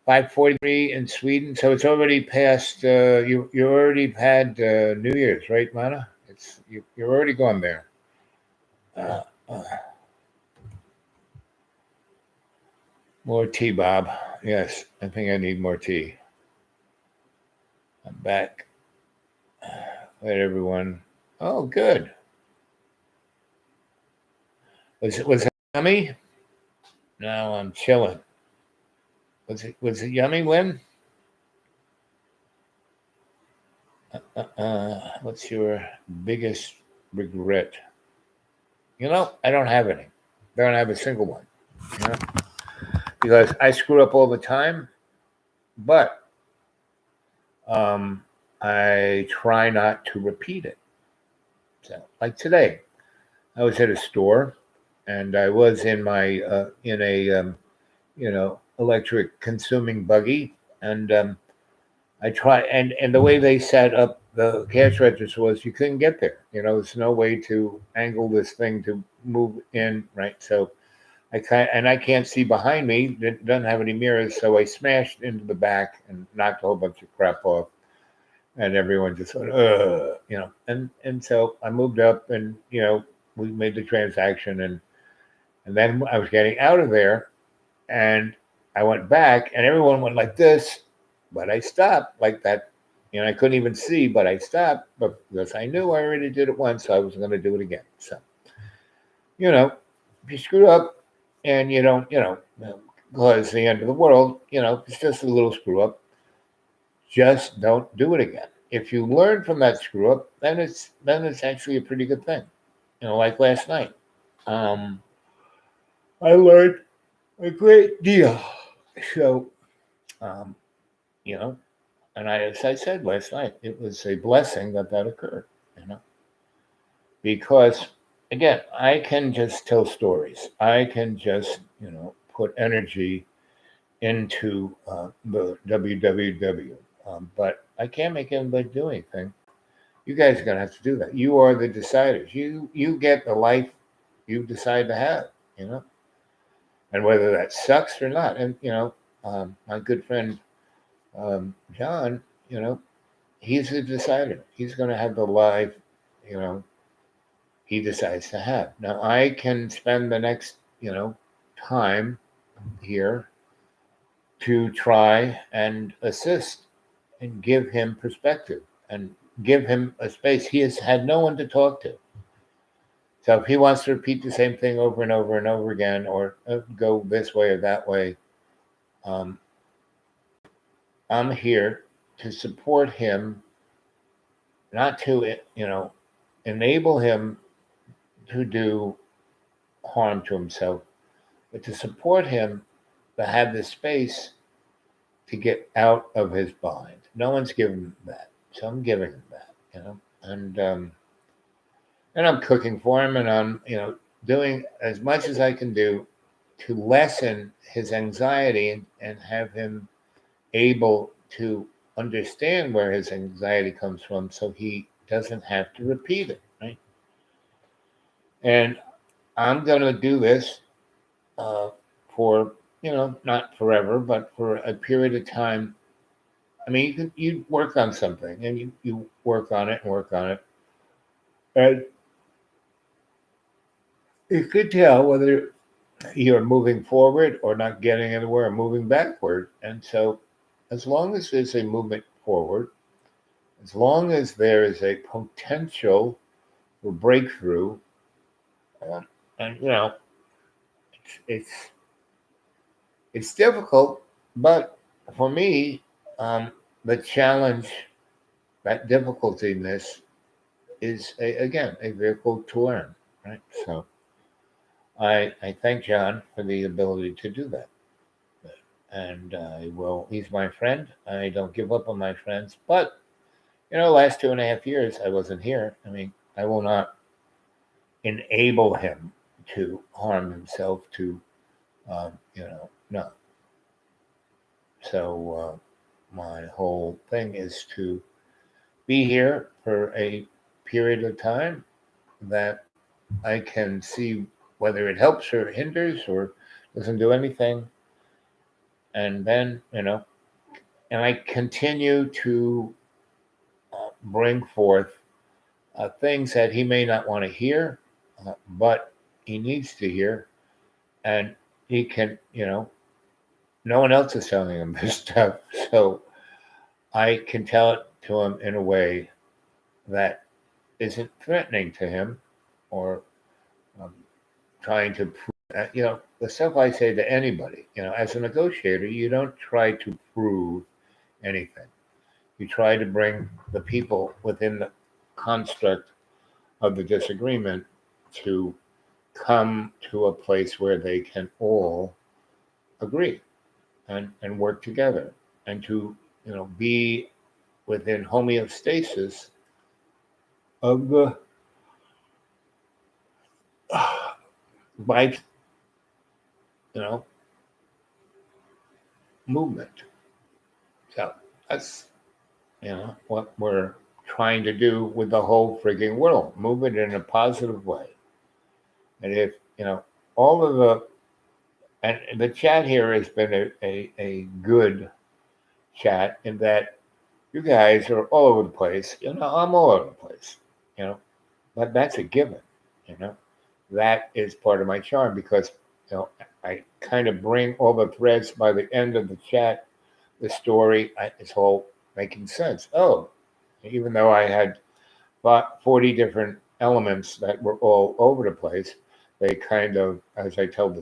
5:43 in Sweden, so it's already past. You already had New Year's, right, Mana? You're already gone there. More tea, Bob. Yes, I think I need more tea. I'm back. Let everyone. Oh, good. Was it yummy? No, I'm chilling. Was it yummy, Lynn? What's your biggest regret? I don't have any. I don't have a single one. Because I screw up all the time, but I try not to repeat it. So, like today, I was at a store, and I was in my in a electric consuming buggy, and I try and the way they set up the cash register was you couldn't get there. There's no way to angle this thing to move in, right? So I can't see behind me. It doesn't have any mirrors, so I smashed into the back and knocked a whole bunch of crap off. And everyone just went, and so I moved up, and we made the transaction, and then I was getting out of there, and I went back, and everyone went like this, but I stopped like that. I couldn't even see, but I stopped because I knew I already did it once, so I was going to do it again. So, if you screw up and you don't, cause the end of the world, it's just a little screw up. Just don't do it again. If you learn from that screw up, then it's actually a pretty good thing. Like last night, I learned a great deal. So, and as I said last night, it was a blessing that occurred. Because again, I can just tell stories. I can just put energy into the www. But I can't make anybody do anything. You guys are going to have to do that. You are the deciders. You get the life you decide to have, And whether that sucks or not. And, my good friend John, he's the decider. He's going to have the life, you know, he decides to have. Now, I can spend the next, time here to try and assist and give him perspective and give him a space. He has had no one to talk to. So if he wants to repeat the same thing over and over and over again, or go this way or that way, um, I'm here to support him, not to, enable him to do harm to himself, but to support him to have the space to get out of his bind. No one's given him that, so I'm giving him that, and I'm cooking for him, and I'm, doing as much as I can do to lessen his anxiety and have him able to understand where his anxiety comes from, so he doesn't have to repeat it, right? And I'm going to do this for, not forever, but for a period of time. I mean, you work on something, and you work on it and work on it, and you could tell whether you're moving forward or not getting anywhere or moving backward. And so, as long as there's a movement forward, as long as there is a potential for breakthrough, and it's it's difficult, but for me, the challenge, that difficulty in this, is again a vehicle to learn, right? So I thank John for the ability to do that, and he's my friend. I don't give up on my friends, but last 2.5 years I wasn't here. I mean, I will not enable him to harm himself, to no. So my whole thing is to be here for a period of time that I can see whether it helps or hinders or doesn't do anything. And then, and I continue to bring forth things that he may not want to hear, but he needs to hear. And he can, no one else is telling him this stuff. So I can tell it to him in a way that isn't threatening to him, or trying to prove, the stuff I say to anybody, as a negotiator, you don't try to prove anything. You try to bring the people within the construct of the disagreement to come to a place where they can all agree and work together, and to, be within homeostasis of the life, movement. So that's, what we're trying to do with the whole frigging world. Move it in a positive way. And if, all of the chat here has been a good chat, in that you guys are all over the place. I'm all over the place, but that's a given, that is part of my charm, because, I kind of bring all the threads by the end of the chat, the story, it's all making sense. Oh, even though I had 40 different elements that were all over the place, they kind of, as I tell the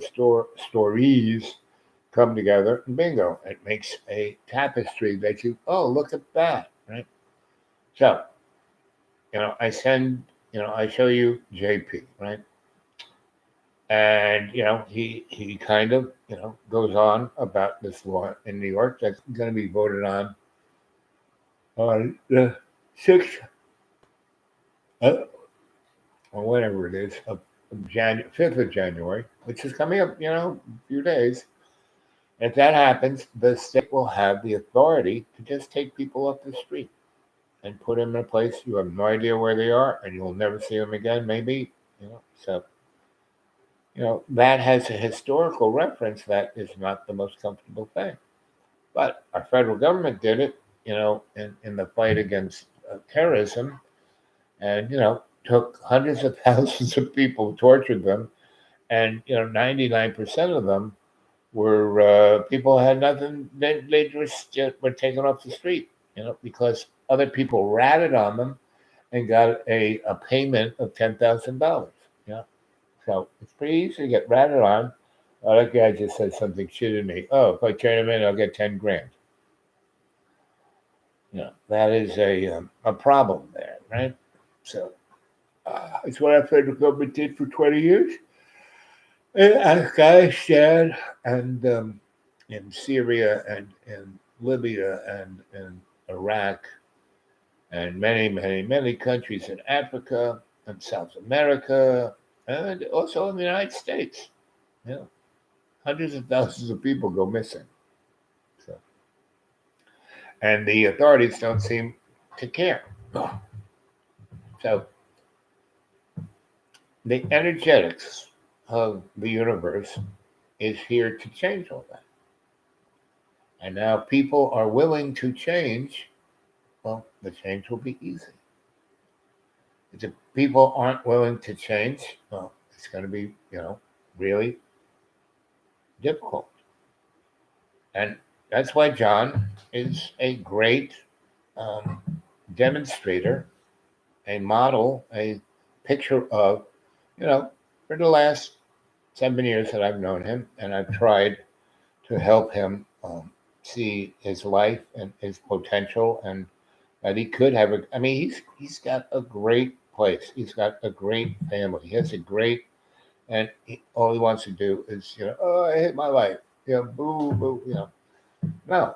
stories, come together, and bingo, it makes a tapestry that look at that, right? So, I show you JP, right? And, he kind of, goes on about this law in New York that's going to be voted on the 6th, or whatever it is, of 5th of January, which is coming up, a few days. If that happens, the state will have the authority to just take people off the street and put them in a place you have no idea where they are, and you'll never see them again, maybe, So, that has a historical reference that is not the most comfortable thing. But our federal government did it, in the fight against terrorism, and took hundreds of thousands of people, tortured them, and 99% of them were people who had nothing. They just were taken off the street, because other people ratted on them and got a payment of $10,000. So it's pretty easy to get ratted on. Oh, that guy just said something shit to me. Oh, if I turn him in, I'll get 10 grand. That is a problem there, right? So it's what our federal government did for 20 years. In Afghanistan and in Syria and in Libya and in Iraq and many, many, many countries in Africa and South America and also in the United States. Hundreds of thousands of people go missing. And the authorities don't seem to care. So the energetics of the universe is here to change all that. And now people are willing to change. Well, the change will be easy. If people aren't willing to change, well, it's going to be, really difficult. And that's why John is a great demonstrator, a model, a picture of, for the last 7 years that I've known him, and I've tried to help him see his life and his potential, and that he could have he's got a great place. He's got a great family. He has a great, and all he wants to do is, oh, I hate my life. Boo, boo, No.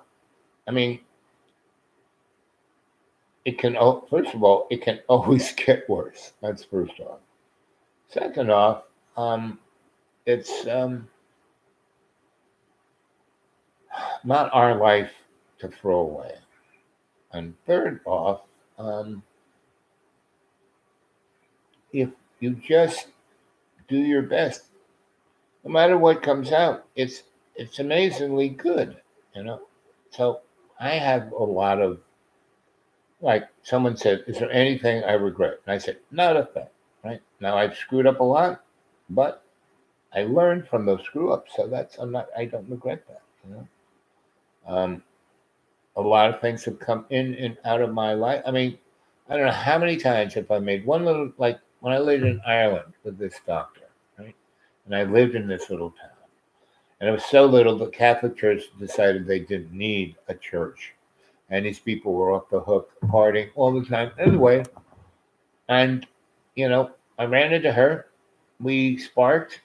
It can, first of all, it can always get worse. That's first off. Second off, it's not our life to throw away. And third off, if you just do your best, no matter what comes out, it's amazingly good, So I have a lot of, like someone said, is there anything I regret? And I said, not a thing, right? Now I've screwed up a lot, but I learned from those screw ups. So I don't regret that, A lot of things have come in and out of my life. I don't know how many times have I made one little, like when I lived in Ireland with this doctor, right? And I lived in this little town. And it was so little, the Catholic Church decided they didn't need a church. And these people were off the hook, partying all the time. Anyway, and, I ran into her. We sparked.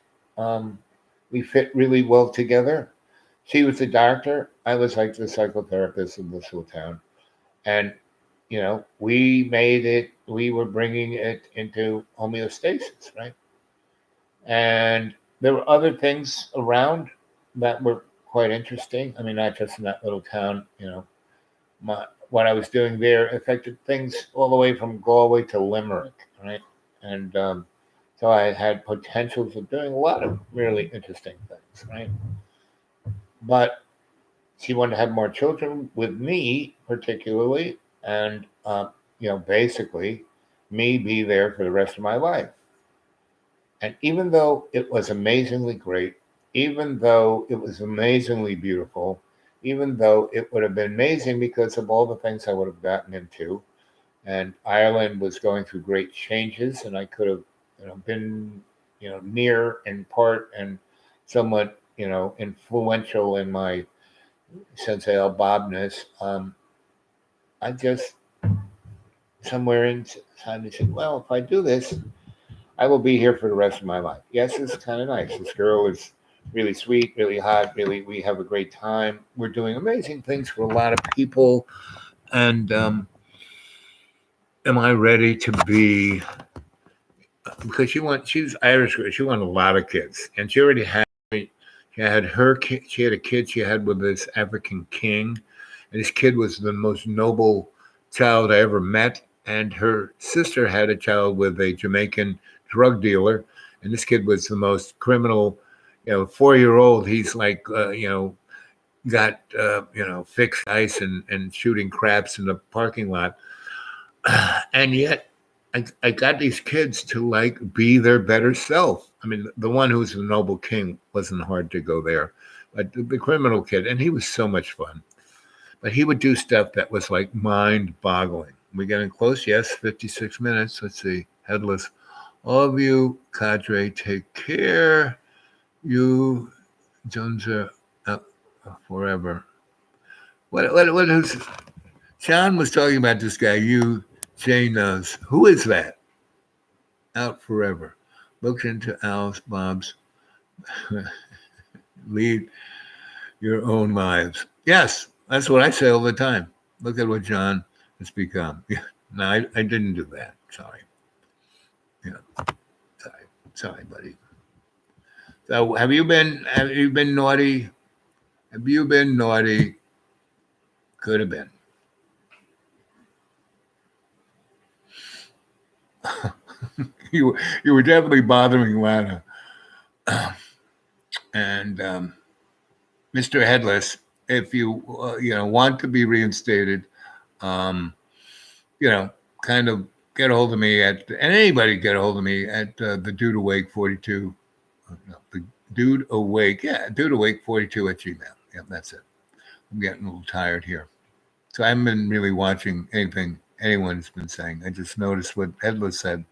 We fit really well together. She was the doctor. I was like the psychotherapist in this little town. And, we made it, we were bringing it into homeostasis, right? And there were other things around that were quite interesting. Not just in that little town, what I was doing there affected things all the way from Galway to Limerick, right? And so I had potentials of doing a lot of really interesting things, right? But she wanted to have more children with me, particularly, and basically, me be there for the rest of my life. And even though it was amazingly great, even though it was amazingly beautiful, even though it would have been amazing because of all the things I would have gotten into, and Ireland was going through great changes, and I could have, been, near in part and somewhat, influential in my Sensei Bobness. I just somewhere inside me said, well, if I do this, I will be here for the rest of my life. Yes, it's kind of nice. This girl is really sweet, really hot, really, we have a great time. We're doing amazing things for a lot of people. And am I ready to be, because she's Irish girl, she wanted a lot of kids. And she already had, she had her kid, she had a kid she had with this African king. And this kid was the most noble child I ever met. And her sister had a child with a Jamaican drug dealer. And this kid was the most criminal, 4-year-old. He's like, got, fixed ice and shooting craps in the parking lot. And yet I got these kids to like be their better self. I mean, the one who's the noble king wasn't hard to go there, but the criminal kid, and he was so much fun. But he would do stuff that was like mind-boggling. We getting close? Yes, 56 minutes. Let's see. Headless. All of you, cadre, take care. You, Jones are up forever. What is? John was talking about this guy. You, Jay knows. Who is that? Out forever. Look into Al's, Bob's. Lead your own lives. Yes, that's what I say all the time. Look at what John has become. No, I didn't do that. Sorry. Sorry, buddy. So have you been naughty? Have you been naughty? Could have been. you were definitely bothering Lana. And Mr. Headless, if you want to be reinstated, kind of get a hold of me and anybody get a hold of me at the Dude Awake 42. The Dude Awake, Dude Awake 42 at Gmail. Yeah, that's it. I'm getting a little tired here, so I haven't been really watching anything anyone's been saying. I just noticed what Headless said.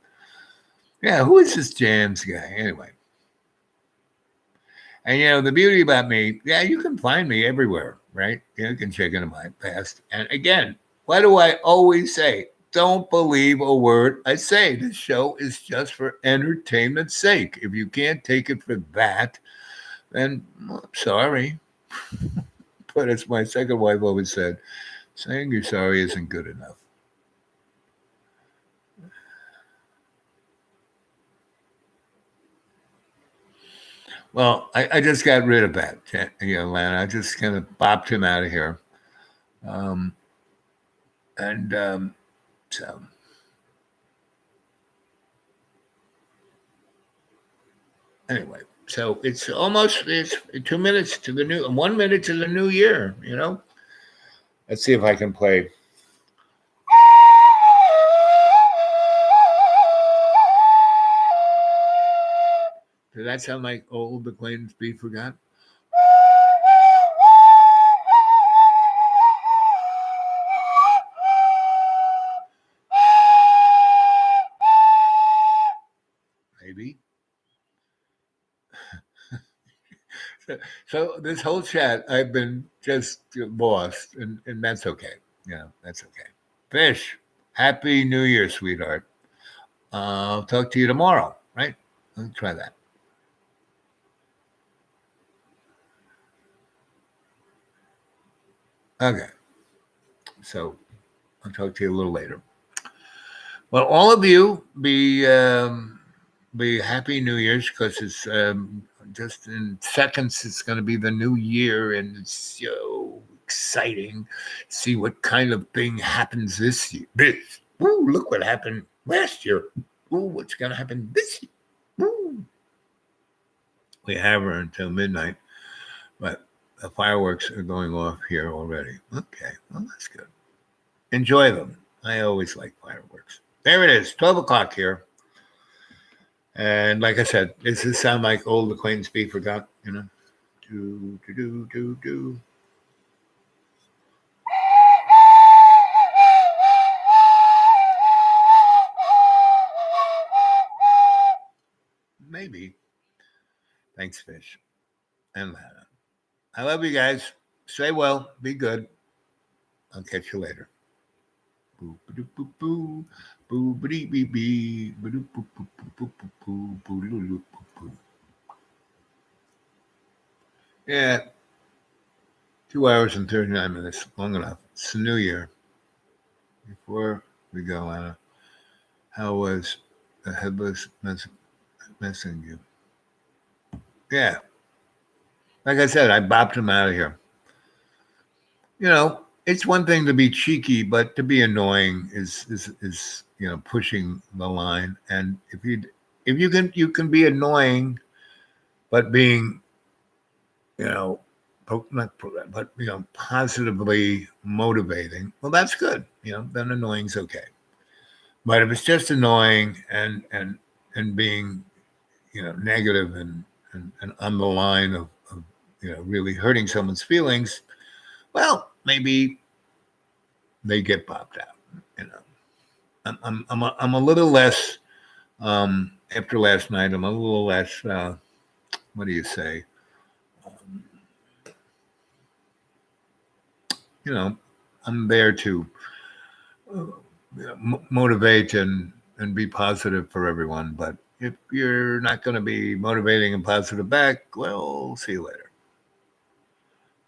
Yeah, who is this Jams guy anyway? And the beauty about me, you can find me everywhere, right? You can check into my past. And again, what do I always say? Don't believe a word I say. This show is just for entertainment's sake. If you can't take it for that, then I'm sorry. But as my second wife always said, saying you're sorry isn't good enough. Well, I just got rid of that, Lana. I just kind of bopped him out of here. So anyway, so it's 2 minutes to the 1 minute to the new year, Let's see if I can play. Does that sound like old acquaintance be forgot? Maybe. So this whole chat, I've been just lost, and that's okay. That's okay. Fish, Happy New Year, sweetheart. I'll talk to you tomorrow, right? Let's try that. Okay. So I'll talk to you a little later. Well, all of you be Happy New Year's, because it's just in seconds. It's going to be the new year, and it's so exciting. See what kind of thing happens this year. Woo, look what happened last year. Ooh, what's going to happen this year? Woo. We have her until midnight, but the fireworks are going off here already. Okay, well, that's good. Enjoy them. I always like fireworks. There it is, 12 o'clock here. And like I said, does this sound like old acquaintance be forgot? Do. Maybe. Thanks, Fish and Lana. I love you guys. Stay well. Be good. I'll catch you later. Boo boo boo boo boo boo bee bee boo boo boo boo boo boo boo boo. Yeah, 2 hours and 39 minutes, long enough. It's the new year. Before we go, Anna, how was the Headless messing you? Yeah, like I said, I bopped him out of here. It's one thing to be cheeky, but to be annoying is pushing the line. And if he'd if you can be annoying, but being, but positively motivating. Well, that's good. Then annoying's okay. But if it's just annoying and being, negative and on the line of really hurting someone's feelings, well, maybe they get popped out. I'm a little less after last night. I'm a little less. What do you say? I'm there to motivate and be positive for everyone. But if you're not going to be motivating and positive back, well, see you later.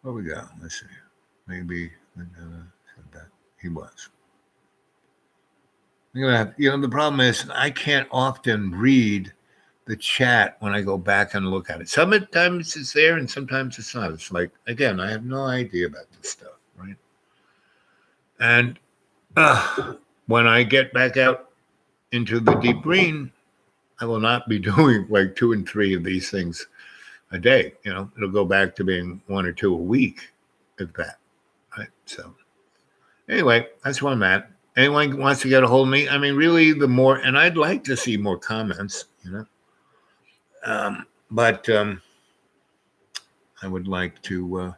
Where we go? Let's see. Maybe he was. I'm gonna have, the problem is I can't often read the chat when I go back and look at it. Sometimes it's there and sometimes it's not. It's like, again, I have no idea about this stuff, right? And when I get back out into the deep green, I will not be doing like 2 and 3 of these things a day. It'll go back to being 1 or 2 a week, if that. Right. So anyway, that's where I'm at. Anyone wants to get a hold of me? I mean, really, the more, and I'd like to see more comments, but I would like to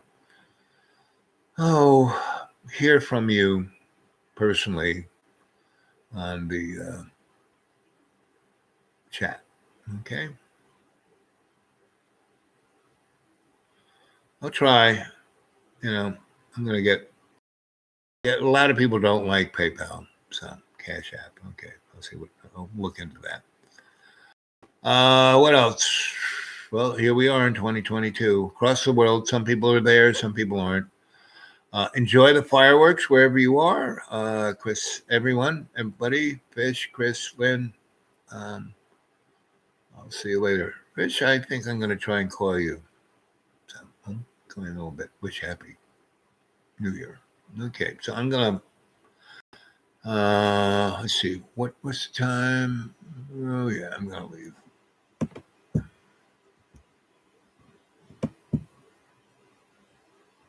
hear from you personally on the chat. Okay, I'll try. I'm gonna get a lot of people don't like PayPal, so Cash App. Okay, I'll look into that. What else? Well, here we are in 2022. Across the world, some people are there, some people aren't. Enjoy the fireworks wherever you are. Chris, everybody, Fish, Chris, Lynn. I'll see you later. Fish, I think I'm going to try and call you. So I'm going a little bit. Wish happy New Year. Okay, so I'm going to, let's see, what's the time? Oh, yeah, I'm going to leave.